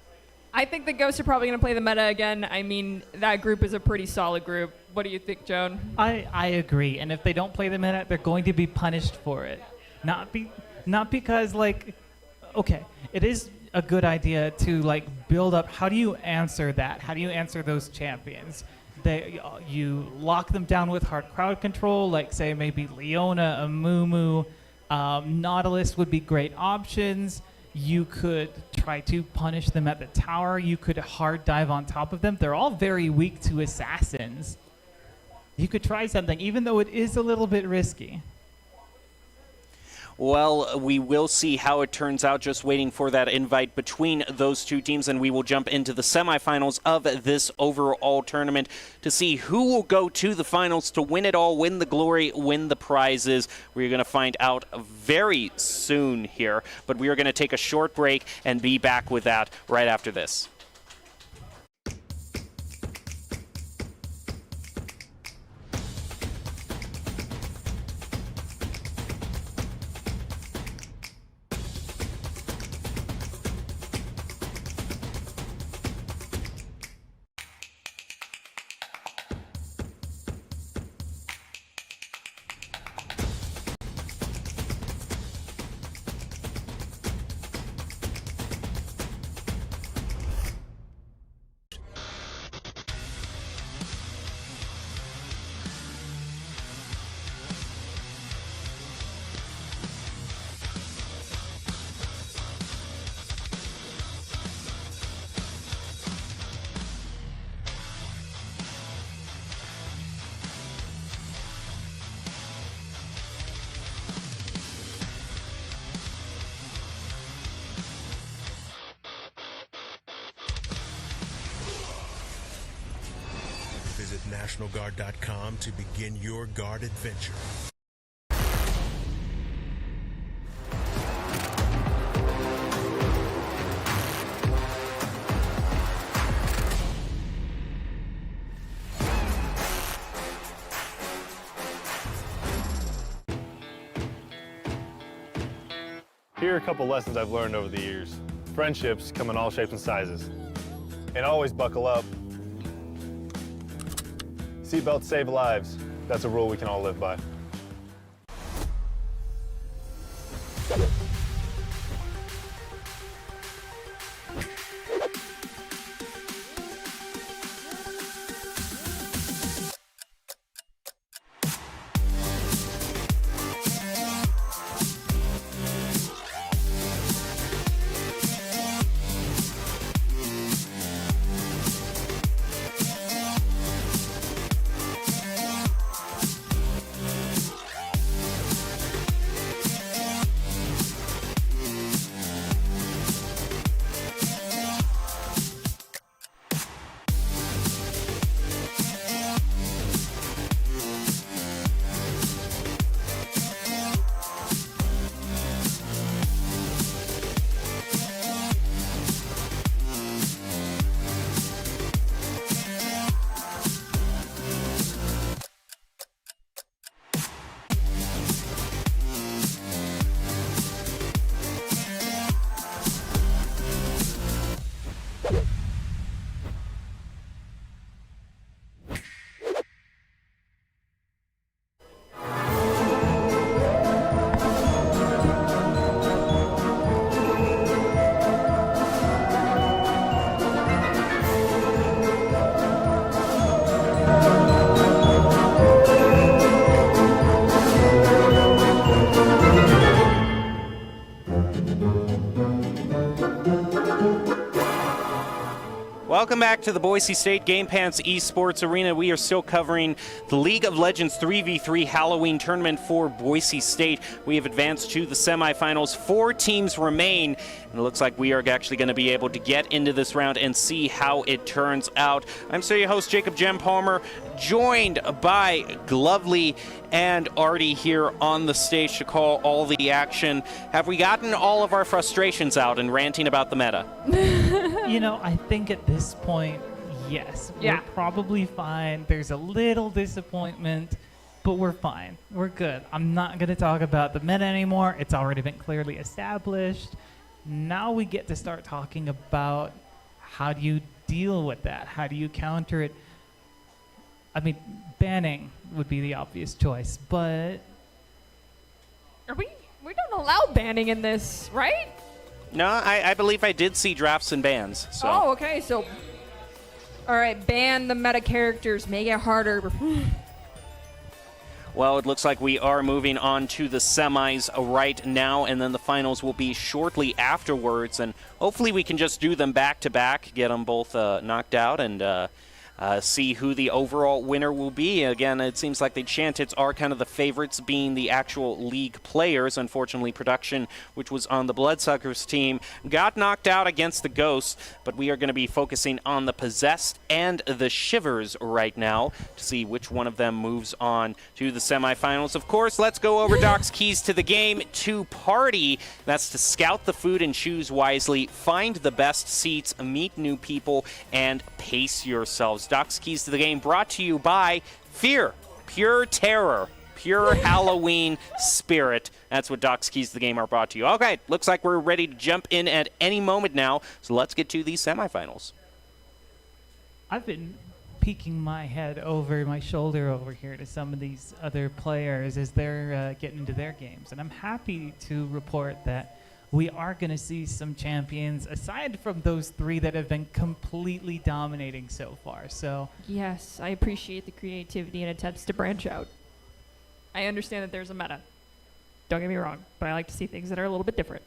I think the Ghosts are probably going to play the meta again. I mean, that group is a pretty solid group. What do you think, Joan? I agree, and if they don't play the meta, they're going to be punished for it. Not because, okay, it is a good idea to, build up. How do you answer that? How do you answer those champions? You lock them down with hard crowd control, like, say, maybe Leona, Amumu. Nautilus would be great options. You could try to punish them at the tower. You could hard dive on top of them. They're all very weak to assassins. You could try something, even though it is a little bit risky. Well, we will see how it turns out, just waiting for that invite between those two teams, and we will jump into the semifinals of this overall tournament to see who will go to the finals to win it all, win the glory, win the prizes. We're going to find out very soon here, but we are going to take a short break and be back with that right after this. NationalGuard.com to begin your guard adventure. Here are a couple lessons I've learned over the years. Friendships come in all shapes and sizes. And always buckle up. Seatbelts save lives. That's a rule we can all live by. Welcome back to the Boise State Game Pants Esports Arena. We are still covering the League of Legends 3v3 Halloween tournament for Boise State. We have advanced to the semifinals. 4 teams remain, and it looks like we are actually going to be able to get into this round and see how it turns out. I'm still your host, Jacob Jem Palmer, joined by Glovely and Artie here on the stage to call all the action. Have we gotten all of our frustrations out and ranting about the meta? You know, I think at this point, yes. Yeah. We're probably fine. There's a little disappointment, but we're fine. We're good. I'm not going to talk about the meta anymore. It's already been clearly established. Now we get to start talking about how do you deal with that? How do you counter it? I mean, banning would be the obvious choice, but... We don't allow banning in this, right? No, I believe I did see drafts and bans. So. Oh, okay, so... Alright, ban the meta characters, make it harder. Well, it looks like we are moving on to the semis right now, and then the finals will be shortly afterwards, and hopefully we can just do them back-to-back, get them both knocked out, and see who the overall winner will be. Again, it seems like the Chantits are kind of the favorites, being the actual league players. Unfortunately, Production, which was on the Bloodsuckers team, got knocked out against the Ghosts, but we are going to be focusing on the Possessed and the Shivers right now to see which one of them moves on to the semifinals. Of course, let's go over Doc's keys to the game. To party, that's to scout the food and choose wisely, find the best seats, meet new people, and pace yourselves. Doc's keys to the game brought to you by Fear, pure terror, pure Halloween spirit. That's what Doc's keys to the game are brought to you. Okay, looks like we're ready to jump in at any moment now, so let's get to these semifinals. I've been peeking my head over my shoulder over here to some of these other players as they're getting into their games, and I'm happy to report that we are going to see some champions aside from those 3 that have been completely dominating so far. So Yes, I appreciate the creativity and attempts to branch out. I understand that there's a meta. Don't get me wrong, but I like to see things that are a little bit different.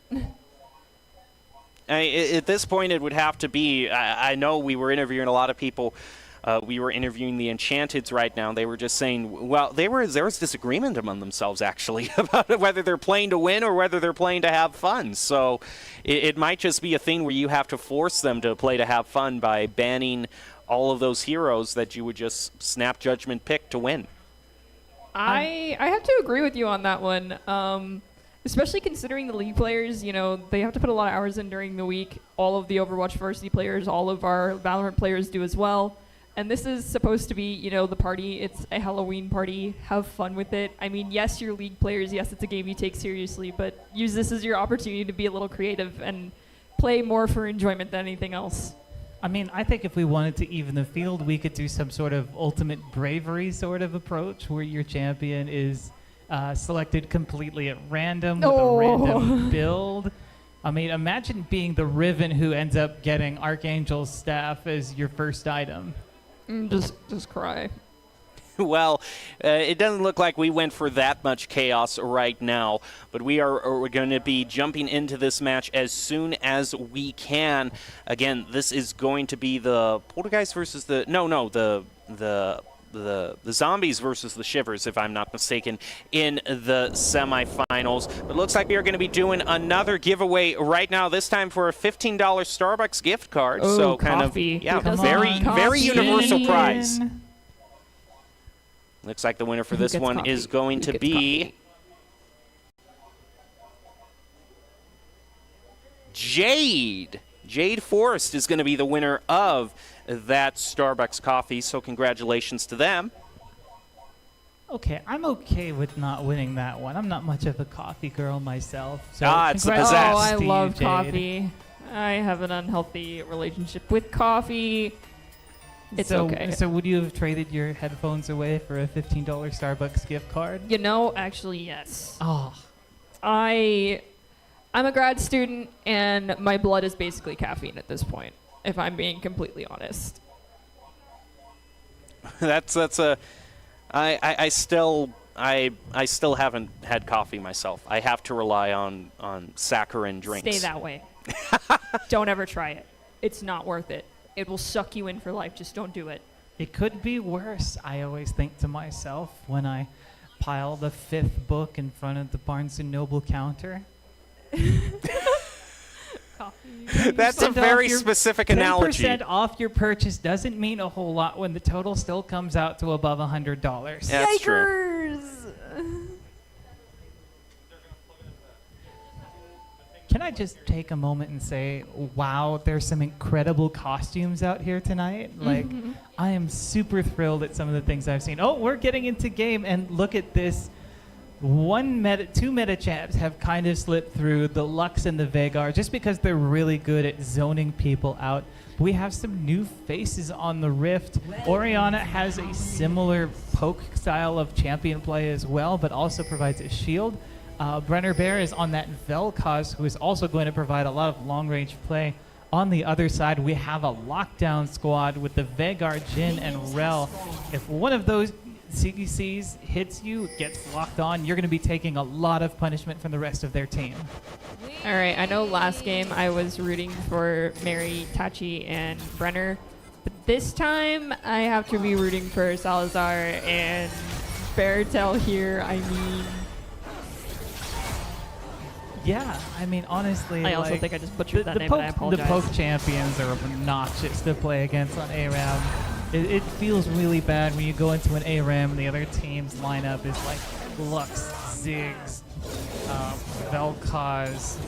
At this point, it would have to be, I know we were interviewing a lot of people. We were interviewing the Enchanteds right now. They were just saying, well, there was disagreement among themselves, actually, about whether they're playing to win or whether they're playing to have fun. So it might just be a thing where you have to force them to play to have fun by banning all of those heroes that you would just snap judgment pick to win. I have to agree with you on that one. Especially considering the league players, they have to put a lot of hours in during the week. All of the Overwatch varsity players, all of our Valorant players do as well. And this is supposed to be, the party. It's a Halloween party. Have fun with it. I mean, yes, you're league players. Yes, it's a game you take seriously, but use this as your opportunity to be a little creative and play more for enjoyment than anything else. I mean, I think if we wanted to even the field, we could do some sort of ultimate bravery sort of approach where your champion is selected completely at random with a random build. I mean, imagine being the Riven who ends up getting Archangel's staff as your first item. Just cry. Well, it doesn't look like we went for that much chaos right now, but we're going to be jumping into this match as soon as we can. Again, this is going to be the Poltergeist versus the Zombies versus the Shivers, if I'm not mistaken, in the semifinals. But it looks like we are going to be doing another giveaway right now, this time for a $15 Starbucks gift card. Oh, so coffee. kind of, very universal prize. Looks like the winner for this one is going to be Jade. Jade Forrest is going to be the winner of that Starbucks coffee, so congratulations to them. Okay, I'm okay with not winning that one. I'm not much of a coffee girl myself. So it's the possess. Oh, I to love you, Jade. coffee. I have an unhealthy relationship with coffee. It's okay. So would you have traded your headphones away for a $15 Starbucks gift card? Actually, yes. Oh. I'm a grad student, and my blood is basically caffeine at this point, if I'm being completely honest. I still haven't had coffee myself. I have to rely on saccharin drinks. Stay that way. Don't ever try it. It's not worth it. It will suck you in for life. Just don't do it. It could be worse, I always think to myself when I pile the 5th book in front of the Barnes & Noble counter. That's a very specific analogy. 10% off your purchase doesn't mean a whole lot when the total still comes out to above $100. That's true. Can I just take a moment and say, wow, there's some incredible costumes out here tonight. Like, I am super thrilled at some of the things I've seen. Oh, we're getting into game, and look at this. Two meta champs have kind of slipped through, the Lux and the Veigar, just because they're really good at zoning people out. We have some new faces on the Rift. Orianna has a similar poke style of champion play as well, but also provides a shield. Brenner Bear is on that Vel'Koz, who is also going to provide a lot of long-range play. On the other side, we have a lockdown squad with the Veigar, Jhin, and Rel. If one of those CDCs hits you, gets locked on, you're going to be taking a lot of punishment from the rest of their team. All right, I know last game I was rooting for Mary, Tachi, and Brenner, but this time I have to be rooting for Salazar and Beartail here. I mean... Yeah, I mean, honestly, I also think I just butchered that name, and I apologize. The poke champions are obnoxious to play against on ARAM. It feels really bad when you go into an ARAM and the other team's lineup is like Lux, Ziggs, Vel'Koz,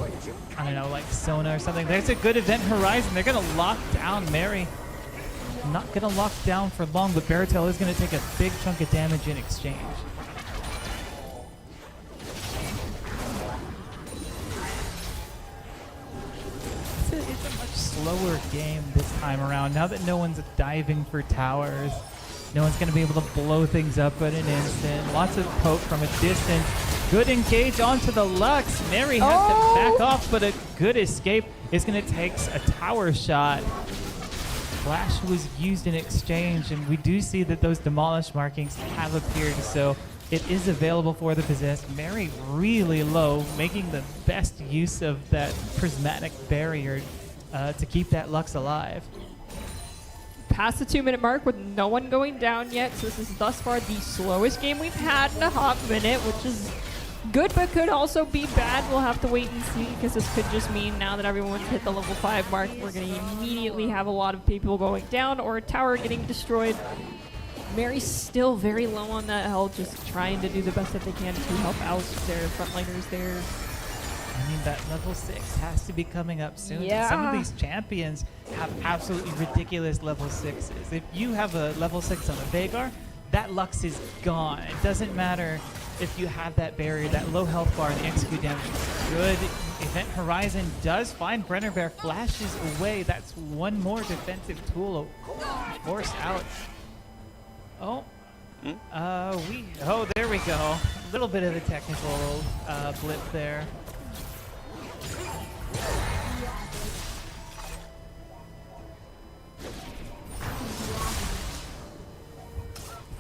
I don't know, like Sona or something. There's a good Event Horizon. They're going to lock down Mary. Not going to lock down for long, but Beartail is going to take a big chunk of damage in exchange. It's a much slower game this time around. Now that no one's diving for towers, no one's going to be able to blow things up in an instant. Lots of poke from a distance. Good engage onto the Lux. Mary has to back off, but a good escape is going to take a tower shot. Flash was used in exchange, and we do see that those demolish markings have appeared, so it is available for the possessed. Mary really low, making the best use of that prismatic barrier to keep that Lux alive. Past the 2-minute mark with no one going down yet, so this is thus far the slowest game we've had in a hot minute, which is Good, but could also be bad. We'll have to wait and see, because this could just mean now that everyone's hit the level 5 mark, we're going to immediately have a lot of people going down or a tower getting destroyed. Mary's still very low on that health, just trying to do the best that they can to help out their frontliners there. I mean, that level 6 has to be coming up soon. Yeah. Some of these champions have absolutely ridiculous level 6s. If you have a level 6 on a Veigar, that Lux is gone. It doesn't matter if you have that barrier, that low health bar, and the execute damage is good. Event Horizon does find Brenner Bear, flashes away. That's one more defensive tool forced out. Oh. There we go. A little bit of a technical blip there.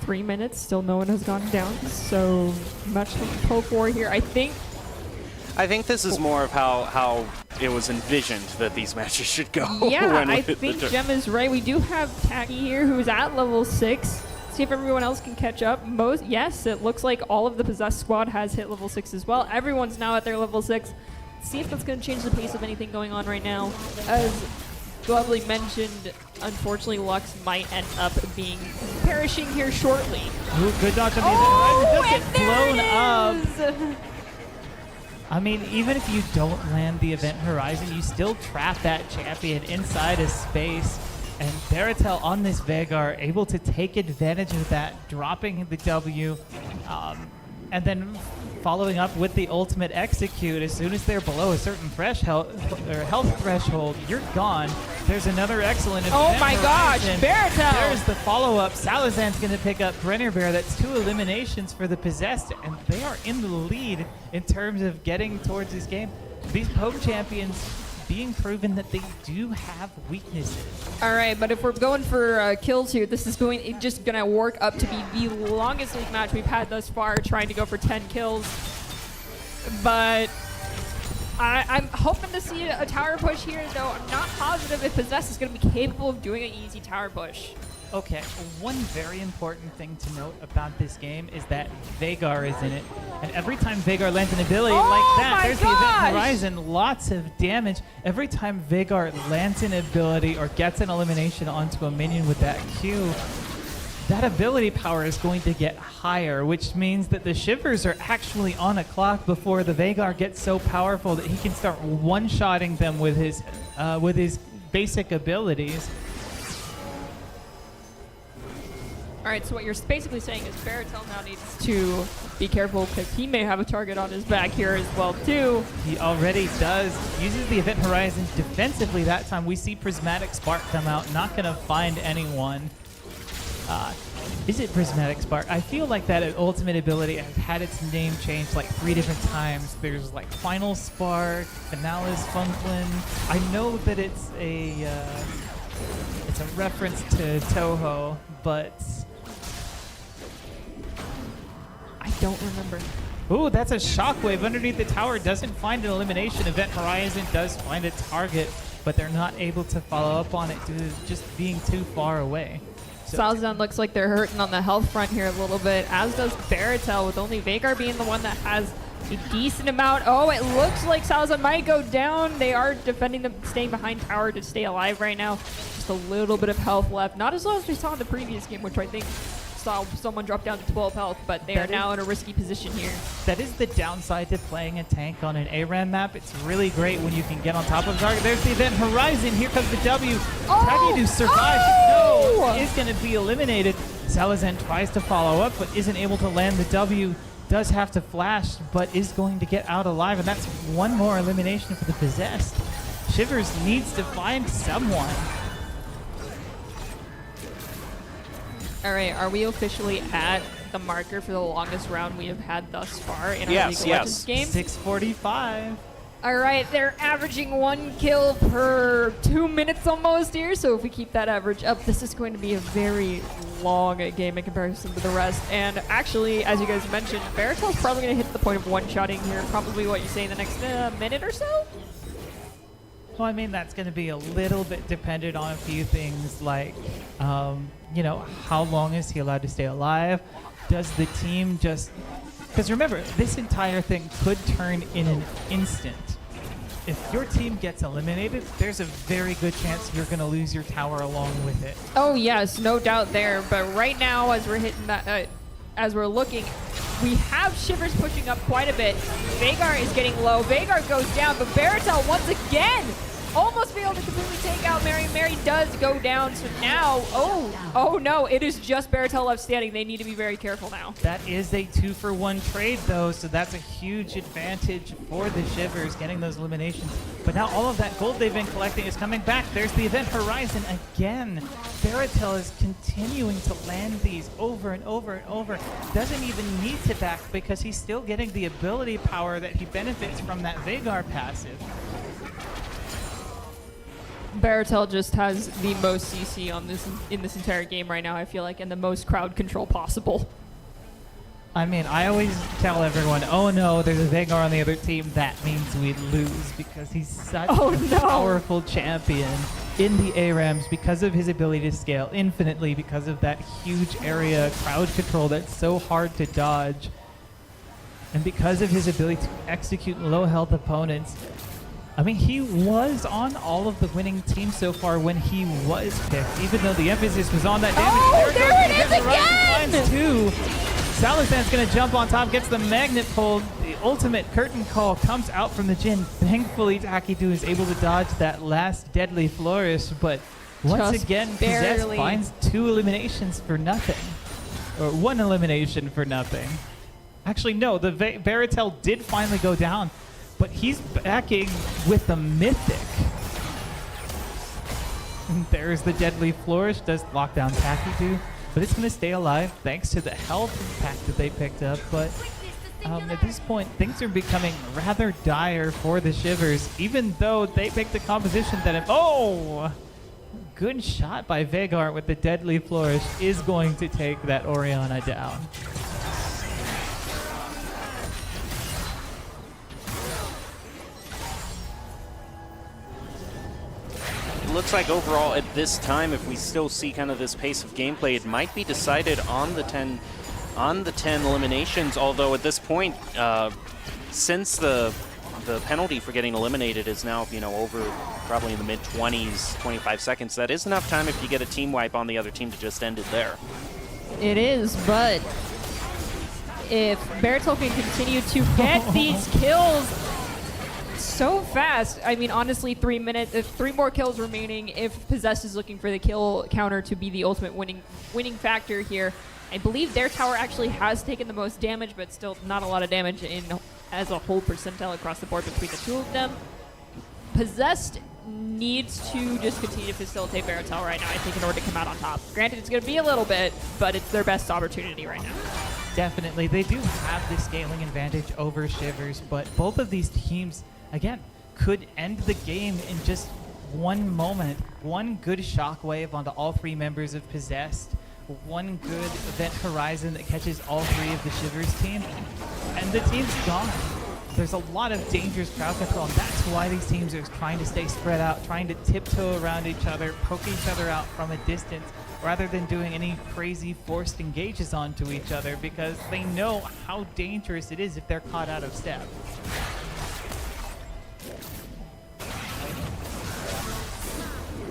Three minutes, still no one has gone down, so much poke war here. I think this is more of how it was envisioned that these matches should go. Yeah, I think Gem is right. We do have Tacky here, who's at level 6. See if everyone else can catch up. Yes, it looks like all of the Possessed squad has hit level 6 as well. Everyone's now at their level 6. See if that's going to change the pace of anything going on right now. As Lovely mentioned, unfortunately, Lux might end up perishing here shortly. Ooh, good dodge on the event. It does get blown up. I mean, even if you don't land the Event Horizon, you still trap that champion inside a space. And Baratel on this Veigar able to take advantage of that, dropping the W, and then following up with the ultimate execute. As soon as they're below a certain health threshold, you're gone. There's another excellent Event Oh my gosh, Horizon. Baratel! There's the follow-up. Salazan's going to pick up Brenner Bear. That's 2 eliminations for the Possessed, and they are in the lead in terms of getting towards this game. These Poke champions being proven that they do have weaknesses. All right, but if we're going for kills here, this is just going to work up to be the longest league match we've had thus far, trying to go for 10 kills. But I'm hoping to see a tower push here, though I'm not positive if Possess is going to be capable of doing an easy tower push. Okay, one very important thing to note about this game is that Veigar is in it. And every time Veigar lands an ability like that, there's the Event Horizon, lots of damage. Every time Veigar lands an ability or gets an elimination onto a minion with that Q, that ability power is going to get higher, which means that the Shivers are actually on a clock before the Veigar gets so powerful that he can start one-shotting them with his basic abilities. All right, so what you're basically saying is Baratel now needs to be careful, because he may have a target on his back here as well, too. He already does. Uses the Event Horizon defensively that time. We see Prismatic Spark come out, not going to find anyone. Is it Prismatic Spark? I feel like that ultimate ability has had its name changed like 3 different times. There's like Final Spark, Finalis Funklin. I know that it's a reference to Toho, but I don't remember. Ooh, that's a shockwave underneath the tower. Doesn't find an elimination. Event Horizon does find a target, but they're not able to follow up on it due to just being too far away. So Salazan looks like they're hurting on the health front here a little bit, as does Baratel, with only Veigar being the one that has a decent amount. Oh, it looks like Salazan might go down. They are defending them, staying behind tower to stay alive right now. Just a little bit of health left. Not as low as we saw in the previous game, which I think saw someone drop down to 12 health, but they are now in a risky position here. That is the downside to playing a tank on an ARAM map. It's really great when you can get on top of the target. There's the Event Horizon. Here comes the W. Tacky to survive. No, is going to be eliminated. Salazan tries to follow up, but isn't able to land the W. Does have to flash, but is going to get out alive, and that's one more elimination for the Possessed. Shivers needs to find someone. All right, are we officially at the marker for the longest round we have had thus far in our League of Legends game? 6:45. All right, they're averaging 1 kill per 2 minutes almost here, so if we keep that average up, this is going to be a very long game in comparison to the rest. And actually, as you guys mentioned, Baratel's probably going to hit the point of one-shotting here, probably what you say in the next minute or so? Well, I mean, that's going to be a little bit dependent on a few things like, you know, how long is he allowed to stay alive? Does the team just Because remember, this entire thing could turn in an instant. If your team gets eliminated, there's a very good chance you're going to lose your tower along with it. Oh yes, no doubt there. But right now, as we're hitting that, as we're looking, we have Shivers pushing up quite a bit. Vagar is getting low. Vagar goes down, but Baratel once again almost be able to completely take out Mary. Mary does go down, so now, oh no, it is just Baratel left standing. They need to be very careful now. That is a 2-for-1 trade, though, so that's a huge advantage for the Shivers, getting those eliminations. But now all of that gold they've been collecting is coming back. There's the Event Horizon again. Baratel is continuing to land these over and over and over. Doesn't even need to back because he's still getting the ability power that he benefits from that Vagar passive. Baratel just has the most CC on this in this entire game right now, I feel like, and the most crowd control possible. I mean, I always tell everyone, oh no, there's a Vagar on the other team. That means we lose because he's such a powerful champion in the ARAMs because of his ability to scale infinitely, because of that huge area crowd control that's so hard to dodge, and because of his ability to execute low health opponents. I mean, he was on all of the winning teams so far when he was picked, even though the emphasis was on that damage. Oh, there it is again! Two. Salazan's going to jump on top, gets the magnet pulled. The ultimate curtain call comes out from the Jhin. Thankfully, Takidu is able to dodge that last deadly flourish, but once Just again, barely. Possess finds 2 eliminations for nothing. Or 1 elimination for nothing. Actually, no, the Baratel did finally go down, but he's backing with the Mythic. And there's the deadly flourish, does lock down Takidu, but it's going to stay alive thanks to the health impact that they picked up. But at this point, things are becoming rather dire for the Shivers, even though they picked a composition that, good shot by Vagar with the deadly flourish is going to take that Orianna down. It looks like overall at this time, if we still see kind of this pace of gameplay, it might be decided on the 10 eliminations. Although at this point, since the penalty for getting eliminated is now over probably in the mid-20s, 25 seconds, that is enough time if you get a team wipe on the other team to just end it there. It is, but if Baratel can continue to get these kills so fast, I mean, honestly, 3 minutes, 3 more kills remaining if Possessed is looking for the kill counter to be the ultimate winning factor here. I believe their tower actually has taken the most damage, but still not a lot of damage as a whole percentile across the board between the two of them. Possessed needs to just continue to facilitate Baratel right now, I think, in order to come out on top. Granted, it's going to be a little bit, but it's their best opportunity right now. Definitely. They do have the scaling advantage over Shivers, but both of these teams, again, could end the game in just one moment. One good shockwave onto all 3 members of Possessed, one good Event Horizon that catches all 3 of the Shivers team, and the team's gone. There's a lot of dangerous crowd control, and that's why these teams are trying to stay spread out, trying to tiptoe around each other, poke each other out from a distance, rather than doing any crazy forced engages onto each other, because they know how dangerous it is if they're caught out of step.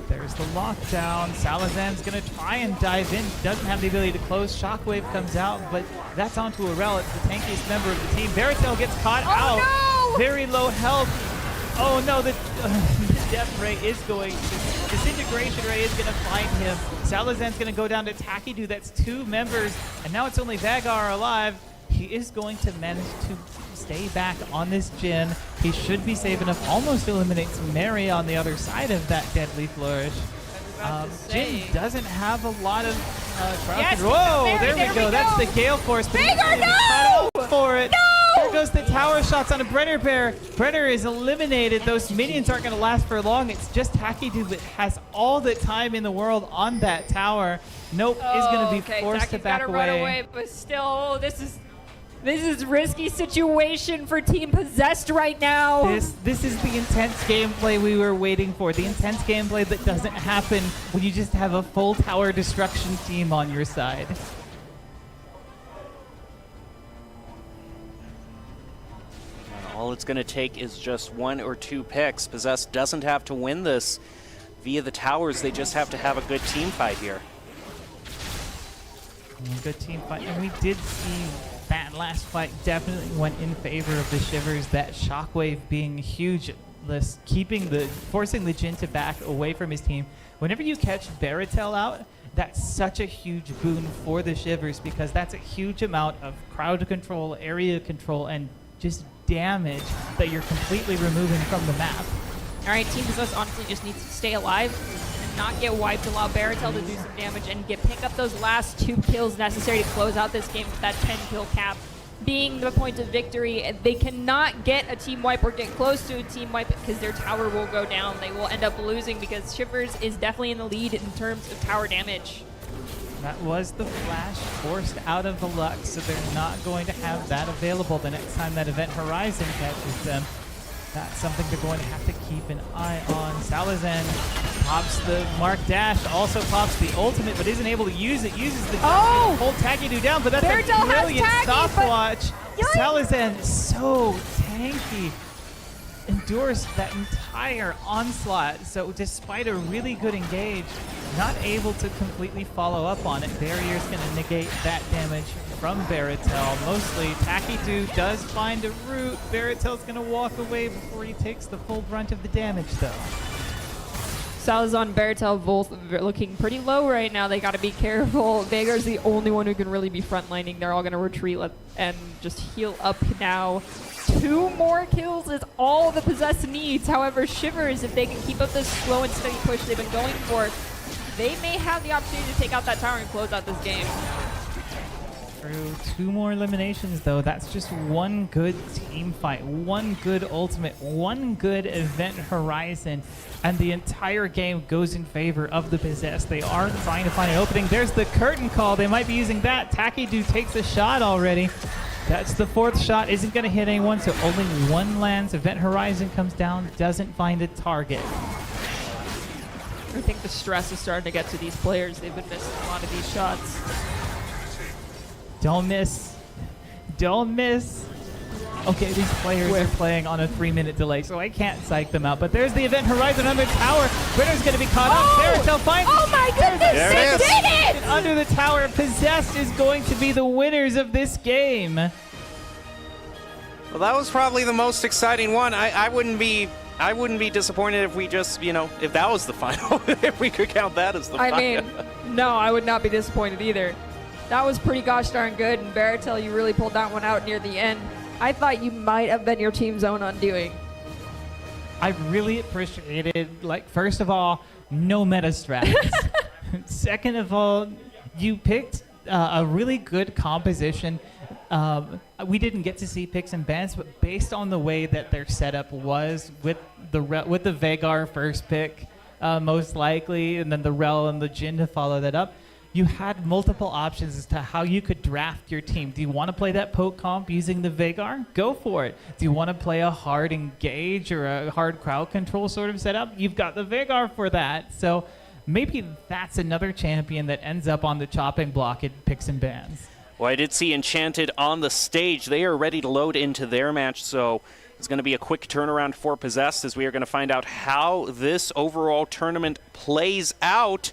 There's the lockdown. Salazan's going to try and dive in. Doesn't have the ability to close. Shockwave comes out, but that's onto a relic, the tankiest member of the team. Baratel gets caught out. No! Very low health. Oh no, the Death Ray is going to, Disintegration Ray is going to find him. Salazan's going to go down to Takidu. That's 2 members, and now it's only Vagar alive. He is going to manage to stay back on this Jhin. He should be safe enough. Almost eliminates Mary on the other side of that deadly flourish. Jhin doesn't have a lot of crowd control. Whoa, there we go. That's the Gale Force. Vagar, no! For it. No! There goes the tower shots on a Brenner Bear. Brenner is eliminated. Those minions aren't going to last for long. It's just Takidu that has all the time in the world on that tower. Nope, is going to be forced to back away. Run away. But still, this is risky situation for Team Possessed right now. This is the intense gameplay we were waiting for. The intense gameplay that doesn't happen when you just have a full tower destruction team on your side. All it's going to take is just 1 or 2 picks. Possess doesn't have to win this via the towers. They just have to have a good team fight here. Good team fight. And we did see that last fight definitely went in favor of the Shivers. That shockwave being huge, forcing the Jin to back away from his team. Whenever you catch Baratel out, that's such a huge boon for the Shivers because that's a huge amount of crowd control, area control, and just damage that you're completely removing from the map. All right, Team Possess honestly just needs to stay alive and not get wiped, allow Baratel to do some damage and pick up those last 2 kills necessary to close out this game with that 10-kill cap being the point of victory. They cannot get a team wipe or get close to a team wipe because their tower will go down. They will end up losing because Shivers is definitely in the lead in terms of tower damage. That was the flash forced out of the Lux, so they're not going to have that available the next time that Event Horizon catches them. That's something they're going to have to keep an eye on. Salazan pops the Mark Dash, also pops the ultimate, but isn't able to use it. Uses the hold Takidu down, but that's a brilliant stopwatch. Salazan, so tanky, endures that entire onslaught. So despite a really good engage, not able to completely follow up on it. Barrier's going to negate that damage from Baratel. Mostly, Takidu does find a route. Baratel's going to walk away before he takes the full brunt of the damage, though. Salazar and Baratel both looking pretty low right now. They got to be careful. Veigar's the only one who can really be frontlining. They're all going to retreat and just heal up now. 2 more kills is all the Possess needs. However, Shivers, if they can keep up this slow and steady push they've been going for, they may have the opportunity to take out that tower and close out this game. Through 2 more eliminations, though. That's just 1 good team fight, 1 good ultimate, 1 good Event Horizon, and the entire game goes in favor of the Possess. They are trying to find an opening. There's the curtain call. They might be using that. Takidu takes a shot already. That's the 4th shot. Isn't going to hit anyone, so only 1 lands. Event Horizon comes down, doesn't find a target. I think the stress is starting to get to these players. They've been missing a lot of these shots. Don't miss. Don't miss. Okay, these players are playing on a 3-minute delay, so I can't psych them out. But there's the Event Horizon under tower. Winner's going to be caught up. Baratel finds Oh my goodness, they did it! Under the tower, Possessed is going to be the winners of this game. Well, that was probably the most exciting one. I wouldn't be disappointed if we just, if that was the final, if we could count that as the final. I mean, no, I would not be disappointed either. That was pretty gosh darn good, and Baratel, you really pulled that one out near the end. I thought you might have been your team's own undoing. I really appreciated, first of all, no meta strats. Second of all, you picked a really good composition. We didn't get to see picks and bans, but based on the way that their setup was with the Veigar first pick, most likely, and then the Rel and the Jin to follow that up, you had multiple options as to how you could draft your team. Do you want to play that poke comp using the Veigar? Go for it. Do you want to play a hard engage or a hard crowd control sort of setup? You've got the Veigar for that. So maybe that's another champion that ends up on the chopping block at picks and bans. Well, I did see Enchanted on the stage. They are ready to load into their match, so it's going to be a quick turnaround for Possessed as we are going to find out how this overall tournament plays out.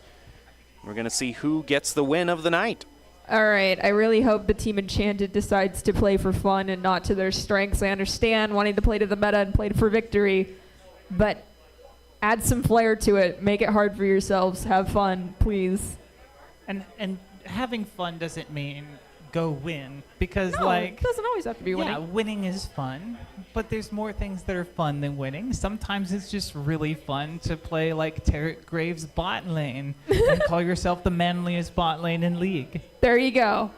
We're going to see who gets the win of the night. All right, I really hope the team Enchanted decides to play for fun and not to their strengths. I understand wanting to play to the meta and play for victory, but add some flair to it. Make it hard for yourselves. Have fun, please. And having fun doesn't mean go win, because it doesn't always have to be winning. Yeah, winning is fun, but there's more things that are fun than winning. Sometimes it's just really fun to play like Tarek Graves bot lane and call yourself the manliest bot lane in League. There you go.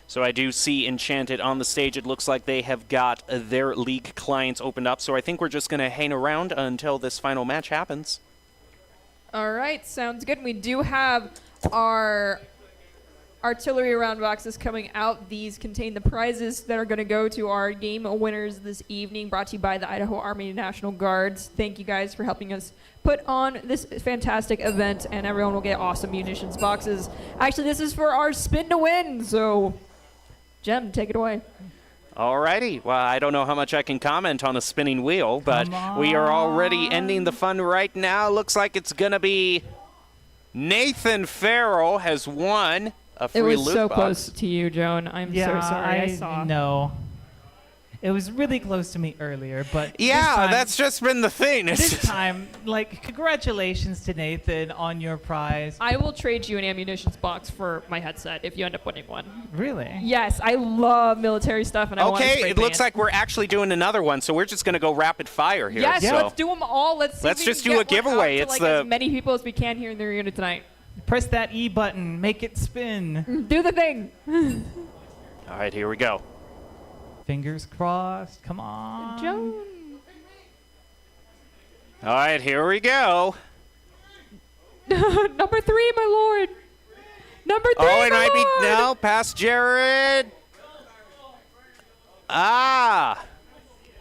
So I do see Enchanted on the stage. It looks like they have got their League clients opened up, so I think we're just going to hang around until this final match happens. All right, sounds good. We do have our artillery round boxes coming out. These contain the prizes that are going to go to our game winners this evening, brought to you by the Idaho Army National Guards. Thank you guys for helping us put on this fantastic event, and everyone will get awesome munitions boxes. Actually, this is for our spin to win, so Jem, take it away. Alrighty. Well, I don't know how much I can comment on a spinning wheel, but we are already ending the fun right now. Looks like it's going to be Nathan Farrell has won a free It was loot so box. close to you, Joan. I'm so sorry. I saw. No. It was really close to me earlier, but this Yeah, time- that's just been the thing. It's This just- time, like, congratulations to Nathan on your prize. I will trade you an ammunitions box for my headset if you end up winning one. Really? Yes, I love military stuff, and I want to Okay, spray it looks paint. like we're actually doing another one, so we're just going to go rapid fire here. Yes, so. let's do them all. Let's see if Let's we just can do a get one out giveaway. to, It's like, the- as many people as we can here in the arena tonight. Press that E button. Make it spin. Do the thing. All right, here we go. Fingers crossed. Come on. Joan. All right, here we go. Number 3, my lord. Number 3, Oh, it my might be lord. no, past Jared.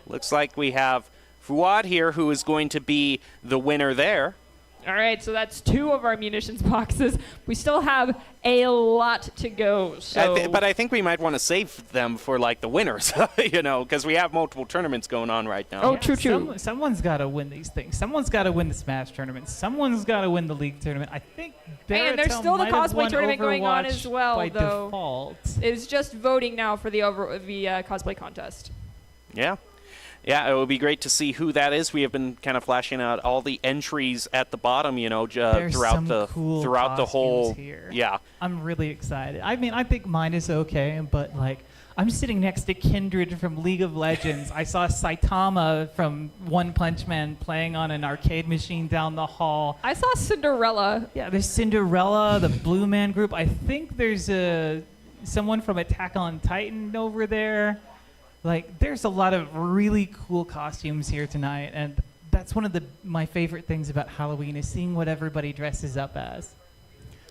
Looks like we have Fuad here, who is going to be the winner there. All right, so that's 2 of our munitions boxes. We still have a lot to go. So But I think we might want to save them for like the winners, you know, because we have multiple tournaments going on right now. Oh, true. Someone's got to win these things. Someone's got to win the Smash tournament. Someone's got to win the League tournament. I think and there's Barrettell still the might have cosplay won tournament going on Overwatch as well, by though. default. It's just voting now for the cosplay contest. Yeah. Yeah, it would be great to see who that is. We have been kind of flashing out all the entries at the bottom, you know, There's throughout some the cool throughout the whole. costumes here. Yeah. I'm really excited. I mean, I think mine is okay, but like, I'm sitting next to Kindred from League of Legends. I saw Saitama from One Punch Man playing on an arcade machine down the hall. I saw Cinderella. Yeah, there's Cinderella, the Blue Man Group. I think there's someone from Attack on Titan over there. Like, there's a lot of really cool costumes here tonight, and that's one of my favorite things about Halloween is seeing what everybody dresses up as.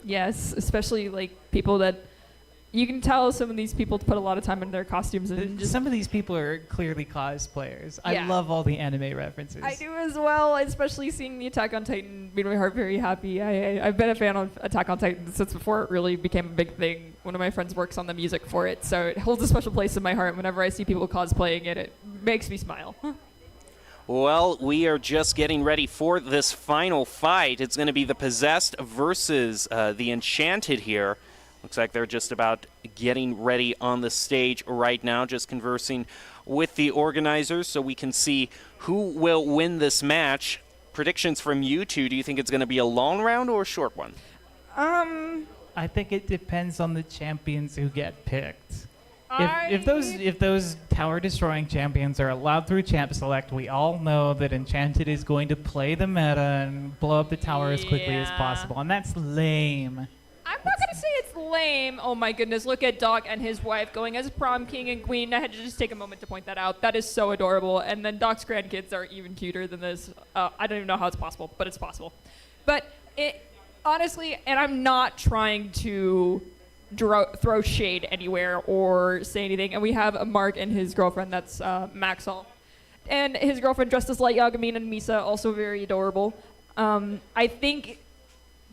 Yes, especially like people that you can tell some of these people put a lot of time into their costumes and just Some of these people are clearly cosplayers. I Yeah. love all the anime references. I do as well, especially seeing the Attack on Titan made my heart very happy. I've been a fan of Attack on Titan since before it really became a big thing. One of my friends works on the music for it, so it holds a special place in my heart. Whenever I see people cosplaying it, it makes me smile. Well, we are just getting ready for this final fight. It's going to be the Possessed versus the Enchanted here. Looks like they're just about getting ready on the stage right now, just conversing with the organizers so we can see who will win this match. Predictions from you two. Do you think it's going to be a long round or a short one? I think it depends on the champions who get picked. If those tower destroying champions are allowed through Champ Select, we all know that Enchanted is going to play the meta and blow up the tower as quickly as possible, and that's lame. I'm not going to say it's lame. Oh my goodness, look at Doc and his wife going as prom king and queen. I had to just take a moment to point that out. That is so adorable. And then Doc's grandkids are even cuter than this. I don't even know how it's possible, but it's possible. But it honestly, and I'm not trying to throw shade anywhere or say anything. And we have Mark and his girlfriend, that's Maxall. And his girlfriend dressed as Light Yagami and Misa, also very adorable. I think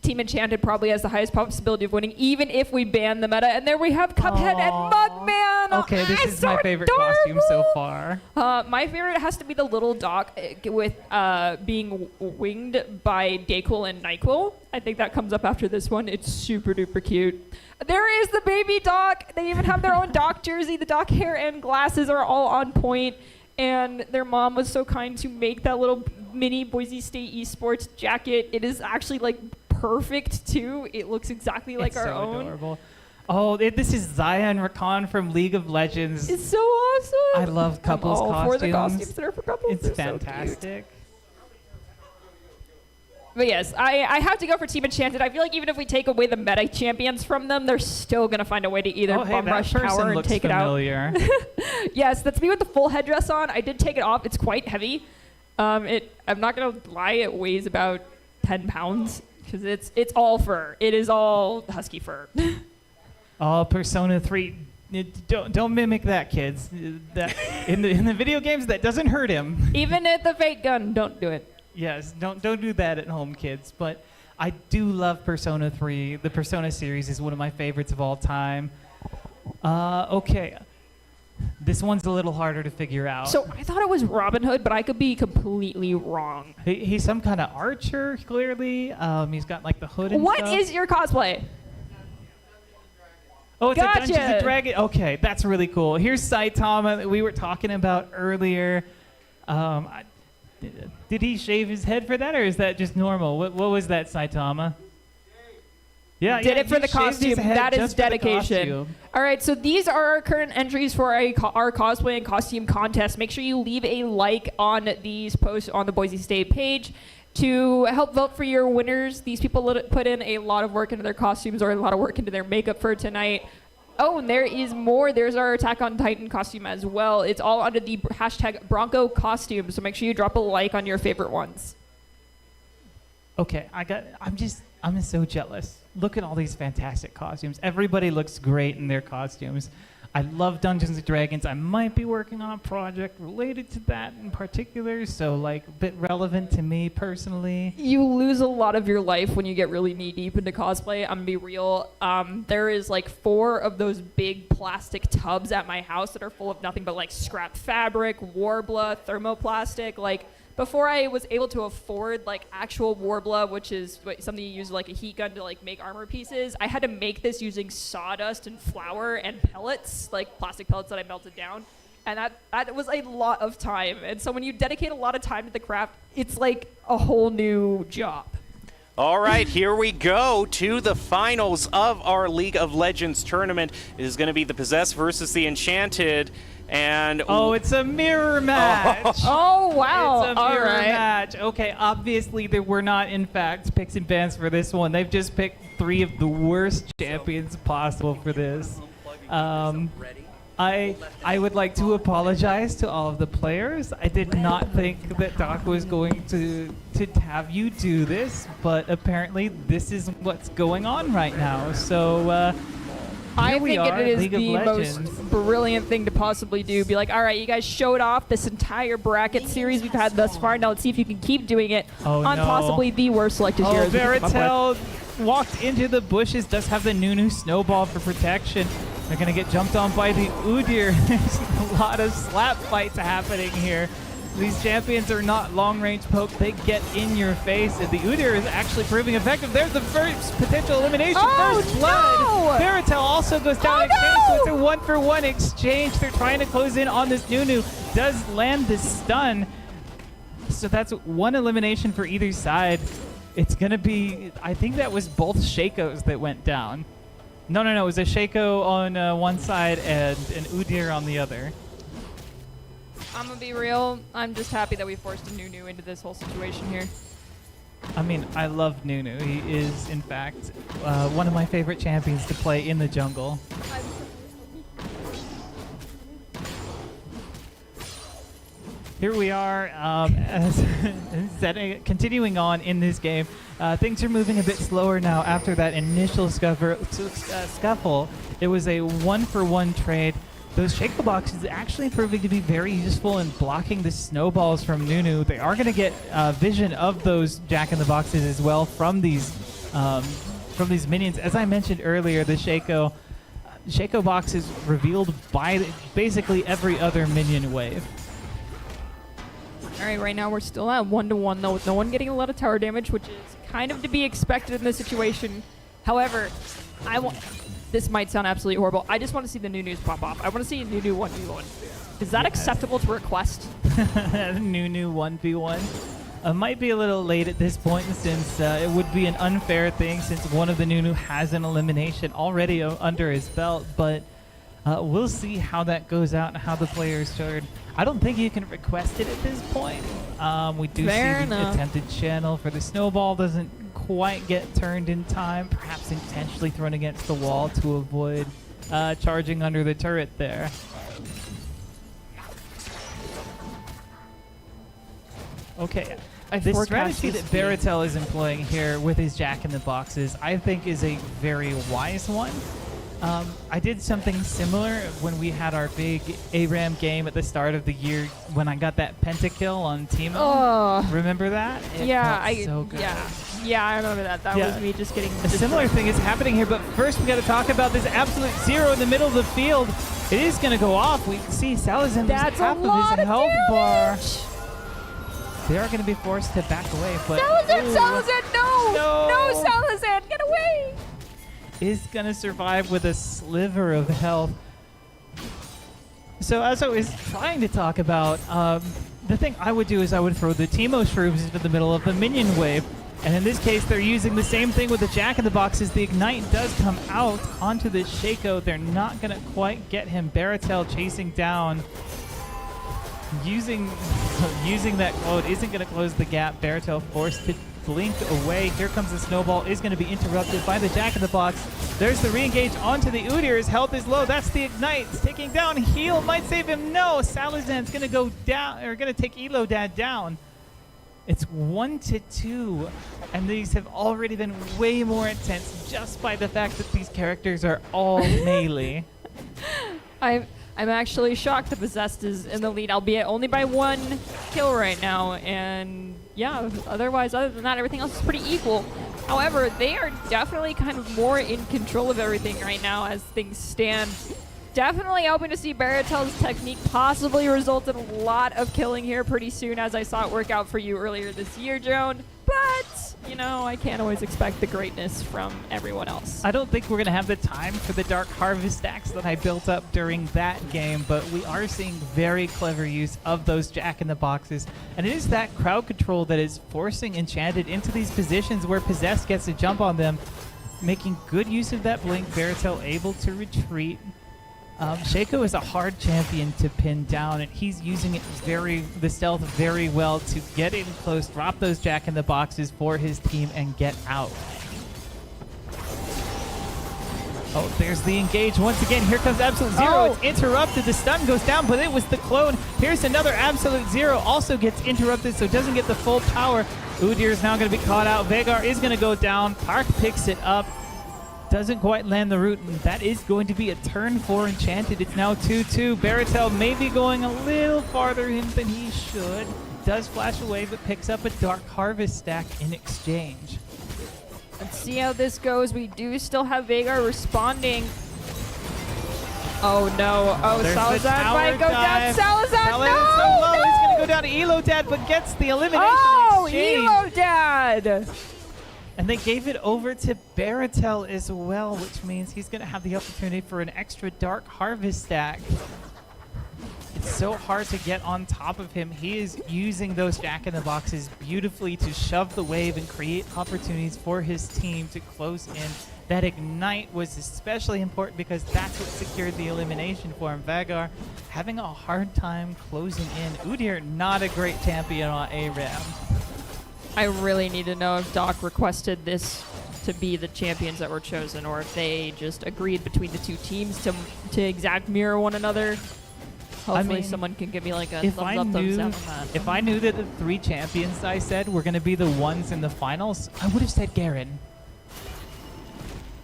Team Enchanted probably has the highest possibility of winning, even if we ban the meta. And there we have Cuphead and Mugman. Okay, this is so my favorite adorable. costume so far. My favorite has to be the little Doc with being winged by Dayquil and NyQuil. I think that comes up after this one. It's super duper cute. There is the baby Doc. They even have their own Doc jersey. The Doc hair and glasses are all on point. And their mom was so kind to make that little mini Boise State Esports jacket. It is actually like perfect too. It looks exactly like It's our so own. adorable. Oh, this is Zaya and Rakan from League of Legends. It's so awesome. I love couples I'm all costumes. for the costumes that are for couples. It's They're so cute. fantastic. But yes, I have to go for Team Enchanted. I feel like even if we take away the meta champions from them, they're still going to find a way to either Oh, hey, bum that rush person tower and looks take familiar. it out. Yes, that's me with the full headdress on. I did take it off. It's quite heavy. I'm not going to lie, it weighs about 10 pounds because it's all fur. It is all husky fur. Oh, Persona 3. Don't mimic that, kids. That in the video games, that doesn't hurt him. Even at the Fate Gun, don't do it. Yes, don't do that at home, kids. But I do love Persona 3. The Persona series is one of my favorites of all time. Okay. This one's a little harder to figure out. So I thought it was Robin Hood, but I could be completely wrong. He's some kind of archer, clearly. He's got like the hood and What stuff. is your cosplay? Oh, it's Gotcha. a Dungeons and Dragons. Okay, that's really cool. Here's Saitama that we were talking about earlier. Did he shave his head for that, or is that just normal? What was that, Saitama? Yeah, Did it for he the shaved his costume. head That is just for the dedication. costume. All right, so these are our current entries for our cosplay and costume contest. Make sure you leave a like on these posts on the Boise State page to help vote for your winners. These people put in a lot of work into their costumes or a lot of work into their makeup for tonight. Oh, and there is more. There's our Attack on Titan costume as well. It's all under the hashtag Bronco costume, so make sure you drop a like on your favorite ones. Okay, I'm so jealous. Look at all these fantastic costumes. Everybody looks great in their costumes. I love Dungeons & Dragons. I might be working on a project related to that in particular, so like a bit relevant to me personally. You lose a lot of your life when you get really knee deep into cosplay. I'm gonna be real. There is like 4 of those big plastic tubs at my house that are full of nothing but like scrap fabric, Warbla, thermoplastic. Like before I was able to afford like actual Warbla, which is something you use like a heat gun to like make armor pieces, I had to make this using sawdust and flour and pellets, like plastic pellets that I melted down. And that was a lot of time. And so when you dedicate a lot of time to the craft, it's like a whole new job. All right, here we go to the finals of our League of Legends tournament. It is going to be the Possessed versus the Enchanted. And it's a mirror match. Oh, wow. It's a mirror match. Okay, obviously there were not, in fact, picks and bans for this one. They've just picked 3 of the worst champions possible for this. I would like to apologize to all of the players. I did not think that Doc was going to have you do this, but apparently this is what's going on right now. So I we think are, it is League of the Legends. most brilliant thing to possibly do. Be like, all right, you guys showed off this entire bracket series we've had thus far. Now let's see if you can keep doing it on possibly the worst selected heroes. Veritel walked into the bushes, does have the Nunu snowball for protection. They're going to get jumped on by the Udyr. There's a lot of slap fights happening here. These champions are not long-range poke. They get in your face, and the Udyr is actually proving effective. There's the first potential elimination. First blood. Veritel also goes down in exchange, so it's a 1-for-1 exchange. They're trying to close in on this Nunu. Does land the stun. So that's 1 elimination for either side. It's going to be, I think that was both Shakos that went down. No, it was a Shaco on one side and an Udyr on the other. I'm gonna be real. I'm just happy that we forced a Nunu into this whole situation here. I mean, I love Nunu. He is, in fact, one of my favorite champions to play in the jungle. Here we are, continuing on in this game. Things are moving a bit slower now after that initial scuffle. It was a 1-for-1 trade. Those Shaco boxes actually proving to be very useful in blocking the snowballs from Nunu. They are going to get vision of those Jack-in-the-Boxes as well from these minions. As I mentioned earlier, the Shaco box is revealed by basically every other minion wave. All right now we're still at 1-to-1 though, with no one getting a lot of tower damage, which is kind of to be expected in this situation. However, this might sound absolutely horrible. I just want to see the Nunus pop off. I want to see a Nunu 1v1. Is that acceptable to request? Nunu 1v1. Might be a little late at this point since it would be an unfair thing since one of the Nunu has an elimination already under his belt, but we'll see how that goes out and how the players turn. I don't think you can request it at this point. We do see the attempted channel for the snowball doesn't quite get turned in time, perhaps intentionally thrown against the wall to avoid charging under the turret there. Okay, the strategy that Veritel is employing here with his Jack-in-the-Boxes, I think, is a very wise one. I did something similar when we had our big ARAM game at the start of the year when I got that pentakill on Teemo. Oh. Remember that? So good. Yeah, I remember that. That was me just getting... A similar thing is happening here, but first we got to talk about this absolute zero in the middle of the field. It is going to go off. We see Salazar That's half a of lot his of health bar. damage. They are going to be forced to back away, but Salazar, no! No. No, Salazar, get away! is going to survive with a sliver of health. So as I was trying to talk about, the thing I would do is I would throw the Teemo Shrooms into the middle of the minion wave. And in this case, they're using the same thing with the Jack-in-the-Box as the Ignite does come out onto the Shaco. They're not going to quite get him. Baratel chasing down. Using that quote isn't going to close the gap. Baratel forced to blink away. Here comes the snowball. Is going to be interrupted by the Jack-in-the-Box. There's the re-engage onto the Udyr. His health is low. That's the Ignite. It's taking down. Heal might save him. No. Salazar's going to go down, or going to take Elodad down. It's 1-2, and these have already been way more intense just by the fact that these characters are all melee. I'm actually shocked that Possessed is in the lead, albeit only by 1 kill right now. And yeah, other than that, everything else is pretty equal. However, they are definitely kind of more in control of everything right now as things stand. Definitely hoping to see Baratel's technique possibly result in a lot of killing here pretty soon, as I saw it work out for you earlier this year, Joan. But, you know, I can't always expect the greatness from everyone else. I don't think we're going to have the time for the Dark Harvest stacks that I built up during that game, but we are seeing very clever use of those Jack-in-the-Boxes. And it is that crowd control that is forcing Enchanted into these positions where Possessed gets to jump on them, making good use of that blink. Baratel able to retreat. Shaco is a hard champion to pin down, and he's using it the stealth very well to get in close, drop those Jack-in-the-Boxes for his team, and get out. Oh, there's the engage once again. Here comes Absolute Zero. Oh. It's interrupted. The stun goes down, but it was the clone. Here's another Absolute Zero. Also gets interrupted, so doesn't get the full power. Udyr is now going to be caught out. Veigar is going to go down. Park picks it up. Doesn't quite land the root, and that is going to be a turn for Enchanted. It's now 2-2. Baratel may be going a little farther in than he should. Does flash away, but picks up a Dark Harvest stack in exchange. Let's see how this goes. We do still have Veigar responding. Oh no. Oh, There's Salazar the might go down. dive. Salazar, no! So low. No! He's going to go down to Elodad, but gets the elimination Oh, exchange. Elodad! And they gave it over to Baratel as well, which means he's going to have the opportunity for an extra Dark Harvest stack. It's so hard to get on top of him. He is using those Jack-in-the-Boxes beautifully to shove the wave and create opportunities for his team to close in. That Ignite was especially important because that's what secured the elimination for him. Veigar having a hard time closing in. Udyr, not a great champion on ARAM. I really need to know if Doc requested this to be the champions that were chosen, or if they just agreed between the two teams to exact mirror one another. Hopefully someone can give me like a thumbs up, thumbs down on that. If I knew that the 3 champions I said were going to be the ones in the finals, I would have said Garen.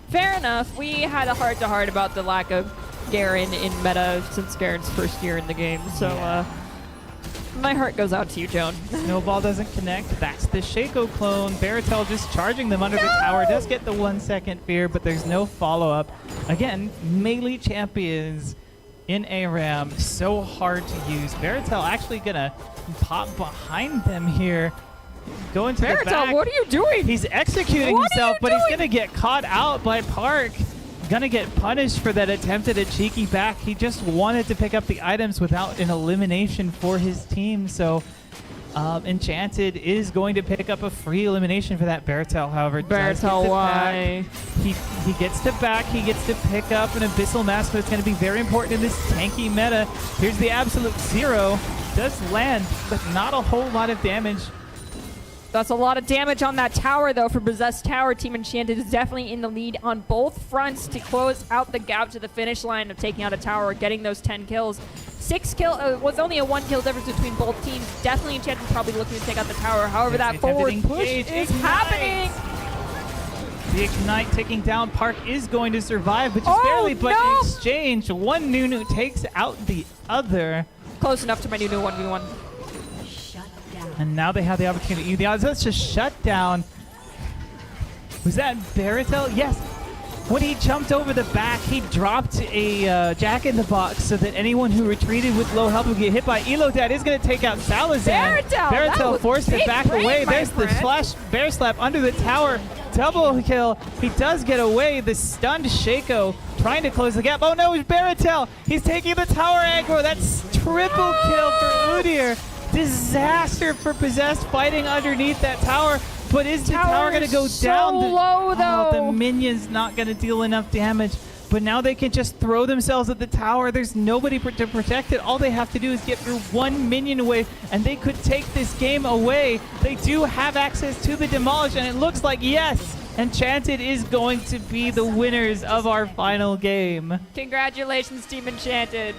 Fair enough. We had a heart-to-heart about the lack of Garen in meta since Garen's first year in the game, so my heart goes out to you, Joan. Snowball doesn't connect. That's the Shaco clone. Baratel just charging them under the tower. Does get the 1-second fear, but there's no follow-up. Again, melee champions in ARAM, so hard to use. Baratel actually gonna pop behind them here. Going to the back. Baratel, what are you doing? He's executing himself, but he's gonna get caught out by Park. Gonna get punished for that attempt at a cheeky back. He just wanted to pick up the items without an elimination for his team, so Enchanted is going to pick up a free elimination for that. Baratel, however, Baratel, why? He gets to back. He gets to pick up an Abyssal Mask, but it's going to be very important in this tanky meta. Here's the Absolute Zero. Does land, but not a whole lot of damage. That's a lot of damage on that tower, though, for Possessed Tower. Team Enchanted is definitely in the lead on both fronts to close out the gap to the finish line of taking out a tower or getting those 10 kills. 6 kill was only a 1 kill difference between both teams. Definitely Enchanted probably looking to take out the tower. However, that forward push is happening. The Ignite taking down Park is going to survive, but just barely. But in exchange, one Nunu takes out the other. Close enough to my Nunu 1v1. And now they have the opportunity. That's just shut down. Was that Baratel? Yes. when he jumped over the back, he dropped a Jack in the Box so that anyone who retreated with low health would get hit by Elo. Dad is going to take out Salazar. Baratel forced it back away. There's the flash bear slap under the tower. Double kill. He does get away. The stunned Shaco trying to close the gap. Oh no, it's Baratel. He's taking the tower aggro. That's triple kill for Udyr. Disaster for Possessed fighting underneath that tower. But is the tower going to go down? Low, though. Oh, the minion's not going to deal enough damage. But now they can just throw themselves at the tower. There's nobody to protect it. All they have to do is get through one minion away, and they could take this game away. They do have access to the Demolish, and it looks like, yes, Enchanted is going to be the winners of our final game. Congratulations, Team Enchanted.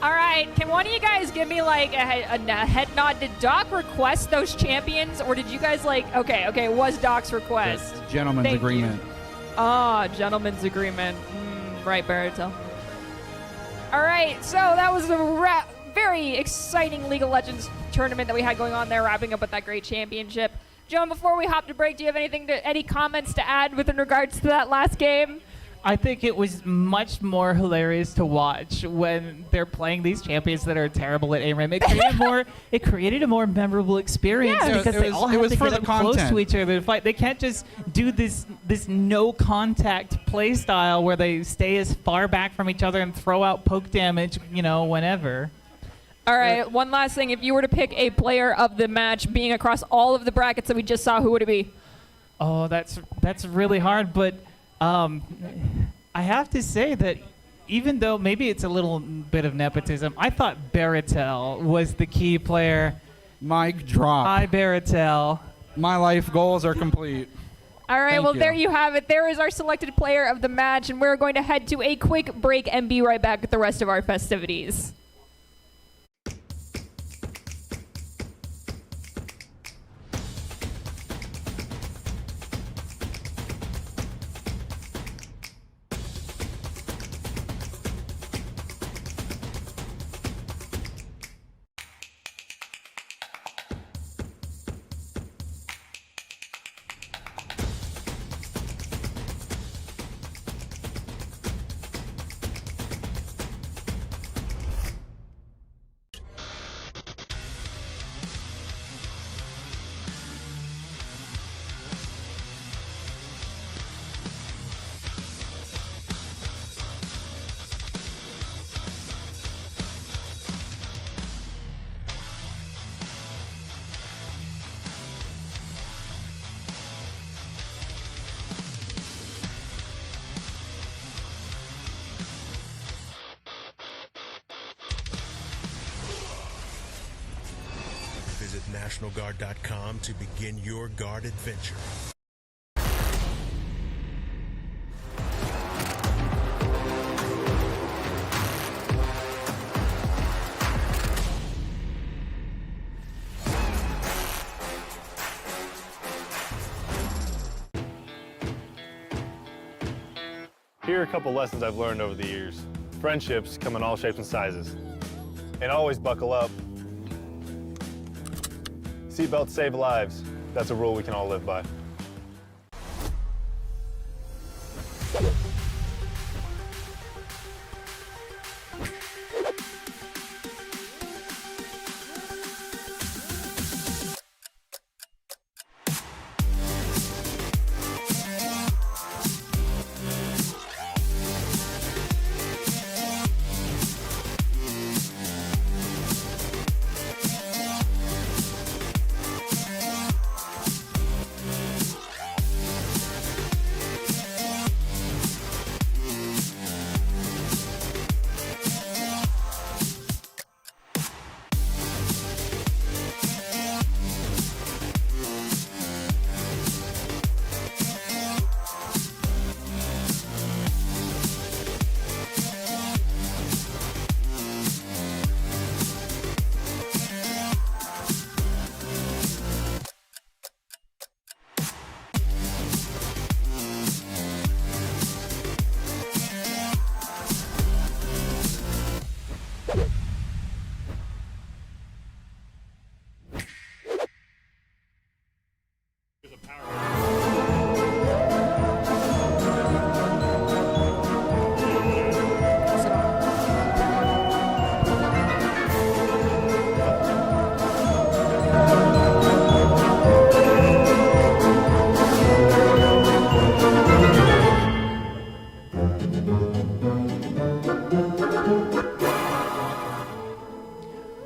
All right, can one of you guys give me like a head nod? Did Doc request those champions, or did you guys like, okay, it was Doc's request. Gentleman's Thank agreement. you. Ah, gentleman's agreement. Right, Baratel. All right, so that was a very exciting League of Legends tournament that we had going on there, wrapping up with that great championship. Joan, before we hop to break, do you have any comments to add with in regards to that last game? I think it was much more hilarious to watch when they're playing these champions that are terrible at aim. It created a more memorable experience because they all have to get up close to each other to fight. They can't just do this no contact play style where they stay as far back from each other and throw out poke damage, whenever. All right, one last thing. If you were to pick a player of the match being across all of the brackets that we just saw, who would it be? Oh, that's really hard, but I have to say that even though maybe it's a little bit of nepotism, I thought Baratel was the key player. Mic drop. Hi, Baratel. My life goals are complete. All right, Thank well, you. there you have it. There is our selected player of the match, and we're going to head to a quick break and be right back with the rest of our festivities. Visit NationalGuard.com to begin your guard adventure. Here are a couple lessons I've learned over the years. Friendships come in all shapes and sizes. And always buckle up. Seatbelts save lives. That's a rule we can all live by.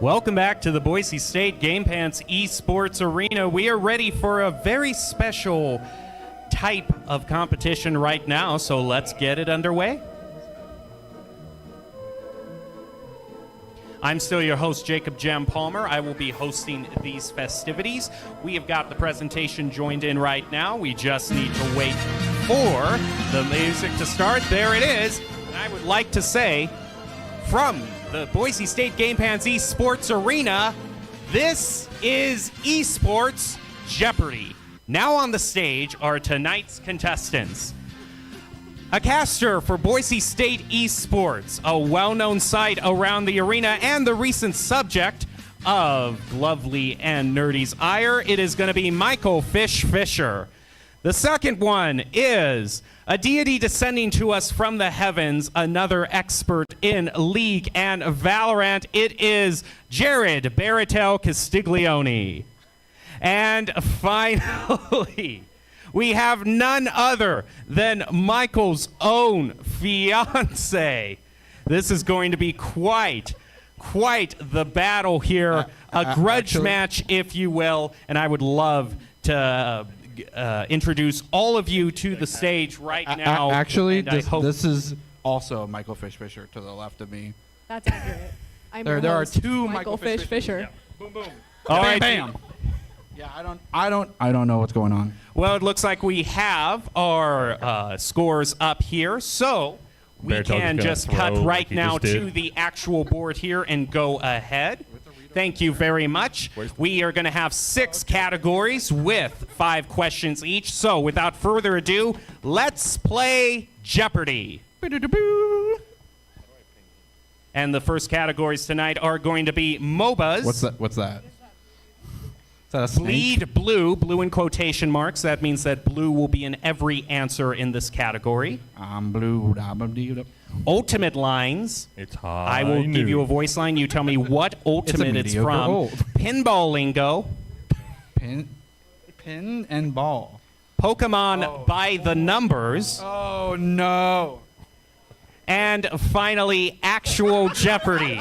Welcome back to the Boise State Game Pants Esports Arena. We are ready for a very special type of competition right now, so let's get it underway. I'm still your host, Jacob Jem Palmer. I will be hosting these festivities. We have got the presentation joined in right now. We just need to wait for the music to start. There it is. And I would like to say, from the Boise State Game Pants Esports Arena, this is Esports Jeopardy! Now on the stage are tonight's contestants. A caster for Boise State Esports, a well-known site around the arena and the recent subject of Lovely and Nerdy's ire, it is going to be Michael Fish Fisher. The second one is a deity descending to us from the heavens, another expert in League and Valorant. It is Jared Baratel Castiglione. And finally, we have none other than Michael's own fiance. This is going to be quite the battle here, a grudge match, if you will, and I would love to introduce all of you to the stage right now. Actually, this is also Michael Fish Fisher to the left of me. That's accurate. There are two Michael Fish Fisher. Yeah. Boom, boom. All right, bam. Yeah, I don't know what's going on. Well, it looks like we have our scores up here, so we can just cut right now to the actual board here and go ahead. Thank you very much. We are going to have 6 categories with 5 questions each. So without further ado, let's play Jeopardy! And the first categories tonight are going to be MOBAs. What's that? Is that a snake? Bleed blue in quotation marks. That means that blue will be in every answer in this category. I'm blue. Ultimate lines. It's high. I will give you a voice line. You tell me what ultimate it's from. Old. Pinball lingo. Pin and ball. Pokemon by the numbers. Oh, no. And finally, actual Jeopardy!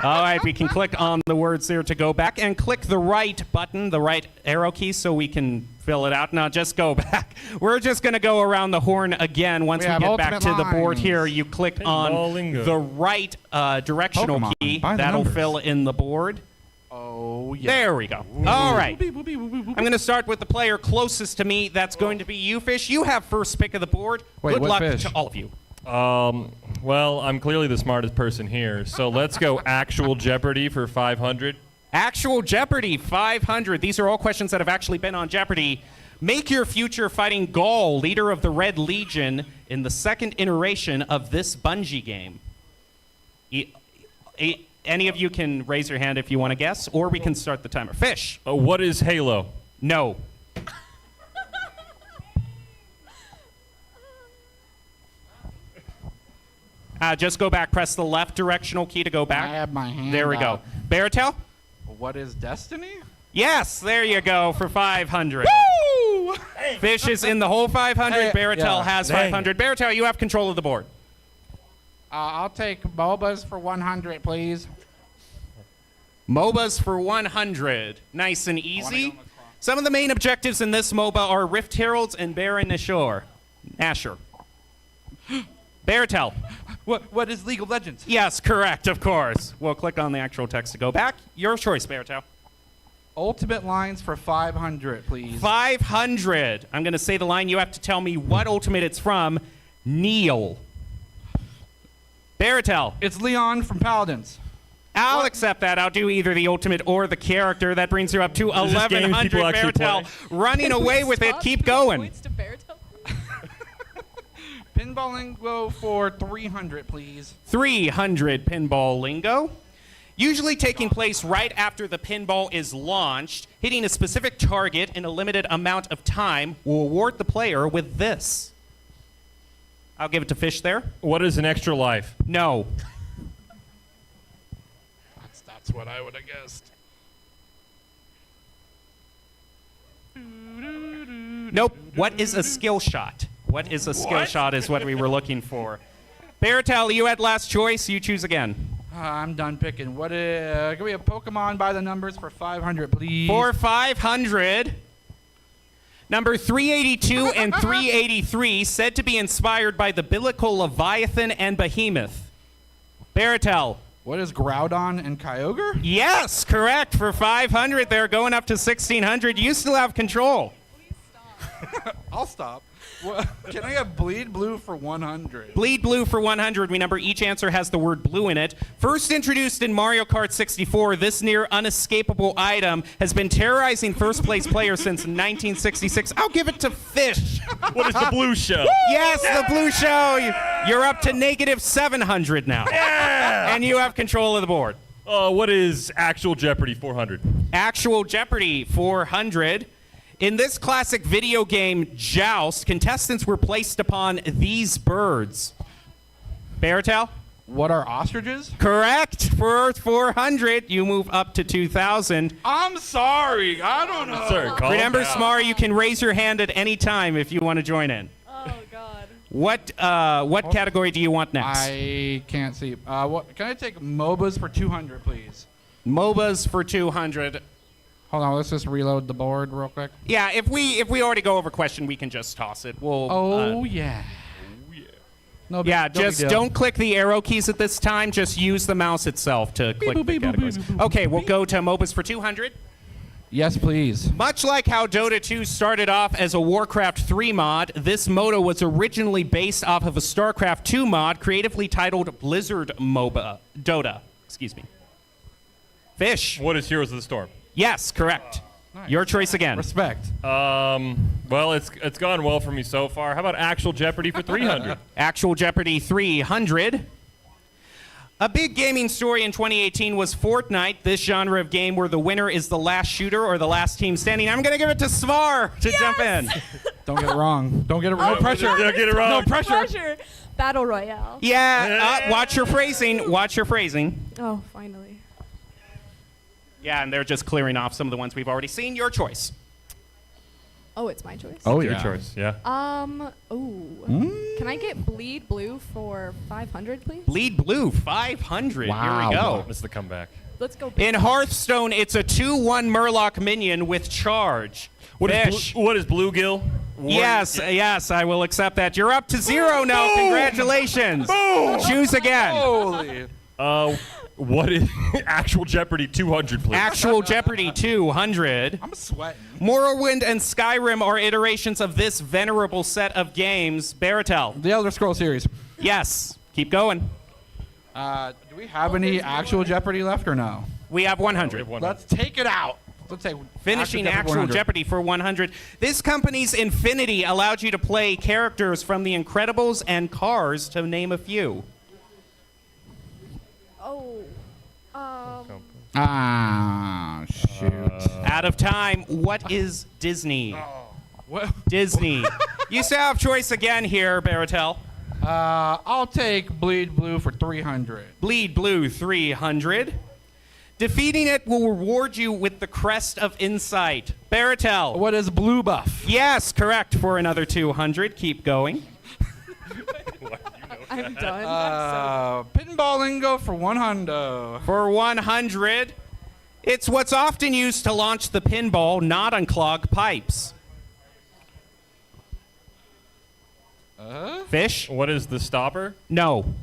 All right, we can click on the words there to go back and click the right button, the right arrow key, so we can fill it out. Now, just go back. We're just going to go around the horn again. Once we get back to the board here, you click on the right directional Pokemon key. by the That'll numbers. fill in the board. Oh, yeah. There we go. All right. I'm going to start with the player closest to me. That's going to be you, Fish. You have first pick of the board. Wait, Good what luck fish? to all of you. Well, I'm clearly the smartest person here, so let's go actual Jeopardy for 500. Actual Jeopardy, 500. These are all questions that have actually been on Jeopardy. Make your future fighting Gaul, leader of the Red Legion, in the second iteration of this Bungie game. Any of you can raise your hand if you want to guess, or we can start the timer. Fish. What is Halo? No. Just go back. Press the left directional key to go back. I have my hand There we go. up. Baratel? What is Destiny? Yes, there you go for 500. Woo! Fish is in the whole 500. Hey, Baratel yeah. has Dang. 500. Baratel, you have control of the board. I'll take MOBAs for 100, please. MOBAs for 100. Nice and easy. Some of the main objectives in this MOBA are Rift Heralds and Baron Nashor. Asher. Baratel. What is League of Legends? Yes, correct, of course. We'll click on the actual text to go back. Your choice, Baratel. Ultimate lines for 500, please. 500. I'm going to say the line. You have to tell me what ultimate it's from. Neil. Baratel. It's Leon from Paladins. I'll accept that. I'll do either the ultimate or the character. That brings you up to Is this game 1,100. people actually Baratel play? running away with it. Keep going. Points to Baratel? Pinball lingo for 300, please. 300 pinball lingo. Usually taking place right after the pinball is launched, hitting a specific target in a limited amount of time will award the player with this. I'll give it to Fish there. What is an extra life? No. That's what I would have guessed. Nope. What is a skill shot? What is a skill shot is what we were looking for. Baratel, you had last choice. You choose again. I'm done picking. What give me a Pokemon by the numbers for 500, please. For 500, number 382 and 383, said to be inspired by the biblical Leviathan and Behemoth. Baratel. What is Groudon and Kyogre? Yes, correct. For 500, they're going up to 1,600. You still have control. I'll stop. Can I have Bleed Blue for 100? Bleed Blue for 100. Remember, each answer has the word blue in it. First introduced in Mario Kart 64, this near unescapable item has been terrorizing first-place players since 1966. I'll give it to Fish. What is the blue show? Yes, the blue show. You're up to negative 700 now. Yeah! And you have control of the board. What is Actual Jeopardy 400? Actual Jeopardy 400. In this classic video game, Joust, contestants were placed upon these birds. Baratel? What are ostriches? Correct. For 400, you move up to 2,000. I'm sorry. I don't know. Sir, calm Remember, down. Smar, you can raise your hand at any time if you want to join in. Oh, God. What category do you want next? I can't see. Can I take MOBAs for 200, please? MOBAs for 200. Hold on, let's just reload the board real quick. Yeah, if we already go over question, we can just toss it. We'll. Yeah. No just don't click the arrow keys at this time. Just use the mouse itself to click the categories. Okay, we'll go to MOBAs for 200. Yes, please. Much like how Dota 2 started off as a Warcraft 3 mod, this MOBA was originally based off of a StarCraft 2 mod creatively titled Blizzard MOBA. Dota. Excuse me. Fish. What is Heroes of the Storm? Yes, correct. Nice. Your choice again. Respect. Well, it's gone well for me so far. How about Actual Jeopardy for 300? Actual Jeopardy 300. A big gaming story in 2018 was Fortnite, this genre of game where the winner is the last shooter or the last team standing. I'm going to give it to Svar to jump in. Don't get it wrong. Don't get it wrong. No pressure. Don't get it wrong. No pressure. Battle Royale. Yeah, watch your phrasing. Watch your phrasing. Oh, finally. Yeah, and they're just clearing off some of the ones we've already seen. Your choice. Oh, it's my choice? Oh, Your yeah. choice, yeah. Can I get Bleed Blue for 500, please? Bleed Blue, 500. Wow. Here we go. This is the comeback. Let's go. In Hearthstone, it's a 2/1 Murloc minion with charge. What Fish. is Bluegill? Yes, I will accept that. You're up to 0 now. Boom. Congratulations. Boom. Choose again. Holy. What is Actual Jeopardy 200, please? Actual Jeopardy 200. I'm sweating. Morrowind and Skyrim are iterations of this venerable set of games. Baratel. The Elder Scrolls series. Yes. Keep going. Do we have any Actual Jeopardy left or no? We have 100. Let's take it out. Let's take Finishing Actual Jeopardy for 100. This company's Infinity allowed you to play characters from The Incredibles and Cars, to name a few. Shoot. Out of time. What is Disney? Well, Disney. You still have choice again here, Baratel. I'll take Bleed Blue for 300. Bleed Blue 300. Defeating it will reward you with the Crest of Insight. Baratel. What is Blue Buff? Yes, correct, for another 200. Keep going. I'm done. Pinball Lingo for 100. For 100, it's what's often used to launch the pinball, not unclog pipes. Fish? What is the stopper? No.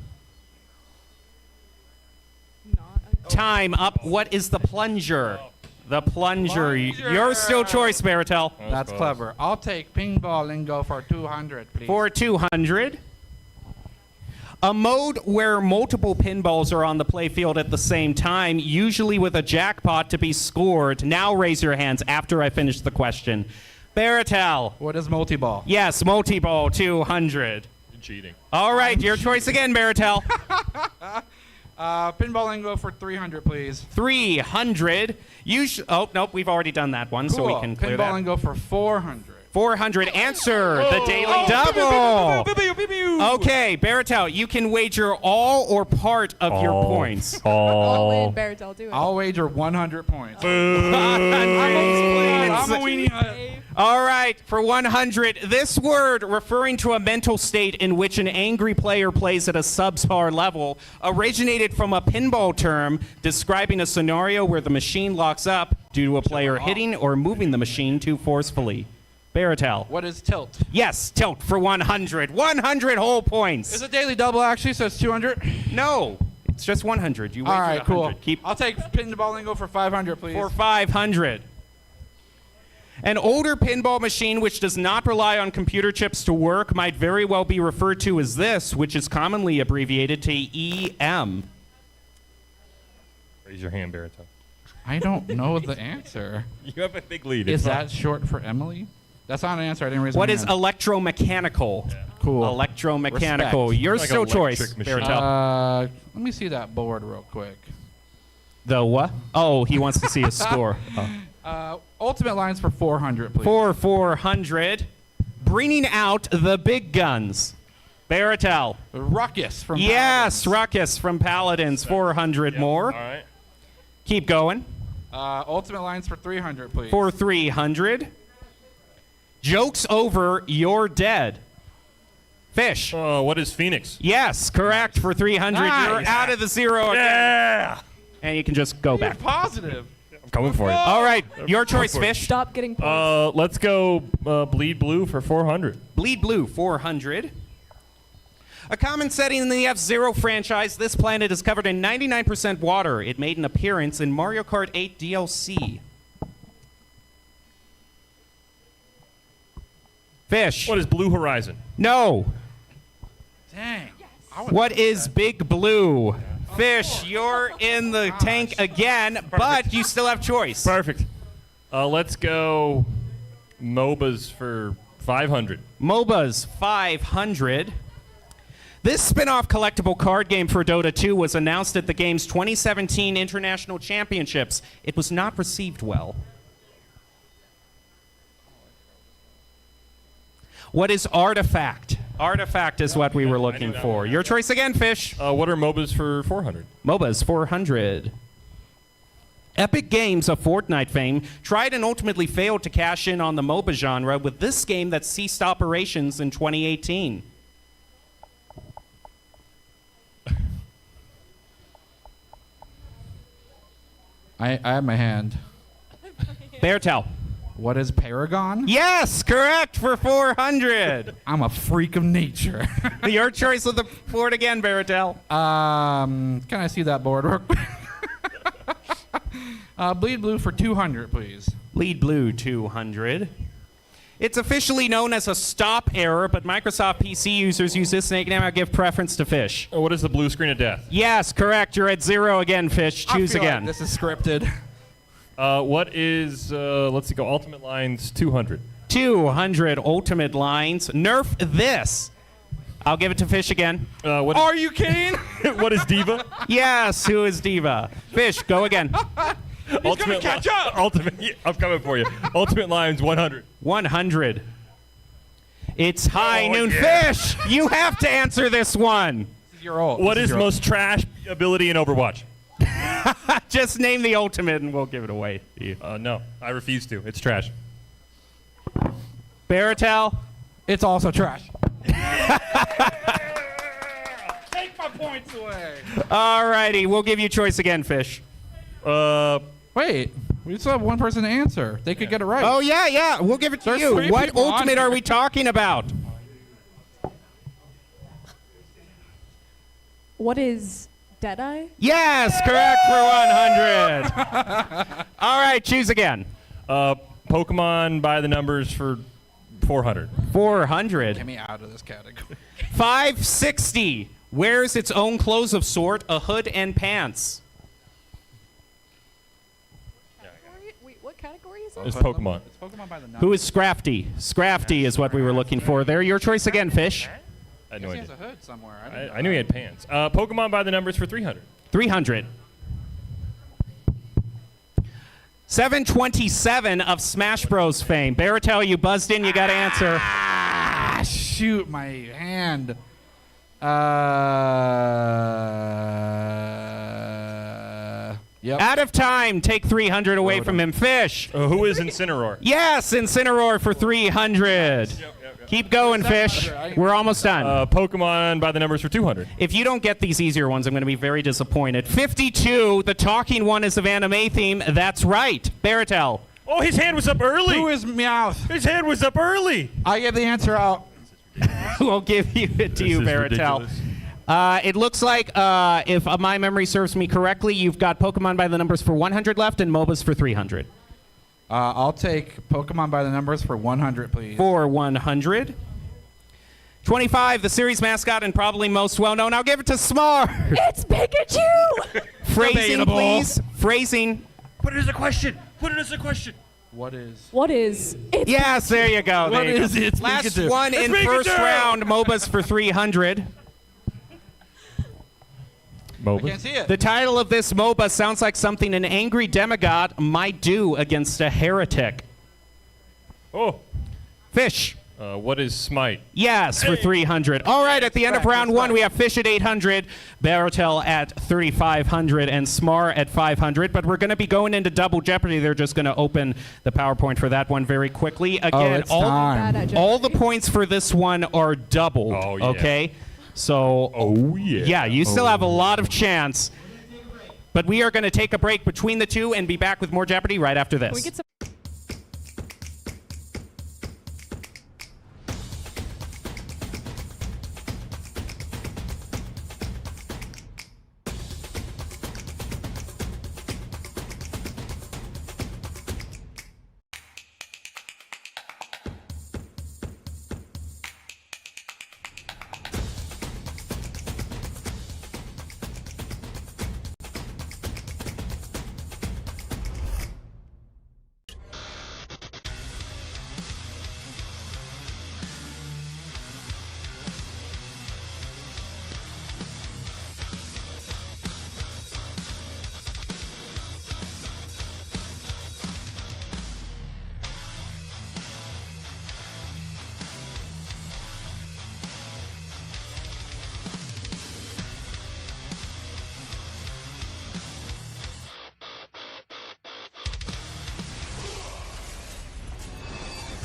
Time up. What is the plunger? The plunger. Your still choice, Baratel. That's clever. I'll take Pinball Lingo for 200, please. For 200. A mode where multiple pinballs are on the playfield at the same time, usually with a jackpot to be scored. Now raise your hands after I finish the question. Baratel. What is multi-ball? Yes, multi-ball 200. You're cheating. All right, your choice again, Baratel. Pinball Lingo for 300, please. 300. Oh, nope, we've already done that one, so we can clear Pinball that. Lingo for 400. 400. Answer the daily double. Okay, Baratel, you can wager all or part of your points. All in, Baratel, do it. I'll wager 100 points. I'm a weenie. All right, for 100, this word referring to a mental state in which an angry player plays at a subpar level originated from a pinball term describing a scenario where the machine locks up due to a player hitting or moving the machine too forcefully. Baratel. What is tilt? Yes, tilt for 100. 100 whole points. Is it daily double actually, so it's 200? No, it's just 100. You All right, wagered cool. 100. I'll take pinball lingo for 500, please. For 500. An older pinball machine which does not rely on computer chips to work might very well be referred to as this, which is commonly abbreviated to EM. Raise your hand, Barito. I don't know the answer. You have a big lead. Is that short for Emily? That's not an answer. I didn't raise What my is hand. electromechanical? Yeah. Cool. Electromechanical. Respect. Your Like still electric choice, machine. Baratel. Let me see that board real quick. The what? Oh, he wants to see his score. Oh. Ultimate lines for 400, please. For 400, bringing out the big guns. Baratel. Ruckus from Yes, Ruckus from Paladins. 400 more. All right. Keep going. Ultimate lines for 300, please. For 300. Jokes over, you're dead. Fish. What is Phoenix? Yes, correct. For 300, Nice. you're out of the zero again. Yeah. And you can just go back. Positive. I'm coming for you. All right, your choice, for it. Fish. Stop getting points. Let's go bleed blue for 400. Bleed Blue, 400. A common setting in the F-Zero franchise, this planet is covered in 99% water. It made an appearance in Mario Kart 8 DLC. Fish. What is Blue Horizon? No. Dang. What is Big Blue? Fish, you're in the tank again, but you still have choice. Perfect. Let's go MOBAs for 500. MOBAs, 500. This spin-off collectible card game for Dota 2 was announced at the game's 2017 International Championships. It was not received well. What is Artifact? Artifact is what we were looking for. Your choice again, Fish. What are MOBAs for 400? MOBAs, 400. Epic Games of Fortnite fame tried and ultimately failed to cash in on the MOBA genre with this game that ceased operations in 2018. I have my hand. Beartel. What is Paragon? Yes, correct for 400. I'm a freak of nature. Your choice of the board again, Beartel. Can I see that board real quick? Bleed Blue for 200, please. Bleed Blue, 200. It's officially known as a stop error, but Microsoft PC users use this nickname and give preference to Fish. What is the blue screen of death? Yes, correct. You're at 0 again, Fish. Choose I feel again. like this is scripted. What is, let's see, go Ultimate Lines 200. 200 ultimate lines. Nerf this. I'll give it to Fish again. What Are you kidding? what is Diva? Yes, who is Diva? Fish, go again. Ultimate catch up. Ultimate, yeah, I'm coming for you. Ultimate Lines 100. 100. It's High Noon yeah. Fish. You have to answer this one. You're old. What is most trash ability in Overwatch? Just name the ultimate and we'll give it away to you. No, I refuse to. It's trash. Baratel. It's also trash. Take my points away. Alrighty, we'll give you choice again, Fish. Wait, we still have one person to answer. They could get it right. Oh, yeah, we'll give it to There's you. 3 What people on ultimate here. are we talking about? What is Deadeye? Yes, correct for 100. All right, choose again. Pokemon by the numbers for 400. 400. Get me out of this category. 560. Wears its own clothes of sort, a hood and pants. Wait, what category is It's Pokemon. It's Pokemon by the numbers. Who is Scrafty? Scrafty is what we were looking for there. Your choice again, Fish. I had no He idea. has a hood somewhere. I knew he had pants. Pokemon by the numbers for 300. 300. 727 of Smash Bros. Fame. Baratel, you buzzed in. You got to answer. Ah, shoot, my hand. Yep. Out of time. Take 300 away from him. Fish. Who is Incineroar? Yes, Incineroar for 300. Keep going, Fish. We're almost done. Pokemon by the numbers for 200. If you don't get these easier ones, I'm going to be very disappointed. 52. The talking one is of anime theme. That's right. Baratel. Oh, his hand was up early. Who is Meowth? His hand was up early. I gave the answer out. We'll give it to you, Baratel. It looks like, if my memory serves me correctly, you've got Pokemon by the numbers for 100 left and MOBAs for 300. I'll take Pokemon by the numbers for 100, please. For 100. 25, the series mascot and probably most well-known. I'll give it to Smart. It's Pikachu! Phrasing, Debatable. please. Phrasing. Put it as a question. Put it as a question. What is? What is? It's Yes, there you go. What there you is go. it? It's Last Pikachu. one It's in Pikachu! first round. MOBAs for 300. I can't see it. The title of this MOBA sounds like something an angry demigod might do against a heretic. Oh. Fish. What is Smite? Yes, for 300. All right, at the end of round one, we have Fish at 800, Baratel at 3,500, and Smar at 500. But we're going to be going into Double Jeopardy. They're just going to open the PowerPoint for that one very quickly. Again, it's time. all the points for this one are doubled. Oh, yeah. Okay? So, yeah, you still have a lot of chance. But we are going to take a break between the two and be back with more Jeopardy right after this. Can we get some?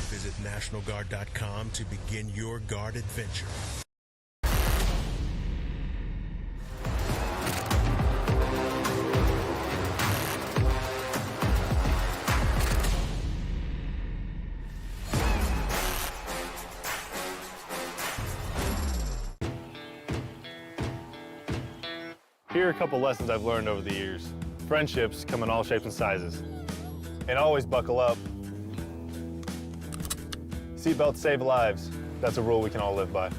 Visit NationalGuard.com to begin your guard adventure. Here are a couple lessons I've learned over the years. Friendships come in all shapes and sizes. And always buckle up. Seatbelts save lives. That's a rule we can all live by.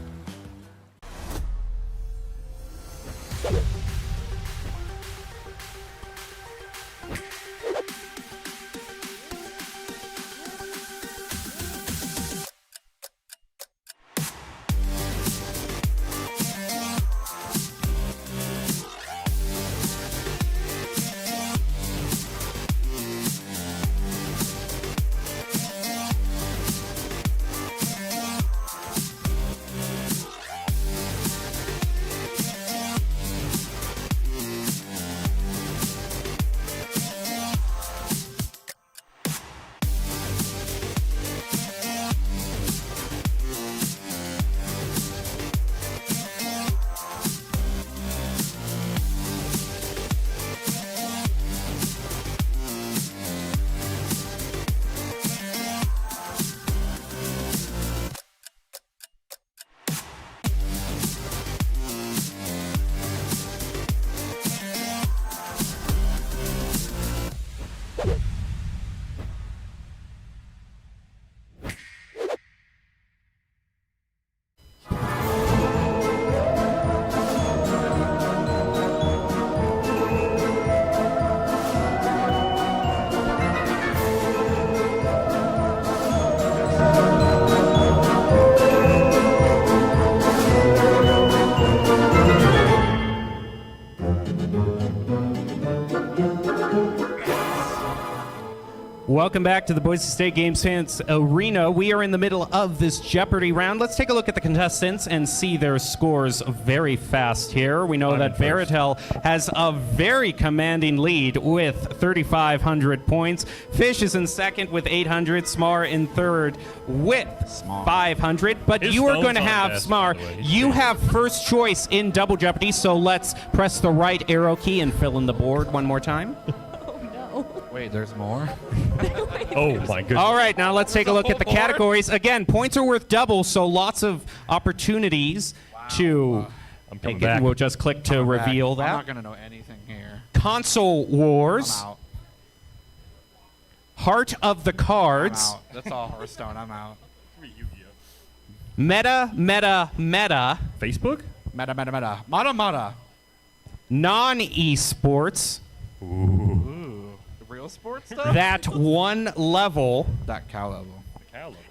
Welcome back to the Boise State Games Fans Arena. We are in the middle of this Jeopardy round. Let's take a look at the contestants and see their scores very fast here. We know that Baratel has a very commanding lead with 3,500 points. Fish is in second with 800. Smar in third with 500. But you are going to have, Smar, you have first choice in Double Jeopardy, so let's press the right arrow key and fill in the board one more time. Wait, there's more? Oh, my goodness. All right, now let's take a look at the categories. Again, points are worth double, so lots of opportunities to take it. back. We'll just click to reveal that. I'm not going to know anything here. Console Wars. I'm out. Heart of the Cards. I'm out. That's all Hearthstone. I'm out. Meta. Facebook? Meta. Non-esports. Real sports stuff? That one level. That cow level.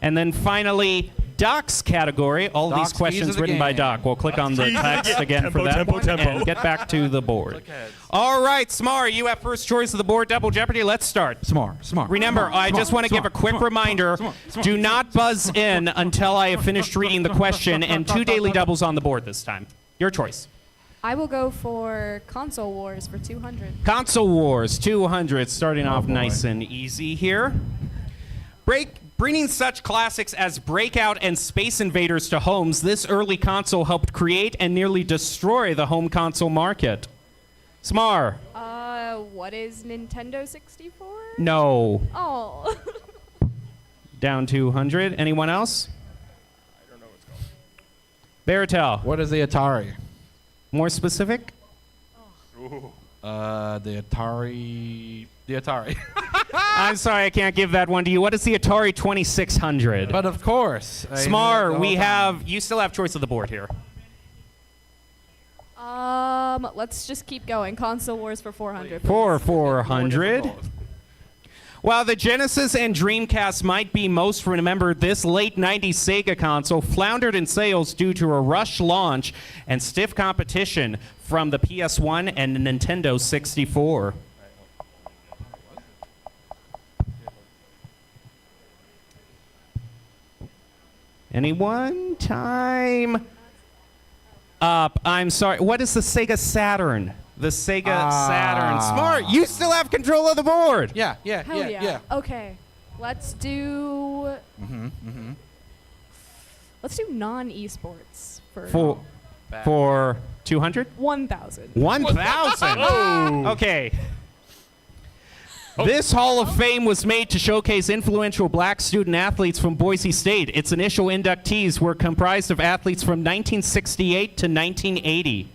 And then finally, Doc's category. All Doc's these questions keys of the written by game. Doc. We'll click on the Keys of the text game. again for that one and get back to the board. All right, Smar, you have first choice of the board. Double Jeopardy. Let's start. Smart. Remember, I just want to give a quick reminder. Do not buzz in until I have finished reading the question, and 2 daily doubles on the board this time. Your choice. I will go for Console Wars for 200. Console Wars 200, starting off nice and easy here. Bringing such classics as Breakout and Space Invaders to homes, this early console helped create and nearly destroy the home console market. Smar. What is Nintendo 64? No. Oh. Down 200. Anyone else? I don't know what's going Baratel. What is the Atari? More specific? The Atari. I'm sorry, I can't give that one to you. What is the Atari 2600? But of course. Smar, you still have choice of the board here. Let's just keep going. Console Wars for 400. For 400. While the Genesis and Dreamcast might be most remembered, this late 90s Sega console floundered in sales due to a rush launch and stiff competition from the PS1 and the Nintendo 64. Anyone? Time up. I'm sorry. What is the Sega Saturn? The Sega Saturn. Smart. You still have control of the board. Yeah. Hell yeah. Okay. Let's do. Let's do non-esports for 200. 1,000. 1,000. Oh. Okay. This Hall of Fame was made to showcase influential black student athletes from Boise State. Its initial inductees were comprised of athletes from 1968 to 1980.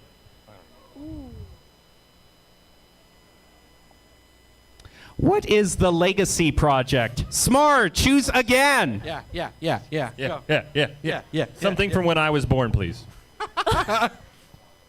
What is the Legacy Project? Smart, choose again. Yeah. Something from when I was born, please.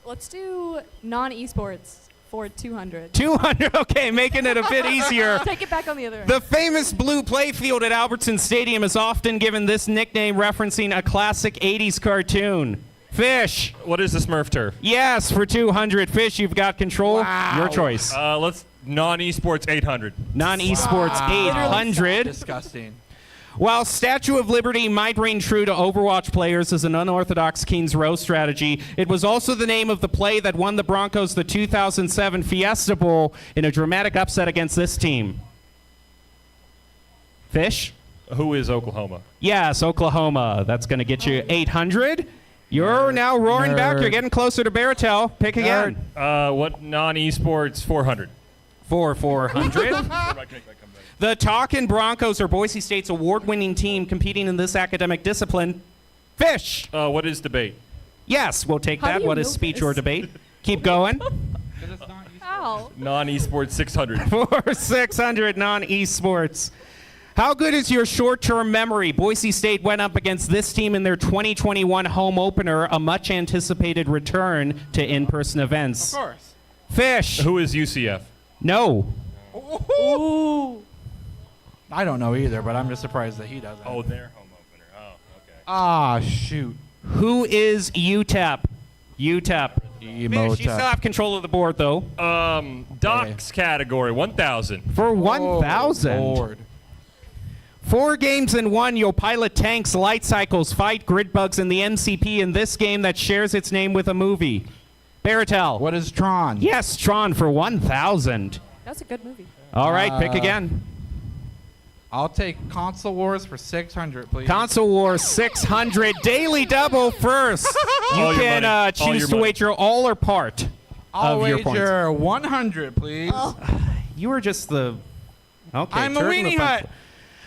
Let's do non-esports for 200. 200, okay, making it a bit easier. Take it back on the other end. The famous blue playfield at Albertson Stadium is often given this nickname referencing a classic 80s cartoon. Fish. What is the Smurf turf? Yes, for 200. Fish, you've got control. Wow. Your choice. Let's non-esports 800. Non-esports 800. Disgusting. While Statue of Liberty might reign true to Overwatch players as an unorthodox King's Row strategy, it was also the name of the play that won the Broncos the 2007 Fiesta Bowl in a dramatic upset against this team. Fish? Who is Oklahoma? Yes, Oklahoma. That's going to get you 800. You're now roaring back. You're getting closer to Baratel. Pick again. What non-esports 400? For 400. The Talkin' Broncos are Boise State's award-winning team competing in this academic discipline. Fish. What is debate? Yes, we'll take How that. do you What is know speech this? or debate? Keep going. How? Non-esports 600. For 600 non-esports. How good is your short-term memory? Boise State went up against this team in their 2021 home opener, a much-anticipated return to in-person events. Of course. Fish. Who is UCF? No. Ooh. I don't know either, but I'm just surprised that he doesn't. Oh, their home opener. Oh, okay. Ah, shoot. Who is UTEP? UTEP. Fish, you still have control of the board, though. Doc's category, 1,000. For 1,000. Lord. 4 games in 1, you'll pilot tanks, light cycles, fight grid bugs, and the MCP in this game that shares its name with a movie. Baratel. What is Tron? Yes, Tron for 1,000. That's a good movie. All right, pick again. I'll take Console Wars for 600, please. Console Wars 600. Daily double first. You can choose to wager all or part I'll of your points. wager 100, please. You were just the... Okay, I'm a turn the weenie fun- hut.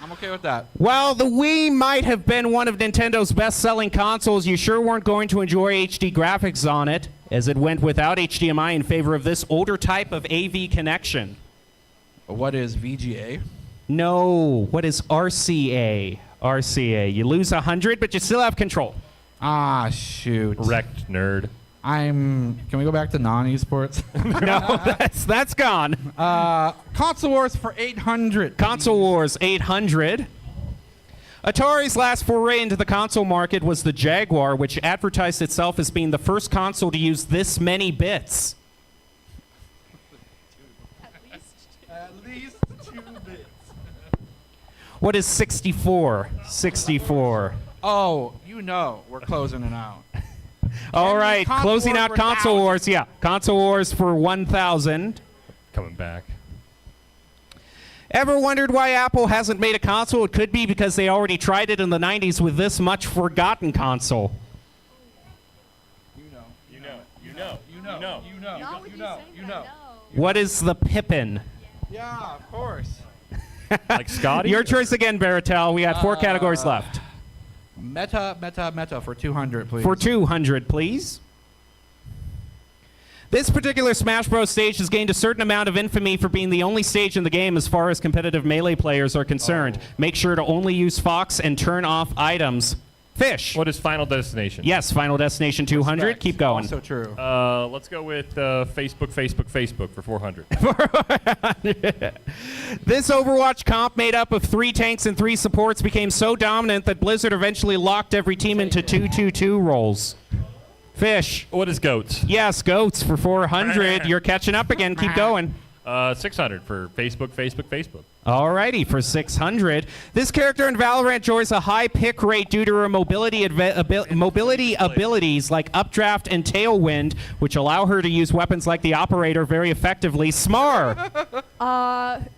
I'm okay with that. While the Wii might have been one of Nintendo's best-selling consoles, you sure weren't going to enjoy HD graphics on it, as it went without HDMI in favor of this older type of AV connection. What is VGA? No. What is RCA? RCA. You lose 100, but you still have control. Ah, shoot. Wrecked nerd. Can we go back to non-esports? No, that's gone. Console Wars for 800. Console Wars 800. Atari's last foray into the console market was the Jaguar, which advertised itself as being the first console to use this many bits. At least 2 bits. What is 64? 64. Oh, we're closing it out. All right, closing out Console Wars. Yeah, Console Wars for 1,000. Coming back. Ever wondered why Apple hasn't made a console? It could be because they already tried it in the 90s with this much forgotten console. You know. What is the Pippin? Yeah, of course. Like Scotty? Your choice again, Baratel. We got 4 categories left. Meta for 200, please. For 200, please. This particular Smash Bros. Stage has gained a certain amount of infamy for being the only stage in the game as far as competitive Melee players are concerned. Make sure to only use Fox and turn off items. Fish. What is Final Destination? Yes, Final Destination 200. Respect. Keep going. Also true. Let's go with Facebook for 400. This Overwatch comp made up of 3 tanks and 3 supports became so dominant that Blizzard eventually locked every team into 2-2-2 roles. Fish. What is Goats? Yes, Goats for 400. You're catching up again. Keep going. 600 for Facebook. Alrighty, for 600. This character in Valorant enjoys a high pick rate due to her mobility abilities like Updraft and Tailwind, which allow her to use weapons like the Operator very effectively. Smar.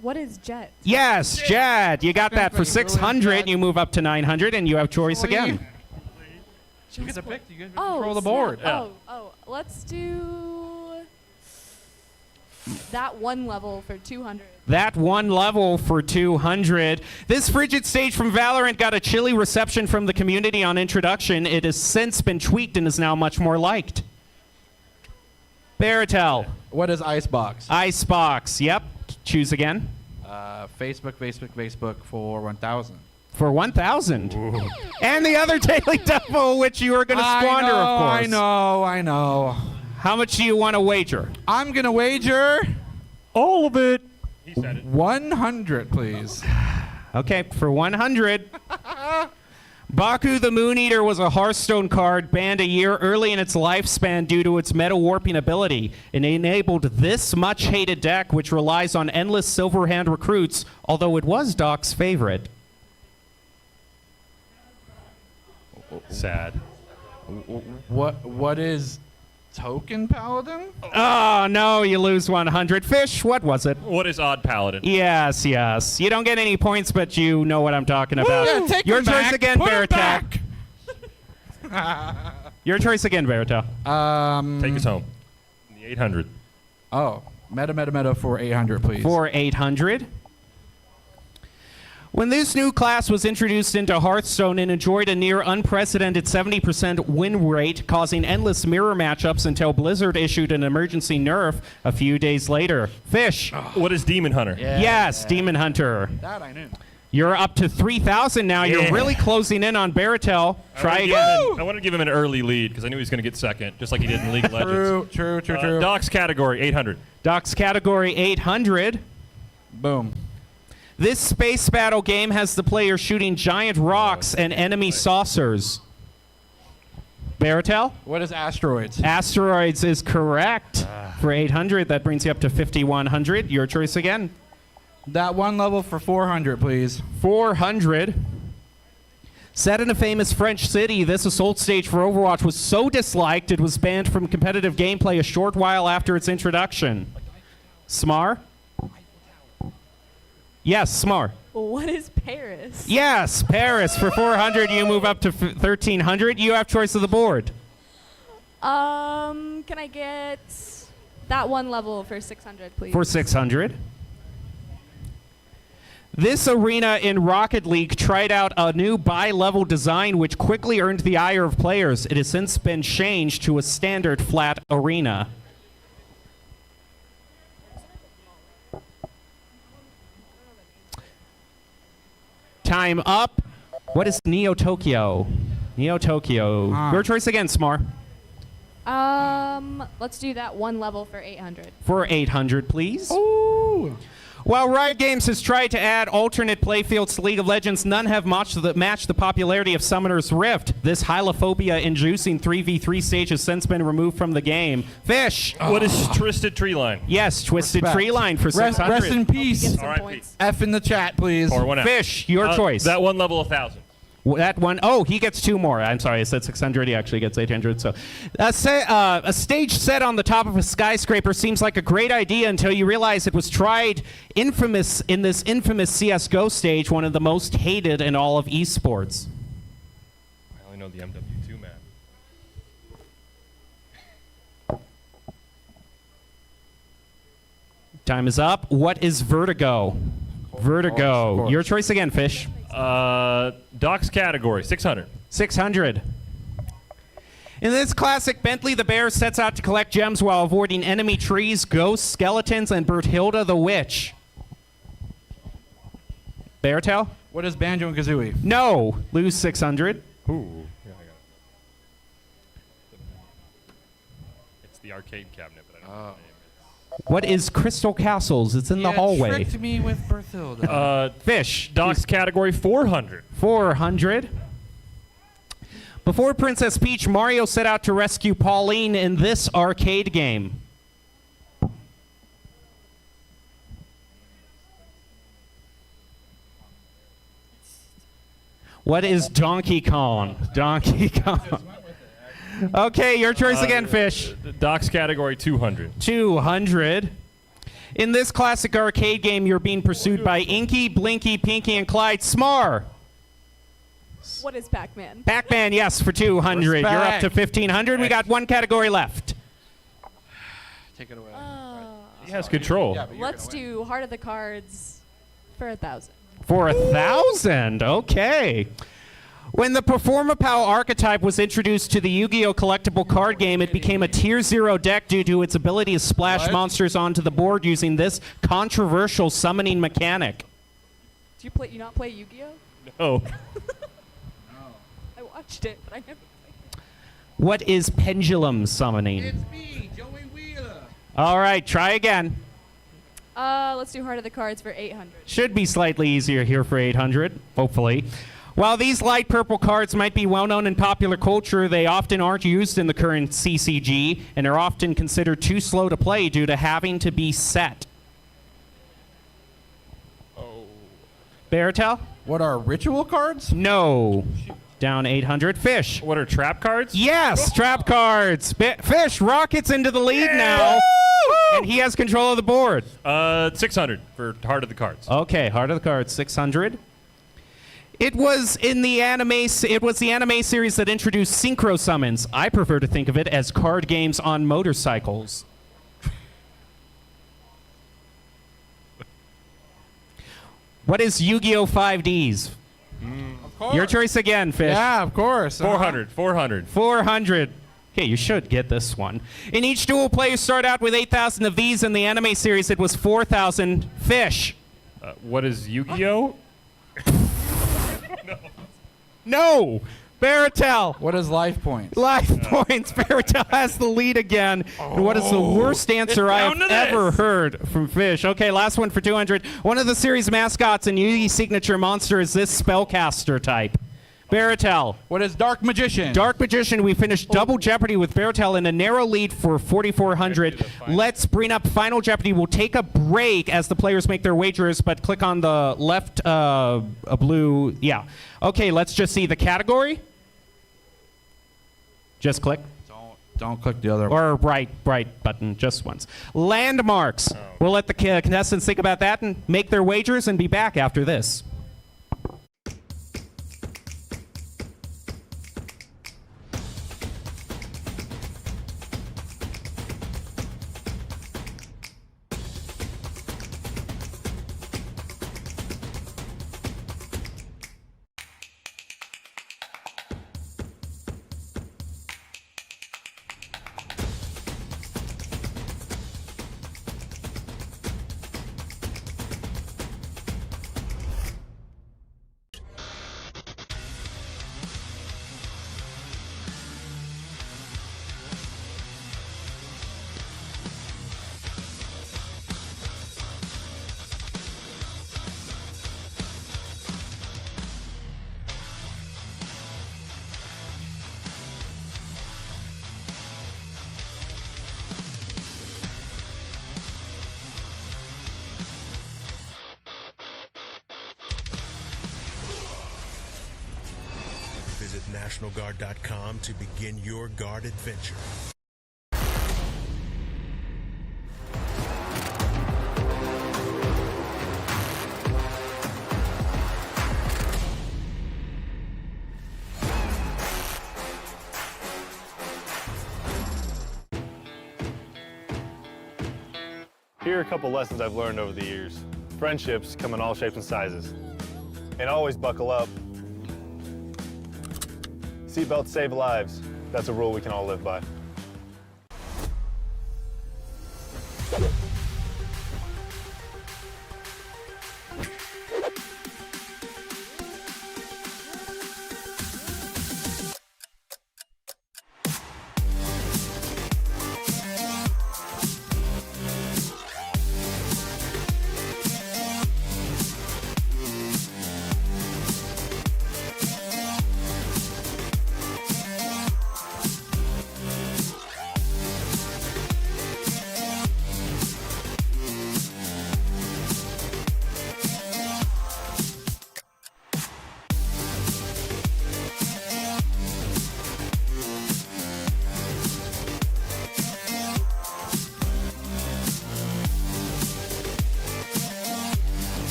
What is Jet? Yes, Jad. You got that for 600. You move up to 900, and you have choice again. You get to pick. You get to Oh, control the snap. board. Yeah. Let's do that one level for 200. That one level for 200. This frigid stage from Valorant got a chilly reception from the community on introduction. It has since been tweaked and is now much more liked. Baratel. What is Icebox? Icebox. Yep. Choose again. Facebook for 1,000. For 1,000. And the other daily double, which you are going to squander, of course. I know. How much do you want to wager? I'm going to wager all of it. He said it. 100, please. Okay, for 100. Baku the Moon Eater was a Hearthstone card banned a year early in its lifespan due to its meta warping ability. It enabled this much hated deck, which relies on endless Silverhand recruits, although it was Doc's favorite. Sad. What is Token Paladin? Oh, no, you lose 100. Fish, what was it? What is Odd Paladin? Yes. You don't get any points, but you know what I'm talking about. Yeah, take Your him choice back. again, Put him Baratel. Your choice again, Baratel. Take us home. The 800. Oh, meta for 800, please. For 800. When this new class was introduced into Hearthstone, it enjoyed a near unprecedented 70% win rate, causing endless mirror matchups until Blizzard issued an emergency nerf a few days later. Fish. What is Demon Hunter? Yes, Demon Hunter. That I knew. You're up to 3,000 now. Yeah. You're really closing in on Baratel. Try again. I want to give him an early lead because I knew he was going to get second, just like he did in League of Legends. True. Doc's category, 800. Doc's category, 800. Boom. This space battle game has the player shooting giant rocks and enemy saucers. Baratel? What is Asteroids? Asteroids is correct. For 800, that brings you up to 5,100. Your choice again. That one level for 400, please. 400. Set in a famous French city, this assault stage for Overwatch was so disliked it was banned from competitive gameplay a short while after its introduction. Smar? Yes, Smar. What is Paris? Yes, Paris. For 400, you move up to 1,300. You have choice of the board. Can I get that one level for 600, please? For 600. This arena in Rocket League tried out a new bi-level design which quickly earned the ire of players. It has since been changed to a standard flat arena. Time up. What is Neo Tokyo? Neo Tokyo. Your choice again, Smar. Let's do that one level for 800. For 800, please. Ooh. While Riot Games has tried to add alternate playfields to League of Legends, none have matched the popularity of Summoner's Rift. This hylophobia-inducing 3v3 stage has since been removed from the game. Fish! What is Twisted Tree Line? Yes, Twisted Tree Line for 600. Rest in peace. R.I.P. F in the chat, please. Or 1 F. Fish, your choice. That one level 1,000. That one, oh, he gets 2 more. I'm sorry, I said 600. He actually gets 800. So, a stage set on the top of a skyscraper seems like a great idea until you realize it was tried in this infamous CS:GO stage, one of the most hated in all of esports. I only know the MW2 map. Time is up. What is Vertigo? Vertigo. Your choice again, Fish. Doc's category, 600. 600. In this classic, Bentley the Bear sets out to collect gems while avoiding enemy trees, ghosts, skeletons, and Berthilda the Witch. Beartail? What is Banjo and Kazooie? No. Lose 600. Ooh. Yeah, I got it. It's the arcade cabinet, but I don't know the name. What is Crystal Castles? It's in the hallway. Tricked me with Berthilda. Fish. Doc's category, 400. 400. Before Princess Peach, Mario set out to rescue Pauline in this arcade game. What is Donkey Kong? Donkey Kong. Okay, your choice again, Fish. Doc's category, 200. 200. In this classic arcade game, you're being pursued by Inky, Blinky, Pinky, and Clyde. Smar. What is Pac-Man? Pac-Man, yes, for 200. Respect. You're up to 1,500. We got one category left. Take it away. He has control. Yeah, Let's do Heart of the Cards for 1,000. For 1,000. Okay. When the Performapal archetype was introduced to the Yu-Gi-Oh! Collectible card game, it became a Tier 0 deck due to its ability to splash monsters onto the board using this controversial summoning mechanic. Do you not play Yu-Gi-Oh? No. I watched it, but I never played it. What is pendulum summoning? It's me, Joey Wheeler. All right, try again. Let's do Heart of the Cards for 800. Should be slightly easier here for 800, hopefully. While these light purple cards might be well known in popular culture, they often aren't used in the current CCG and are often considered too slow to play due to having to be set. Oh. Beartail? What are ritual cards? No. Down 800. Fish. What are trap cards? Yes, trap cards. Fish rockets into the lead now, and he has control of the board. 600 for Heart of the Cards. Okay, Heart of the Cards, 600. It was the anime series that introduced synchro summons. I prefer to think of it as card games on motorcycles. What is Yu-Gi-Oh! 5Ds? Of course. Your choice again, Fish. Yeah, of course. 400. 400. 400. Okay, you should get this one. In each duel, players start out with 8,000 of these. In the anime series, it was 4,000. Fish. What is Yu-Gi-Oh? No. Baratel. What is life points? Life points. Baratel has the lead again. And what is the worst answer I have ever heard from Fish? Okay, last one for 200. One of the series mascots and Yugi's signature monster is this spellcaster type. Baratel. What is Dark Magician? Dark Magician, we finished Double Jeopardy with Baratel in a narrow lead for 4,400. Let's bring up Final Jeopardy. We'll take a break as the players make their wagers, but click on the left a blue. Yeah. Okay, let's just see the category. Just click. Don't click the other one. Or right button, just once. Landmarks. We'll let the contestants think about that and make their wagers and be back after this. Visit NationalGuard.com to begin your guard adventure. Here are a couple lessons I've learned over the years. Friendships come in all shapes and sizes. And always buckle up. Seatbelts save lives. That's a rule we can all live by.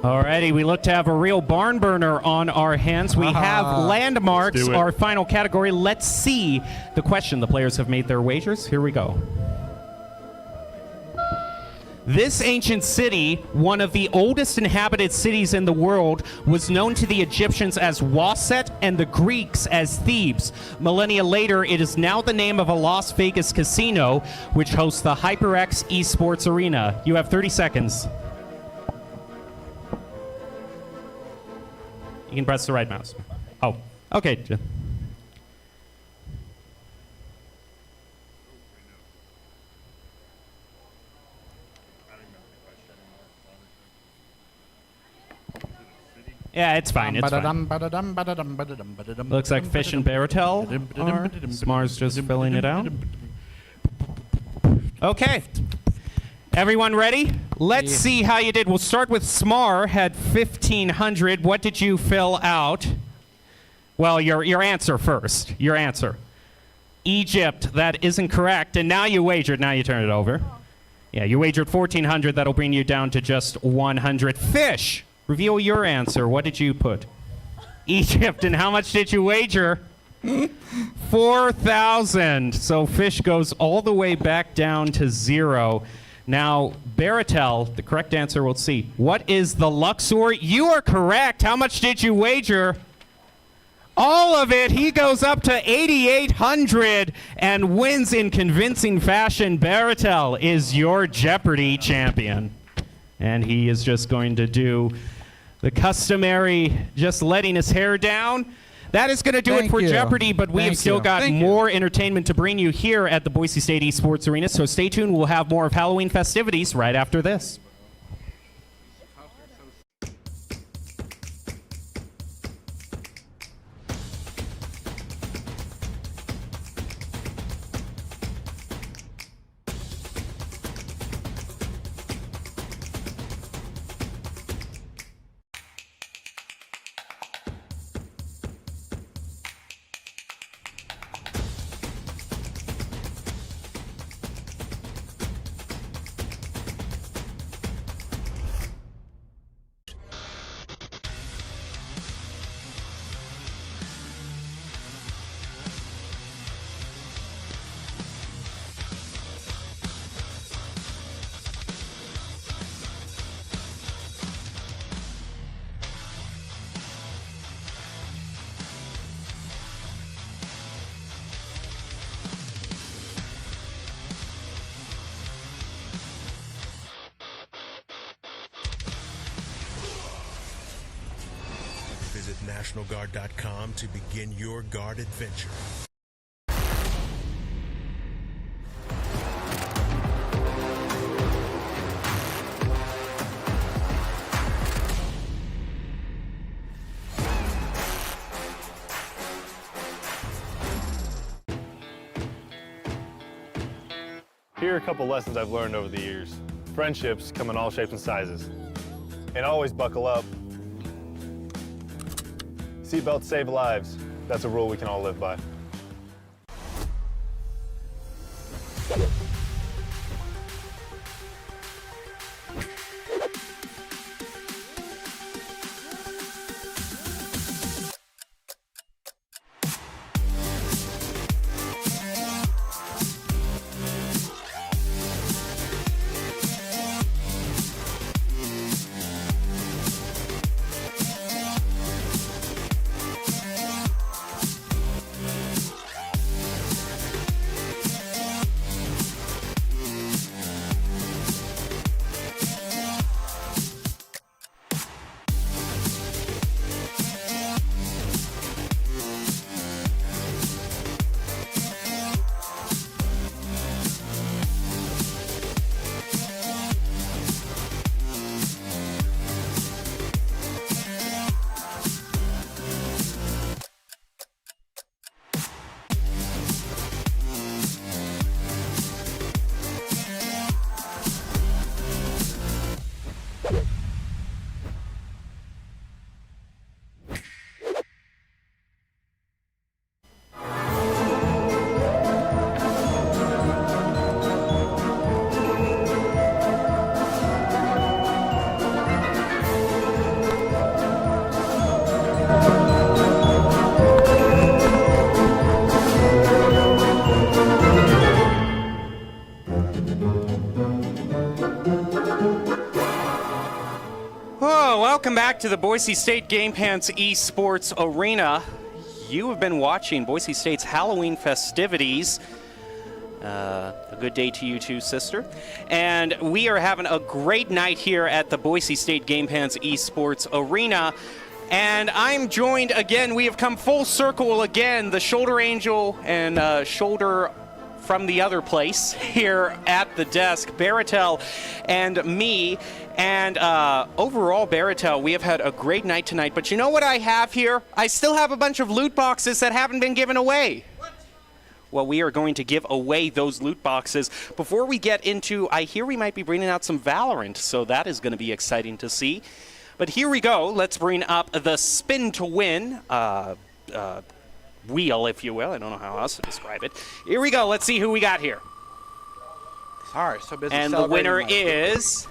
Alrighty, we look to have a real barn burner on our hands. We have landmarks, our final category. Let's see the question. The players have made their wagers. Here we go. This ancient city, one of the oldest inhabited cities in the world, was known to the Egyptians as Waset and the Greeks as Thebes. Millennia later, it is now the name of a Las Vegas casino, which hosts the HyperX Esports Arena. You have 30 seconds. You can press the right mouse. Oh, okay. Yeah, it's fine. It's fine. Looks like Fish and Baratel are. Smar's just filling it out. Okay. Everyone ready? Let's see how you did. We'll start with Smar, had 1,500. What did you fill out? Well, your answer first. Your answer. Egypt. That isn't correct. And now you wagered. Now you turn it over. Yeah, you wagered 1,400. That'll bring you down to just 100. Fish, reveal your answer. What did you put? Egypt. And how much did you wager? 4,000. So Fish goes all the way back down to 0. Now, Baratel, the correct answer, we'll see. What is the Luxor? You are correct. How much did you wager? All of it. He goes up to 8,800 and wins in convincing fashion. Baratel is your Jeopardy champion. And he is just going to do the customary, just letting his hair down. That is going to do it for Jeopardy, but we have still got more entertainment to bring you here at the Boise State Esports Arena, so stay tuned. We'll have more of Halloween festivities right after this. Visit NationalGuard.com to begin your guard adventure. Here are a couple lessons I've learned over the years. Friendships come in all shapes and sizes. And always buckle up. Seatbelts save lives. That's a rule we can all live by. Welcome back to the Boise State Game Pants Esports Arena. You have been watching Boise State's Halloween festivities. A good day to you too, sister. And we are having a great night here at the Boise State Game Pants Esports Arena. And I'm joined again, we have come full circle again, the Shoulder Angel and Shoulder from the other place here at the desk, Baratel and me. And overall, Baratel, we have had a great night tonight. But you know what I have here? I still have a bunch of loot boxes that haven't been given away. What? Well, we are going to give away those loot boxes. Before we get into, I hear we might be bringing out some Valorant, so that is going to be exciting to see. But here we go. Let's bring up the spin to win wheel, if you will. I don't know how else to describe it. Here we go. Let's see who we got here. Sorry, so busy. And the winner is...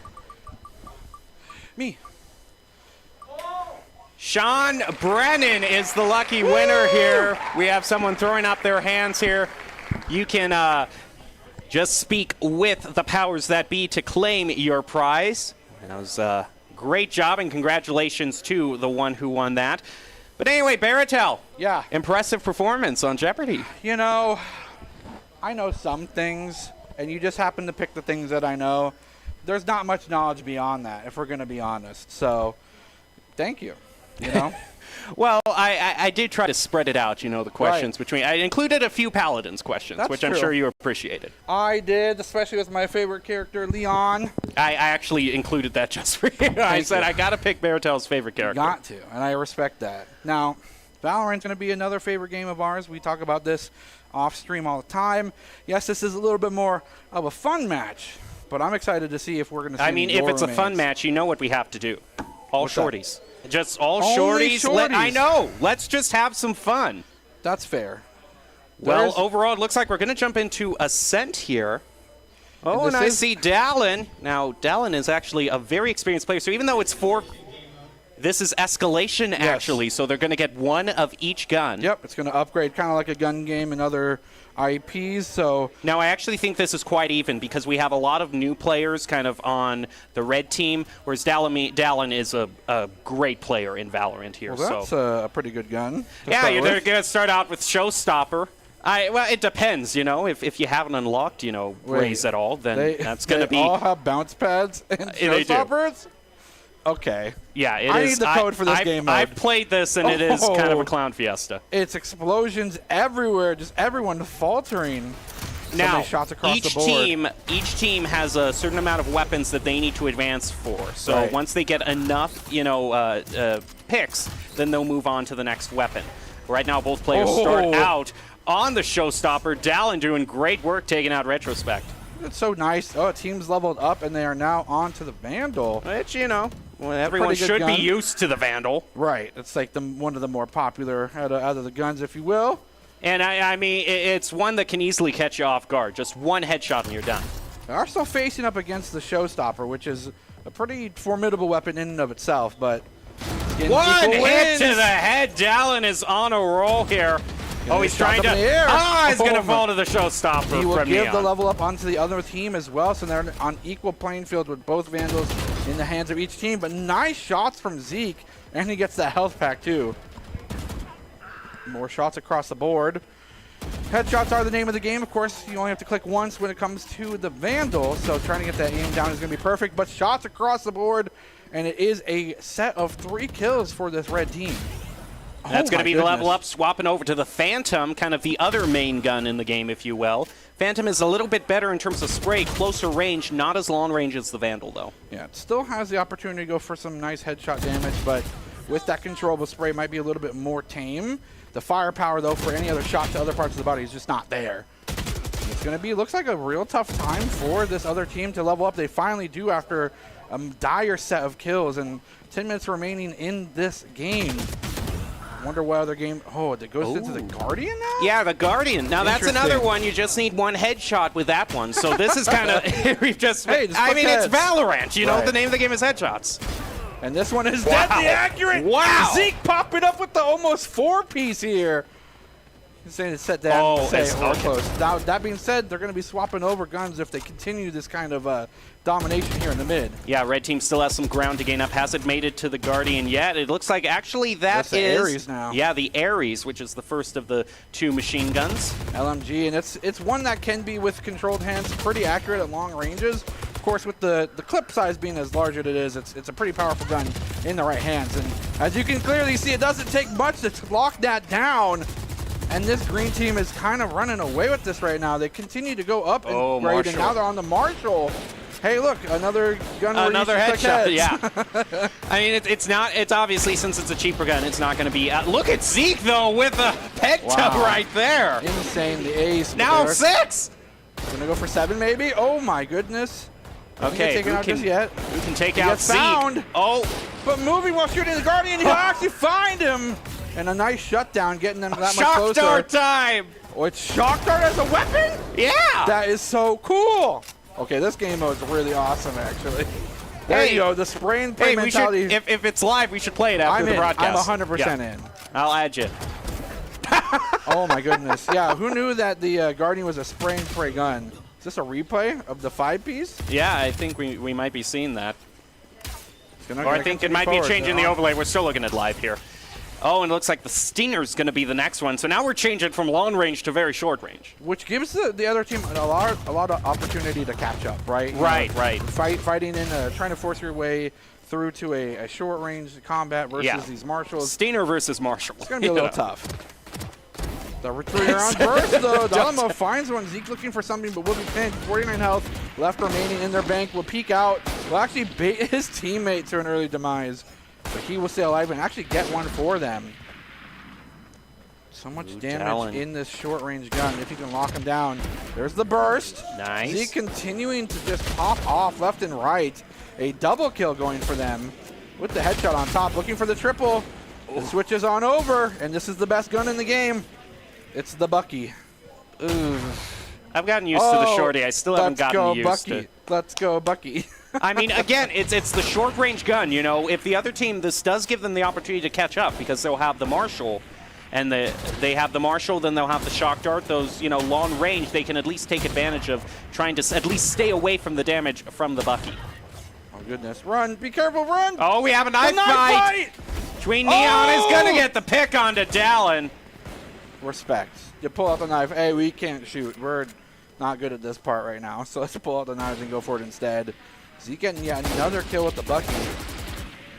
me. Sean Brennan is the lucky winner here. We have someone throwing up their hands here. You can just speak with the powers that be to claim your prize. That was a great job, and congratulations to the one who won that. But anyway, Baratel. Yeah. Impressive performance on Jeopardy. You know, I know some things, and you just happen to pick the things that I know. There's not much knowledge beyond that, if we're going to be honest. So, thank you. You know? Well, I did try to spread it out, the questions between. I included a few Paladins questions, That's which I'm true. sure you appreciated. I did, especially with my favorite character, Leon. I actually included that just for you. I said I got to pick Baratel's favorite character. Got to, and I respect that. Now, Valorant's going to be another favorite game of ours. We talk about this off stream all the time. Yes, this is a little bit more of a fun match, but I'm excited to see if we're going to see I mean, if it's a fun match, you know what we have to do. All What's that? shorties. Just all Only shorties. I shorties. know. Let's just have some fun. That's fair. Well, overall, it looks like we're going to jump into Ascent here. Oh, and I see Dallin. Now, Dallin is actually a very experienced player, so even though it's this is escalation, actually, so they're going to get one of each gun. Yep, it's going to upgrade kind of like a gun game and other IPs, so... Now, I actually think this is quite even because we have a lot of new players kind of on the red team, whereas Dallin is a great player in Valorant here. Well, that's a pretty good gun. Yeah, they're going to start out with Showstopper. Well, it depends, if you haven't unlocked, Raze at all, then that's going to be... They all have bounce pads and Showstoppers? Okay. Yeah, it is. I need the code for this game mode. I've played this, and it is kind of a clown fiesta. It's explosions everywhere, just everyone faltering. Now, shots across the board. each team has a certain amount of weapons that they need to advance for. So once they get enough, picks, then they'll move on to the next weapon. Right now, both players start out on the Showstopper. Dallin doing great work taking out Retrospect. It's so nice. Oh, team's leveled up, and they are now on to the Vandal. Which, everyone should be used to the Vandal. Right. It's like one of the more popular out of the guns, if you will. And, I mean, it's one that can easily catch you off guard. Just one headshot and you're done. They are still facing up against the Showstopper, which is a pretty formidable weapon in and of itself, but... One hit to the head. Dallin is on a roll here. He's trying to... he's going to fall to the Showstopper. He will give the level up onto the other team as well, so they're on equal playing field with both Vandals in the hands of each team. But nice shots from Zeke, and he gets that health pack too. More shots across the board. Headshots are the name of the game. Of course, you only have to click once when it comes to the Vandal, so trying to get that aim down is going to be perfect. But shots across the board, and it is a set of 3 kills for this red team. That's going to be the level up, swapping over to the Phantom, kind of the other main gun in the game, if you will. Phantom is a little bit better in terms of spray, closer range, not as long range as the Vandal, though. Yeah, it still has the opportunity to go for some nice headshot damage, but with that controllable spray, might be a little bit more tame. The firepower, though, for any other shot to other parts of the body is just not there. It's going to be, looks like a real tough time for this other team to level up. They finally do after a dire set of kills, and 10 minutes remaining in this game. Wonder what other game. Oh, it goes into the Guardian now? Yeah, the Guardian. Now, that's another one. You just need one headshot with that one. So this is kind of, we've just, I mean, it's Valorant. You know, the name of the game is Headshots. And this one is deadly accurate. Wow. Zeke popping up with the almost 4-piece here. He's saying it's set down. We're close. Now, that being said, they're going to be swapping over guns if they continue this kind of domination here in the mid. Yeah, red team still has some ground to gain up. Hasn't made it to the Guardian yet. It looks like actually that's the Ares now. Yeah, the Ares, which is the first of the 2 machine guns. LMG, and it's one that can be, with controlled hands, pretty accurate at long ranges. Of course, with the clip size being as large as it is, it's a pretty powerful gun in the right hands. And as you can clearly see, it doesn't take much to lock that down. And this green team is kind of running away with this right now. They continue to go up and grade, and now they're on the Marshall. Hey, look, another gun. Another headshot, yeah. I mean, it's obviously, since it's a cheaper gun, it's not going to be. Look at Zeke, though, with a head tub right there. Insane, the ace. Now 6. Gonna go for 7, maybe? Oh, my goodness. Okay, who can take out Zeke? Found. Oh. But moving while shooting the Guardian, he'll actually find him. And a nice shutdown, getting them that much closer. Shock dart time! Oh, it's shock dart as a weapon? Yeah! That is so cool. Okay, this game mode is really awesome, actually. There you go. The spray and play mentality. If it's live, we should play it after the broadcast. I'm 100% in. I'll add you. Oh my goodness. Yeah, who knew that the Guardian was a spray and pray gun? Is this a replay of the 5-piece? Yeah, I think we might be seeing that. Or I think it might be changing the overlay. We're still looking at live here. Oh, and it looks like the Stinger's going to be the next one. So now we're changing from long range to very short range. Which gives the other team a lot of opportunity to catch up, right? Right. Fighting in, trying to force your way through to a short range combat versus these marshals. Stinger versus Marshall. It's going to be a little tough. The 3-round burst, though. Dalamo finds one. Zeke looking for something, but will be pinned. 49 health left remaining in their bank. Will peek out. Will actually bait his teammate to an early demise. But he will stay alive and actually get one for them. So much damage in this short-range gun. If you can lock him down. There's the burst. Nice. Zeke continuing to just pop off left and right. A double kill going for them with the headshot on top. Looking for the triple. The switch is on over, and this is the best gun in the game. It's the Bucky. Ooh. I've gotten used to the shorty. I still haven't gotten used to it. Let's go, Bucky. I mean, again, it's the short-range gun. You know, if the other team, this does give them the opportunity to catch up because they'll have the Marshall, and they have the Marshall, then they'll have the shock dart. Those, long range, they can at least take advantage of trying to at least stay away from the damage from the Bucky. Oh goodness! Run! Be careful! Run! Oh, we have a knife fight. Between Neon is gonna get the pick onto Dallin. Respect. You pull out the knife. Hey, we can't shoot. We're not good at this part right now, so let's pull out the knives and go for it instead. Zeke getting another kill with the Bucky.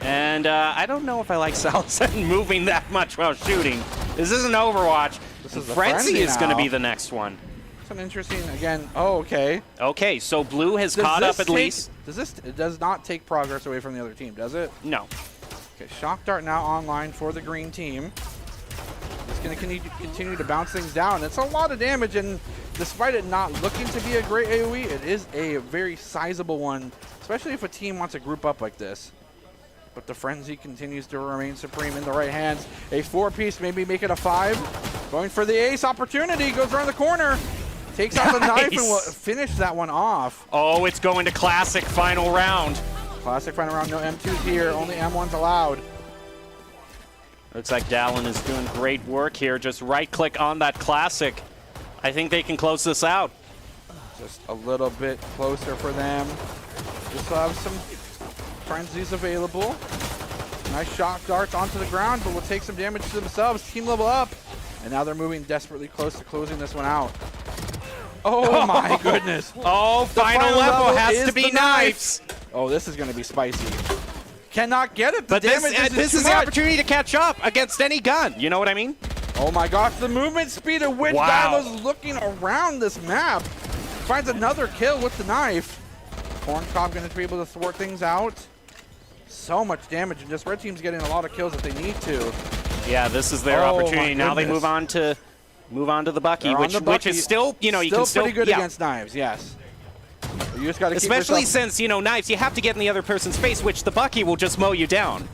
And I don't know if I like Salazan moving that much while shooting. This isn't Overwatch. This is Frenzy is going to be the next one. It's an interesting, again, okay. Okay, so Blue has caught up at least. It does not take progress away from the other team, does it? No. Okay, shock dart now online for the green team. It's going to continue to bounce things down. It's a lot of damage, and despite it not looking to be a great AoE, it is a very sizable one, especially if a team wants to group up like this. But the Frenzy continues to remain supreme in the right hands. A 4-piece, maybe make it a 5. Going for the ace opportunity, goes around the corner. Takes out the knife and will finish that one off. Oh, it's going to Classic final round. Classic final round, no M2s here, only M1s allowed. Looks like Dallin is doing great work here. Just right-click on that Classic. I think they can close this out. Just a little bit closer for them. Just have some Frenzies available. Nice shock darts onto the ground, but will take some damage to themselves. Team level up. And now they're moving desperately close to closing this one out. Oh my goodness. Oh, final level has to be knives. Oh, this is going to be spicy. Cannot get it. The but this is the opportunity to catch up against any gun. You know what I mean? Oh my gosh, the movement speed at which Dialo's looking around this map. Finds another kill with the knife. Corn Cob going to be able to thwart things out. So much damage, and just red team's getting a lot of kills if they need to. Yeah, this is their opportunity. Now they move on to the Bucky, which is still, you can still pretty good against knives. Yes. You just got to especially since knives, you have to get in the other person's face, which the Bucky will just mow you down.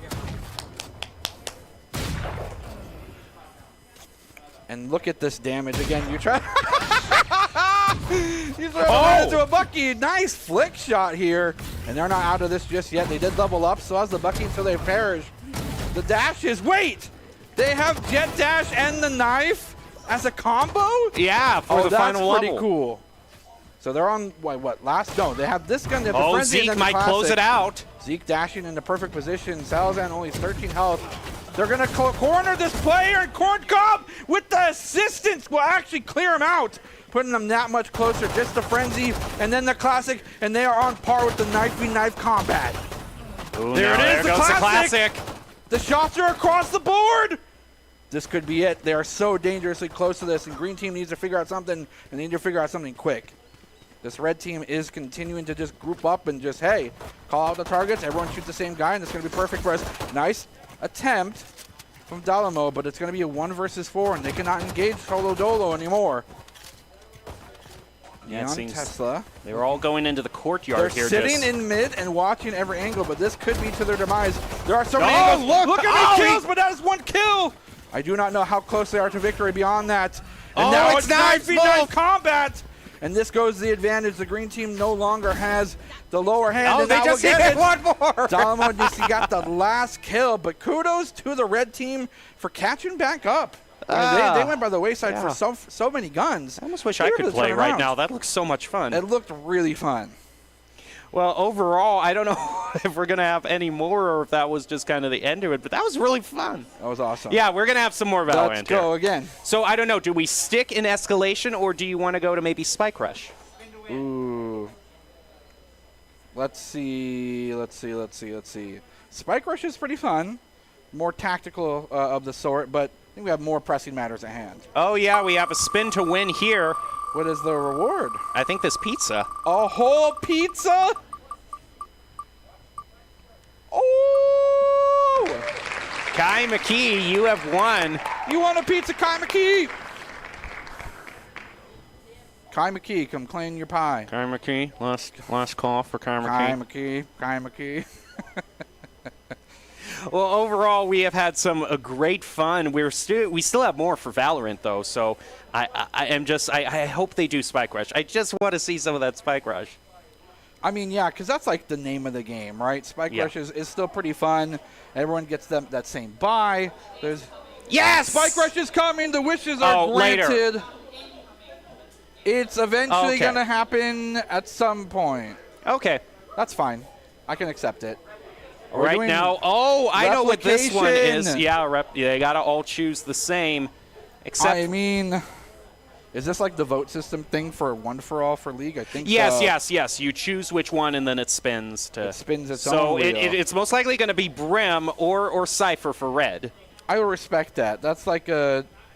And look at this damage again. You try. You throw it into a Bucky. Nice flick shot here. And they're not out of this just yet. They did level up, so as the Bucky until they perish. The dashes. Wait! They have jet dash and the knife as a combo? Yeah, for the final level. That's pretty cool. So they're on, what, last? No, they have this gun. They have the Frenzy, Zeke and then might close it out. Zeke dashing in the perfect position. Salazan only 13 health. They're going to corner this player, and Corn Cob with the assistance will actually clear him out, putting them that much closer. Just the Frenzy, and then the Classic, and they are on par with the knife-v-knife combat. Ooh, there it is, the Classic. The shots are across the board. This could be it. They are so dangerously close to this, and green team needs to figure out something, and they need to figure out something quick. This red team is continuing to just group up and just, hey, call out the targets. Everyone shoots the same guy, and it's going to be perfect for us. Nice attempt from Dalamo, but it's going to be a 1 versus 4, and they cannot engage Solo Dolo anymore. Yeah, it seems Tesla. They were all going into the courtyard here. They're sitting in mid and watching every angle, but this could be to their demise. There are so many angles. Look at these kills, but that is 1 kill. I do not know how close they are to victory beyond that. And now it's knife combat. and this goes to the advantage. The green team no longer has the lower hand. Oh, and they now just we'll get hit it. one more. Dalamo just got the last kill, but kudos to the red team for catching back up. They went by the wayside for so many guns. I almost wish I could play right now. That looks so much fun. It looked really fun. Well, overall, I don't know if we're going to have any more or if that was just kind of the end of it, but that was really fun. That was awesome. Yeah, we're going to have some more Valorant Let's go again. So I don't know. Do we stick in escalation or do you want to go to maybe Spike Rush? Ooh. Let's see. Spike Rush is pretty fun. More tactical of the sort, but I think we have more pressing matters at hand. Oh, yeah, we have a spin to win here. What is the reward? I think this pizza. A whole pizza? Oh! Kai McKee, you have won. You want a pizza, Kai McKee? Kai McKee, come claim your pie. Kai McKee, last call for Kai McKee. Kai McKee. Well, overall, we have had some great fun. We still have more for Valorant, though. So I hope they do Spike Rush. I just want to see some of that Spike Rush. I mean, yeah, because that's like the name of the game, right? Spike Rush is still pretty fun. Everyone gets that same buy. Yes! Spike Rush is coming. The wishes are granted. Later. It's eventually going to happen at some point. Okay. That's fine. I can accept it. Right now, I know what this one is. Yeah, they got to all choose the same. Except I mean, is this like the vote system thing for one for all for League? I think yes. You choose which one, and then it spins. It spins its own wheel. So it's most likely going to be Brim or Cypher for red. I will respect that. That's like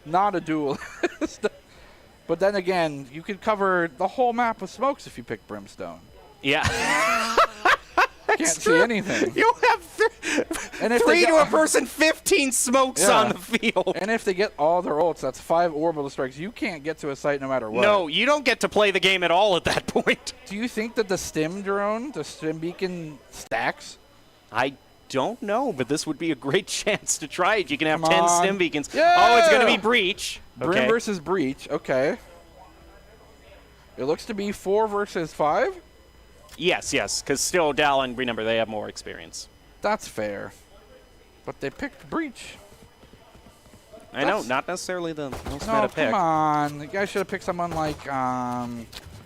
not a duelist. But then again, you could cover the whole map with smokes if you pick Brimstone. Yeah. Can't see anything. You have three to a person, 15 smokes on the field. And if they get all their ults, that's 5 orbital strikes. You can't get to a site no matter what. No, you don't get to play the game at all at that point. Do you think that the stim drone, the stim beacon, stacks? I don't know, but this would be a great chance to try it. You can have 10 stim beacons. Yeah! Oh, it's going to be Breach. Brim versus Breach. Okay. It looks to be 4 versus 5? Yes, because still Dallin, remember, they have more experience. That's fair. But they picked Breach. I know, not necessarily the most No, meta pick. come on. You guys should have picked someone like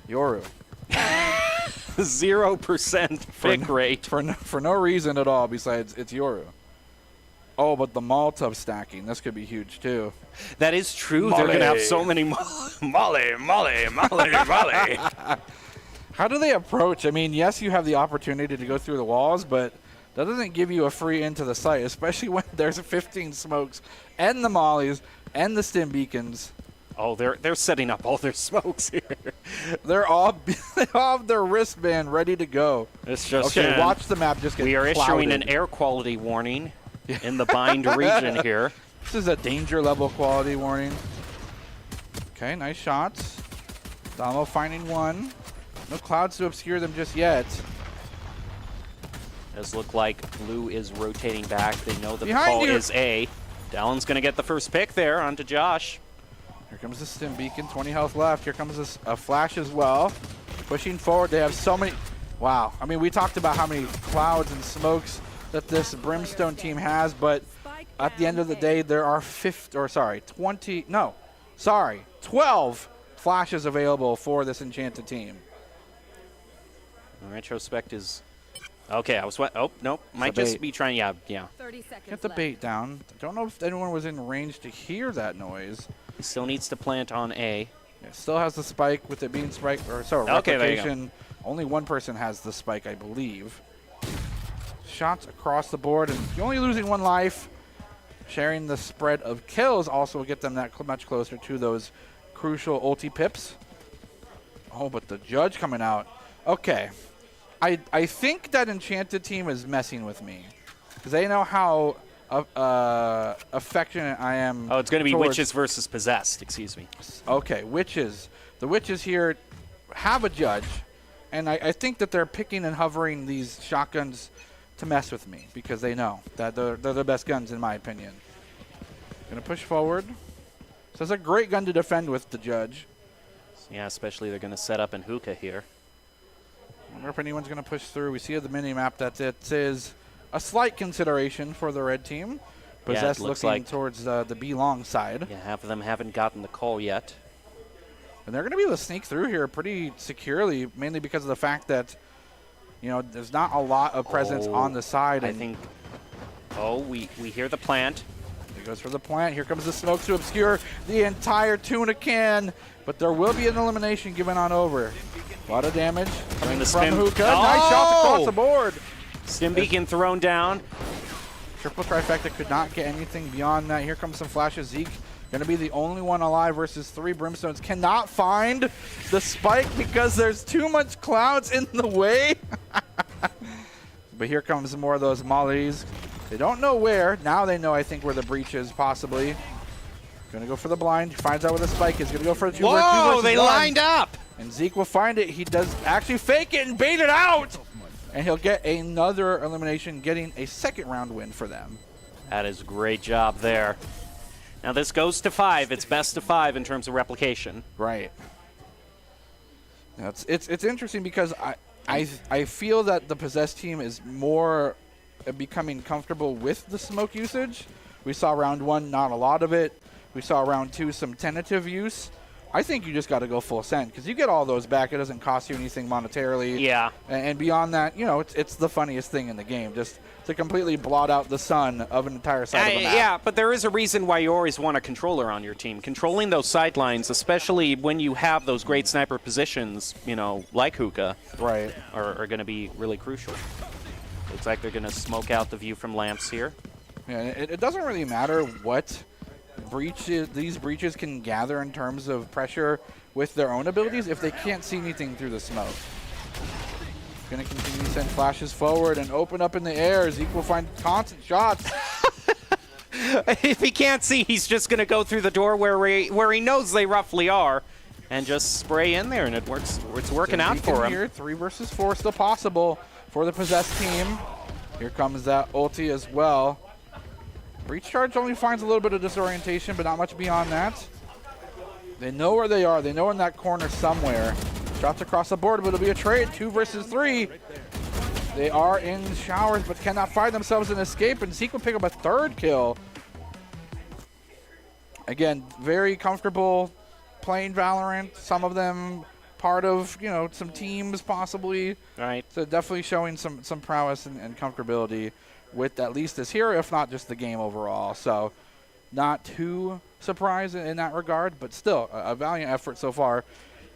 Yoru. 0% pick rate. For no reason at all besides it's Yoru. Oh, but the Molotov stacking. This could be huge, too. That is true. Molly. They're going to have so many Molly. How do they approach? I mean, yes, you have the opportunity to go through the walls, but that doesn't give you a free into the site, especially when there's 15 smokes and the mollies and the stim beacons. Oh, they're setting up all their smokes here. They all have their wristband ready to go. It's just okay. Watch the map just get We are clouded. issuing an air quality warning in the bind region here. This is a danger level quality warning. Okay, nice shots. Damo finding one. No clouds to obscure them just yet. Does look like blue is rotating back. They know that Behind the call you. is A. Dallin's going to get the first pick there onto Josh. Here comes the stim beacon. 20 health left. Here comes a flash as well. Pushing forward. They have so many. Wow. I mean, we talked about how many clouds and smokes that this Brimstone team has, but at the end of the day, there are 12 flashes available for this Enchanted team. Retrospect is okay. Might just be trying. Yeah. 30 seconds Get the bait down. I don't know if anyone was in range to hear that noise. He still needs to plant on A. Yeah, still has the spike with it being spike Okay, there you go. replication. Only one person has the spike, I believe. Shots across the board, and you're only losing 1 life. Sharing the spread of kills also will get them that much closer to those crucial ulti pips. Oh, but the judge coming out. Okay. I think that Enchanted team is messing with me. Because they know how affectionate I am. Oh, it's going to be Witches versus Possessed. Excuse me. Okay, Witches. The Witches here have a judge. And I think that they're picking and hovering these shotguns to mess with me. Because they know that they're the best guns, in my opinion. Going to push forward. So it's a great gun to defend with the judge. Yeah, especially they're going to set up in hookah here. I wonder if anyone's going to push through. We see at the mini-map that it is a slight consideration for the red team. Possessed looking like towards the B-long side. Yeah, half of them haven't gotten the call yet. And they're going to be able to sneak through here pretty securely, mainly because of the fact that, you know, there's not a lot of presence on the side. I think, we hear the plant. He goes for the plant. Here comes the smoke to obscure the entire tuna can, but there will be an elimination given on over. A lot of damage coming from Hookah. Nice shots across the board. Stim beacon thrown down. Triple trifecta could not get anything beyond that. Here comes some flashes. Zeke going to be the only one alive versus 3 Brimstones. Cannot find the spike because there's too much clouds in the way. But here comes more of those mollies. They don't know where. Now they know, I think, where the breach is possibly. Going to go for the blind. Finds out where the spike is. Going to go for the 2 versus 1. Whoa, they lined up. And Zeke will find it. He does actually fake it and bait it out. And he'll get another elimination, getting a second round win for them. That is a great job there. Now this goes to 5. It's best of 5 in terms of replication. Right. Now it's interesting because I feel that the Possessed team is more becoming comfortable with the smoke usage. We saw round 1, not a lot of it. We saw round 2, some tentative use. I think you just got to go full send because you get all those back. It doesn't cost you anything monetarily. Yeah. And beyond that, you know, it's the funniest thing in the game, just to completely blot out the sun of an entire side of the map. Yeah, but there is a reason why you always want a controller on your team. Controlling those sidelines, especially when you have those great sniper positions, you know, like Hookah, right, are going to be really crucial. Looks like they're going to smoke out the view from lamps here. Yeah, it doesn't really matter what these breaches can gather in terms of pressure with their own abilities if they can't see anything through the smoke. Going to continue to send flashes forward and open up in the air. Zeke will find constant shots. If he can't see, he's just going to go through the door where he knows they roughly are and just spray in there, and it works. It's working out for him. Here, 3 versus 4 still possible for the Possessed team. Here comes that ulti as well. Breach charge only finds a little bit of disorientation, but not much beyond that. They know where they are. They know in that corner somewhere. Shots across the board, but it'll be a trade. 2 versus 3. They are in showers, but cannot find themselves an escape, and Zeke will pick up a 3rd kill. Again, very comfortable playing Valorant. Some of them part of, you know, some teams possibly. Right. So definitely showing some prowess and comfortability with at least this hero, if not just the game overall. So not too surprised in that regard, but still a valiant effort so far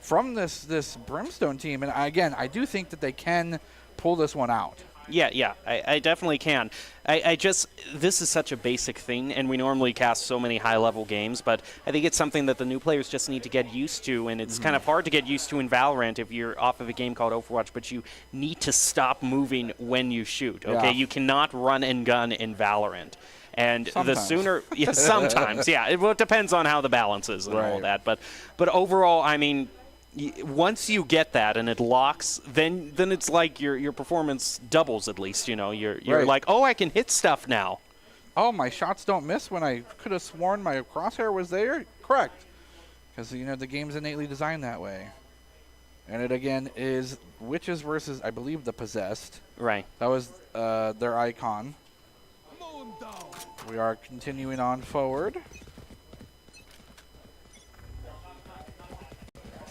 from this Brimstone team. And again, I do think that they can pull this one out. Yeah, I definitely can. This is such a basic thing, and we normally cast so many high-level games, but I think it's something that the new players just need to get used to, and it's kind of hard to get used to in Valorant if you're off of a game called Overwatch, but you need to stop moving when you shoot, okay? Yeah. You cannot run and gun in Valorant. And Sometimes. the sooner, yeah, sometimes, yeah. It depends on how the balance is and all that, but overall, I mean, once you get that and it locks, then it's like your performance doubles at least. You know, you're like, oh, I can hit stuff now. Oh, my shots don't miss when I could have sworn my crosshair was there. Correct, because you know the game's innately designed that way. And it again is Witches versus, I believe, the Possessed. Right. That was their icon. We are continuing on forward.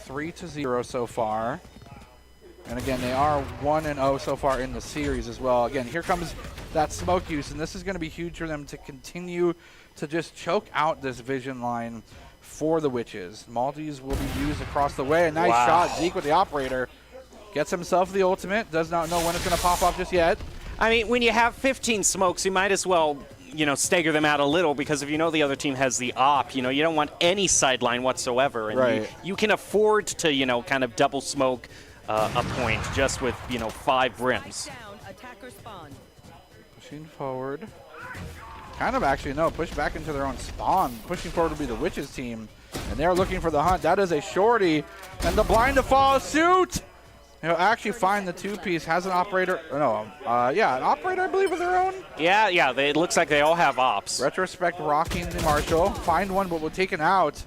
3-0 so far. And again, they are 1-0 so far in the series as well. Again, here comes that smoke use, and this is going to be huge for them to continue to just choke out this vision line for the Witches. Maltese will be used across the way. A nice shot. Zeke with the operator gets himself the ultimate. Does not know when it's going to pop off just yet. I mean, when you have 15 smokes, you might as well, you know, stagger them out a little, because if you know the other team has the op, you know, you don't want any sideline whatsoever. And you can afford to, you know, kind of double smoke a point just with, you know, 5 rims. Pushing forward. Kind of actually, no, push back into their own spawn. Pushing forward will be the Witches team. And they're looking for the hunt. That is a shorty. And the blind to follow suit. He'll actually find the 2-piece. Has an operator. No, yeah, an operator, I believe, of their own. Yeah, it looks like they all have ops. Retrospect rocking the Marshall. Find one, but will take it out.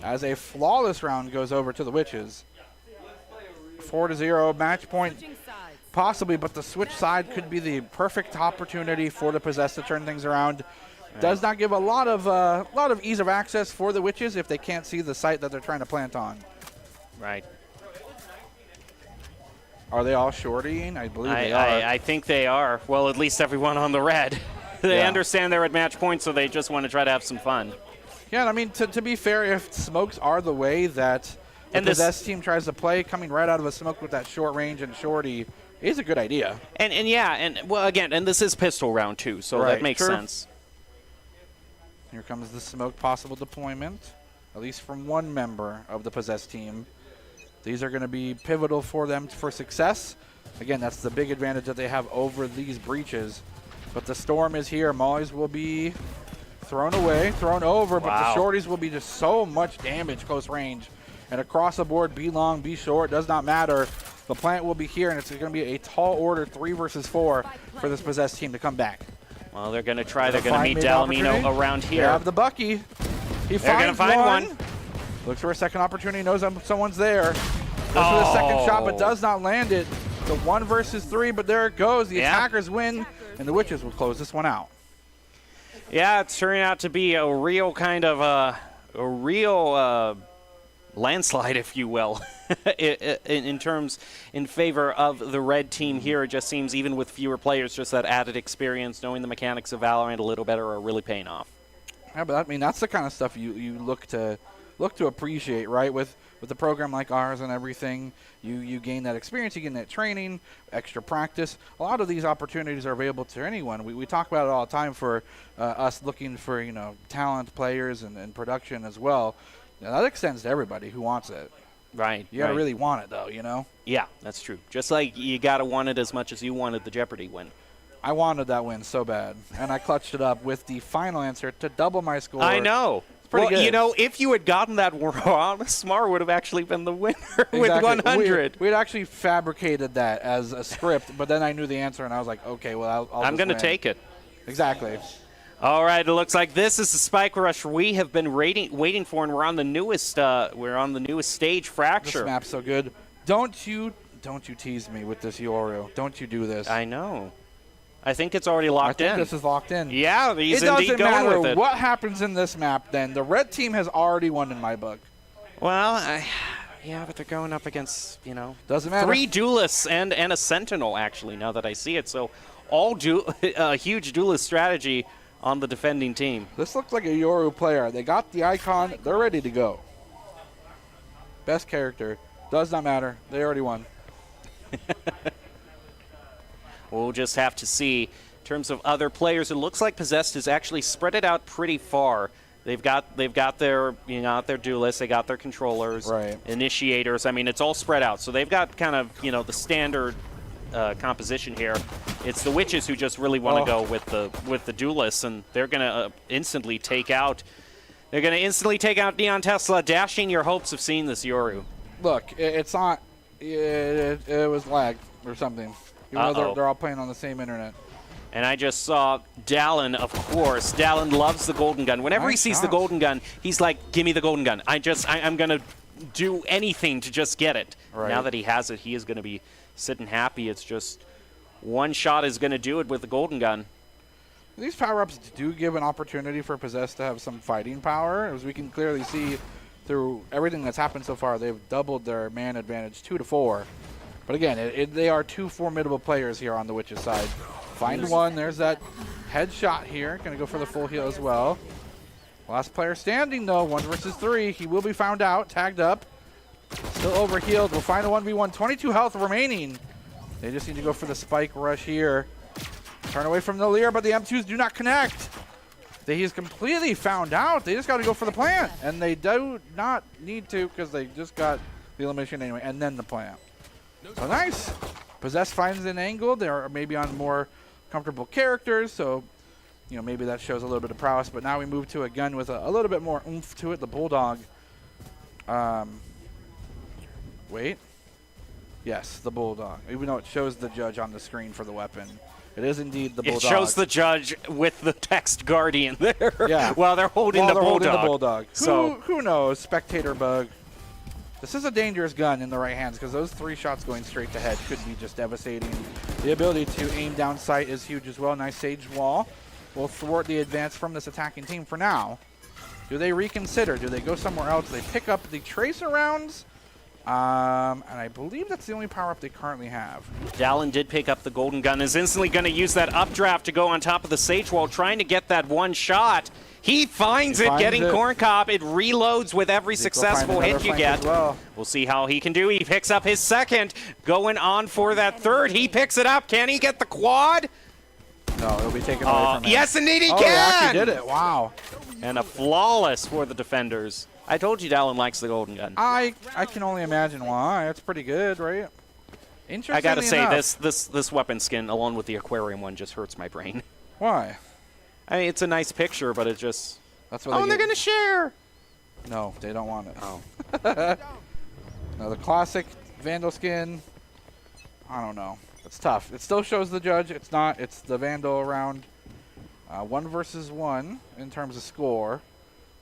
as a flawless round goes over to the Witches. 4-0 match point, possibly, but the switch side could be the perfect opportunity for the Possessed to turn things around. Does not give a lot of ease of access for the Witches if they can't see the site that they're trying to plant on. Right. Are they all shortying? I believe they are. I think they are. Well, at least everyone on the red. They understand they're at match point, so they just want to try to have some fun. Yeah, I mean, to be fair, if smokes are the way that the Possessed team tries to play, coming right out of a smoke with that short range and shorty is a good idea. And well, again, and this is pistol round too, so that makes sense. Here comes the smoke possible deployment, at least from one member of the Possessed team. These are going to be pivotal for them for success. Again, that's the big advantage that they have over these breaches. But the storm is here. Mollies will be thrown away, thrown over, but the shorties will be just so much damage close range. And across the board, be long, be short, does not matter. The plant will be here, and it's going to be a tall order 3 versus 4 for this Possessed team to come back. Well, they're going to try. They're going to meet Dalamino around here. They have the Bucky. They're going to find one. Looks for a second opportunity, knows someone's there. Goes for the second shot, but does not land it. The 1 versus 3, but there it goes. The attackers win, and the Witches will close this one out. Yeah, it's turning out to be a real kind of landslide, if you will, in favor of the red team here. It just seems, even with fewer players, just that added experience, knowing the mechanics of Valorant a little better, are really paying off. Yeah, but I mean, that's the kind of stuff you look to appreciate, right? With a program like ours and everything, you gain that experience, you gain that training, extra practice. A lot of these opportunities are available to anyone. We talk about it all the time for us looking for, talent, players, and production as well. Now, that extends to everybody who wants it. Right. You got to really want it, though, Yeah, that's true. Just like you got to want it as much as you wanted the Jeopardy win. I wanted that win so bad, and I clutched it up with the final answer to double my score. I know. Pretty good. If you had gotten that wrong, Smar would have actually been the winner with 100. We had actually fabricated that as a script, but then I knew the answer, and I was like, okay, well, I'm going to take it. Exactly. All right, it looks like this is the spike rush we have been waiting for, and we're on the newest stage, Fracture. This map's so good. Don't you tease me with this Yoru. Don't you do this. I know. I think it's already locked in. I think this is locked in. Yeah, he's indeed going with it. It doesn't matter what happens in this map, then. The red team has already won in my book. Well, yeah, but they're going up against, Doesn't matter. 3 duelists and a sentinel, actually, now that I see it. So a huge duelist strategy on the defending team. This looks like a Yoru player. They got the icon. They're ready to go. Best character. Does not matter. They already won. We'll just have to see. In terms of other players, it looks like Possessed is actually spread it out pretty far. They've got their their duelists, they got their controllers, initiators. I mean, it's all spread out. So they've got kind of the standard composition here. It's the Witches who just really want to go with the duelists, and they're gonna instantly take out. They're gonna instantly take out Neon Tesla, dashing your hopes of seeing this Yoru. Look, it's not. It was lagged or something. Even though they're all playing on the same internet. And I just saw Dallin, of course. Dallin loves the golden gun. Whenever he sees the golden gun, he's like, give me the golden gun. I'm going to do anything to just get it. Right. Now that he has it, he is going to be sitting happy. It's just one shot is going to do it with the golden gun. These power-ups do give an opportunity for Possessed to have some fighting power. As we can clearly see through everything that's happened so far, they've doubled their man advantage 2 to 4. But again, they are 2 formidable players here on the Witches side. Find one. There's that headshot here. Going to go for the full heal as well. Last player standing, though. 1 versus 3. He will be found out. Tagged up. Still overhealed. We'll find a 1v1. 22 health remaining. They just need to go for the spike rush here. Turn away from the Lear, but the M2s do not connect. He's completely found out. They just got to go for the plant. And they do not need to because they just got the elimination anyway. And then the plant. So nice. Possessed finds an angle. They're maybe on more comfortable characters, so maybe that shows a little bit of prowess. But now we move to a gun with a little bit more oomph to it, the Bulldog. Wait. Yes, the Bulldog. Even though it shows the judge on the screen for the weapon. It is indeed the Bulldog. It shows the judge with the text Guardian there. Yeah. while they're holding the Bulldog. So who knows? Spectator bug. This is a dangerous gun in the right hands because those 3 shots going straight to head could be just devastating. The ability to aim down sight is huge as well. Nice Sage Wall will thwart the advance from this attacking team for now. Do they reconsider? Do they go somewhere else? They pick up the Tracer rounds. And I believe that's the only power-up they currently have. Dallin did pick up the golden gun, is instantly going to use that updraft to go on top of the Sage Wall, trying to get that one shot. He finds it, getting Corn Cob. It reloads with every successful hit you get. We'll see how he can do. He picks up his second, going on for that third. He picks it up. Can he get the quad? No, it'll be taken away from him. Yes, indeed he can! He actually did it. Wow. And a flawless for the defenders. I told you Dallin likes the golden gun. I can only imagine why. It's pretty good, right? Interesting. I gotta say, this weapon skin, along with the aquarium one, just hurts my brain. Why? I mean, it's a nice picture, but it just... That's what they're gonna share! No, they don't want it. Oh. No, the classic Vandal skin, I don't know. It's tough. It still shows the judge. It's not. It's the Vandal round. 1 versus 1 in terms of score.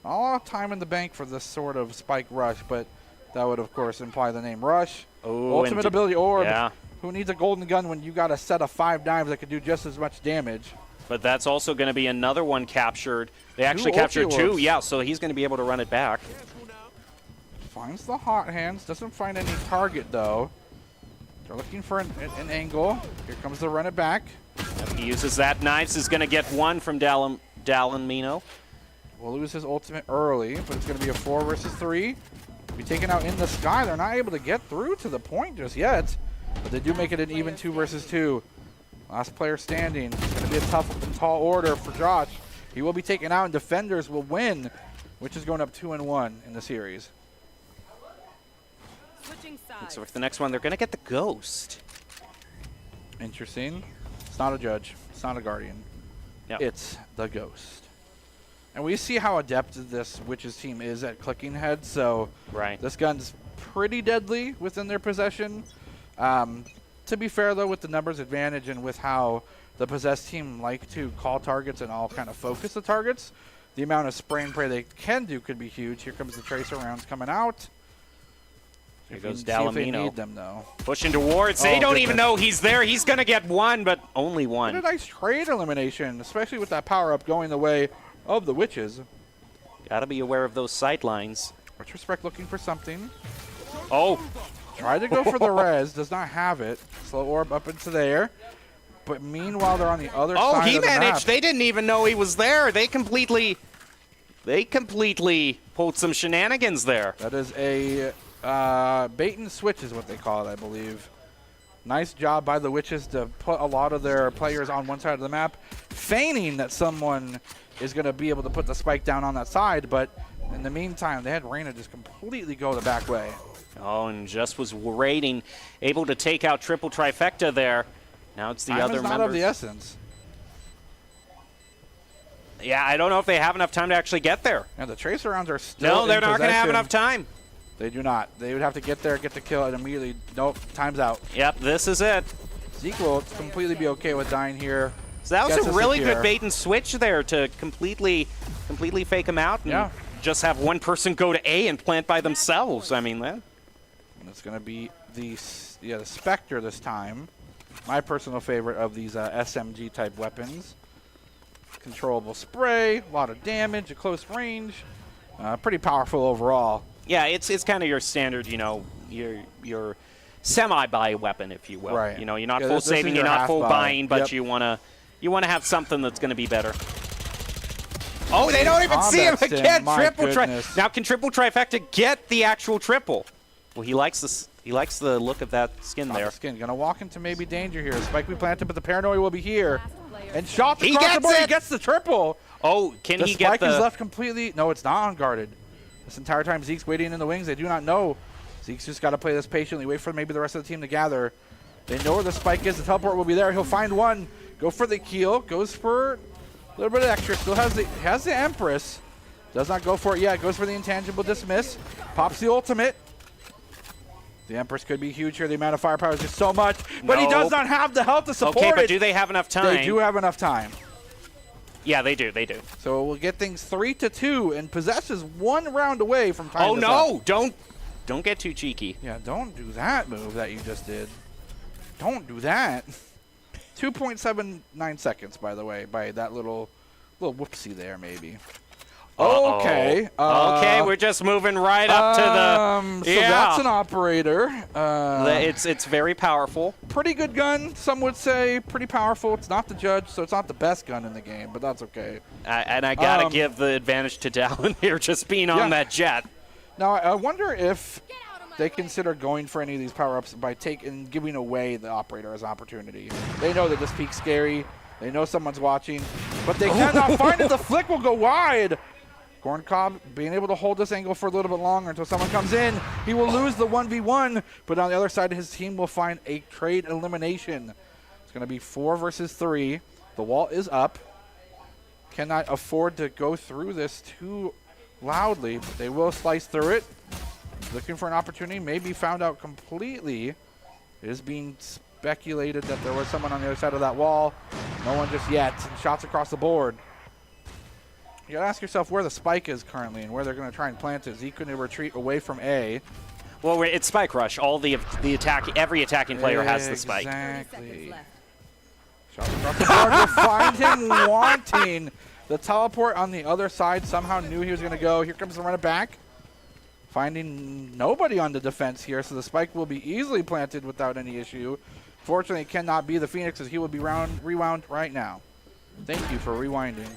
Not a lot of time in the bank for this sort of spike rush, but that would, of course, imply the name Rush. Oh, Ultimate ability orb. Yeah. Who needs a golden gun when you got a set of 5 dimes that could do just as much damage? But that's also going to be another one captured. They actually captured 2. Yeah, so he's going to be able to run it back. Finds the hot hands. Doesn't find any target, though. They're looking for an angle. Here comes the run it back. Yep, he uses that. Knives is going to get 1 from Dallin Mino. Will lose his ultimate early, but it's going to be a 4 versus 3. Be taken out in the sky. They're not able to get through to the point just yet, but they do make it an even 2 versus 2. Last player standing. It's going to be a tough and tall order for Josh. He will be taken out, and defenders will win, which is going up 2-1 in the series. So for the next one, they're going to get the Ghost. Interesting. It's not a judge. It's not a guardian. Yep. It's the Ghost. And we see how adept this Witches team is at clicking heads, so this gun's pretty deadly within their possession. To be fair, though, with the numbers advantage and with how the possessed team like to call targets and all kind of focus the targets, the amount of spray and pray they can do could be huge. Here comes the Tracer rounds coming out. Here goes Dallamino. Dallamino. Need them, though. Pushing towards. They don't even know he's there. He's going to get 1, but only 1. What a nice trade elimination, especially with that power-up going the way of the Witches. Got to be aware of those sight lines. Retrospect looking for something. Oh. Tried to go for the res. Does not have it. Slow orb up into there. But meanwhile, they're on the other side Oh, he of the managed. map. They didn't even know he was there. They completely pulled some shenanigans there. That is a bait and switch is what they call it, I believe. Nice job by the Witches to put a lot of their players on one side of the map, feigning that someone is going to be able to put the spike down on that side, but in the meantime, they had Reyna just completely go the back way. Oh, and just was waiting, able to take out triple trifecta there. Now it's the Time other is not members. of the essence. Yeah, I don't know if they have enough time to actually get there. And the Tracer rounds are still No, they're in not going to have possession. enough time. They do not. They would have to get there, get the kill, and immediately, nope, time's out. Yep, this is it. Zeke will completely be okay with dying here. So that was Gets a us really secure. good bait and switch there to completely fake him out and just have one person go to A and plant by themselves. I mean, that. And it's going to be the Spectre this time. My personal favorite of these SMG type weapons. Controllable spray, a lot of damage, at close range. Pretty powerful overall. Yeah, it's kind of your standard, you know, your semi-buy weapon, if you will. Right. You know, you're not Yeah, full this is saving, your you're not half full buy. buying, but Yep. you wanna have something that's going to be better. Oh, they don't even see him Combat again. sim, my Triple goodness. Now, can triple trifecta get the actual triple? Well, he likes this. He likes the look of that skin Not there. the skin. Gonna walk into maybe danger here. Spike be planted, but the paranoia will be here. And shots He across the gets board. it! He gets the triple. Oh, can The he get spike the? is left completely. No, it's not unguarded. This entire time, Zeke's waiting in the wings. They do not know. Zeke's just got to play this patiently. Wait for maybe the rest of the team to gather. They know where the spike is. The teleport will be there. He'll find one. Go for the keel. Goes for a little bit of extra. Still has the Empress. Does not go for it yet. Goes for the intangible dismiss. Pops the ultimate. The Empress could be huge here. The amount of firepower is just so much, but he does Nope. not have the health to support Okay, it. but do they have enough time? They do have enough time. Yeah, they do. They do. So we'll get things 3-2, and Possess is 1 round away from tying Oh this no! up. Don't get too cheeky. Yeah, don't do that move that you just did. Don't do that. 2.79 seconds, by the way, by that little whoopsie there, maybe. Okay. Okay, we're just moving right up to the. So that's an operator. It's very powerful. Pretty good gun, some would say. Pretty powerful. It's not the judge, so it's not the best gun in the game, but that's okay. And I gotta give the advantage to Dallin here, just being on that jet. Now I wonder if they consider going for any of these power-ups by giving away the operator as an opportunity. They know that this peak's scary. They know someone's watching, but they cannot find it. The flick will go wide. Corncob being able to hold this angle for a little bit longer until someone comes in. He will lose the 1v1, but on the other side, his team will find a trade elimination. It's going to be 4 versus 3. The wall is up. Cannot afford to go through this too loudly, but they will slice through it. Looking for an opportunity, maybe found out completely. It is being speculated that there was someone on the other side of that wall. No one just yet. Shots across the board. You gotta ask yourself where the spike is currently and where they're gonna try and plant it. Zeke going to retreat away from A. Well, it's spike rush. All the every attacking player has the spike. Exactly. Shots across the board will find him wanting. The teleport on the other side somehow knew he was gonna go. Here comes the run it back. Finding nobody on the defense here, so the spike will be easily planted without any issue. Fortunately, it cannot be the Phoenix as he will be rewound right now. Thank you for rewinding.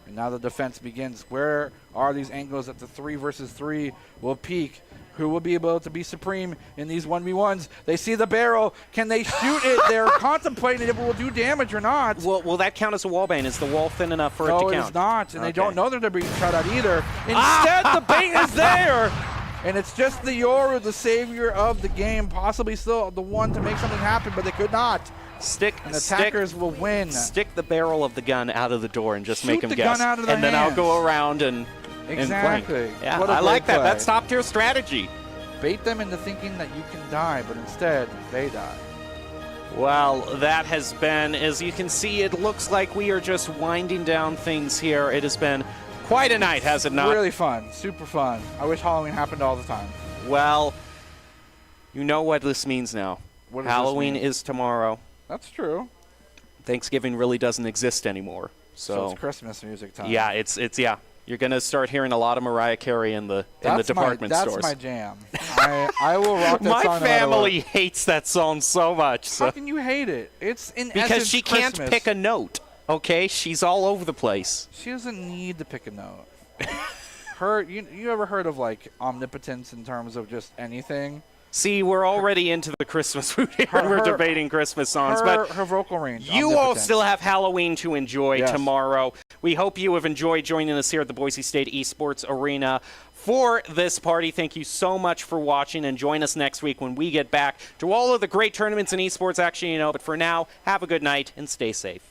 And now the defense begins. Where are these angles that the 3 versus 3 will peak? Who will be able to be supreme in these 1v1s? They see the barrel. Can they shoot it? They're contemplating if it will do damage or not. Will that count as a wall bane? Is the wall thin enough for it to count? No, it's not. And they don't know that they're being shot at either. Instead, the bait is there. And it's just the Yoru, the savior of the game, possibly still the one to make something happen, but they could not. And attackers will win. Stick the barrel of the gun out of the door and just Shoot make them the guess. gun out of their and then I'll hands. go around and Exactly. And yeah, What a I like great that. play. That's top tier strategy. Bait them into thinking that you can die, but instead they die. Well, that has been, as you can see, it looks like we are just winding down things here. It has been quite a night, has it not? Really fun. Super fun. I wish Halloween happened all the time. Well, you know what this means now. What does this Halloween mean? is tomorrow. That's true. Thanksgiving really doesn't exist anymore. So it's Christmas music time. Yeah, it's yeah. You're gonna start hearing a lot of Mariah Carey in the department stores. That's my jam. I will rock that My song. family hates that song so much. So. How can you hate it? It's in Because essence she can't Christmas. pick a note. Okay, she's all over the place. She doesn't need to pick a note. You ever heard of like omnipotence in terms of just anything? See, we're already into the Christmas mood here. We're debating Christmas songs, but her vocal range. you all still have Halloween to enjoy Yes. tomorrow. We hope you have enjoyed joining us here at the Boise State Esports Arena for this party. Thank you so much for watching, and join us next week when we get back to all of the great tournaments in esports action, But for now, have a good night and stay safe.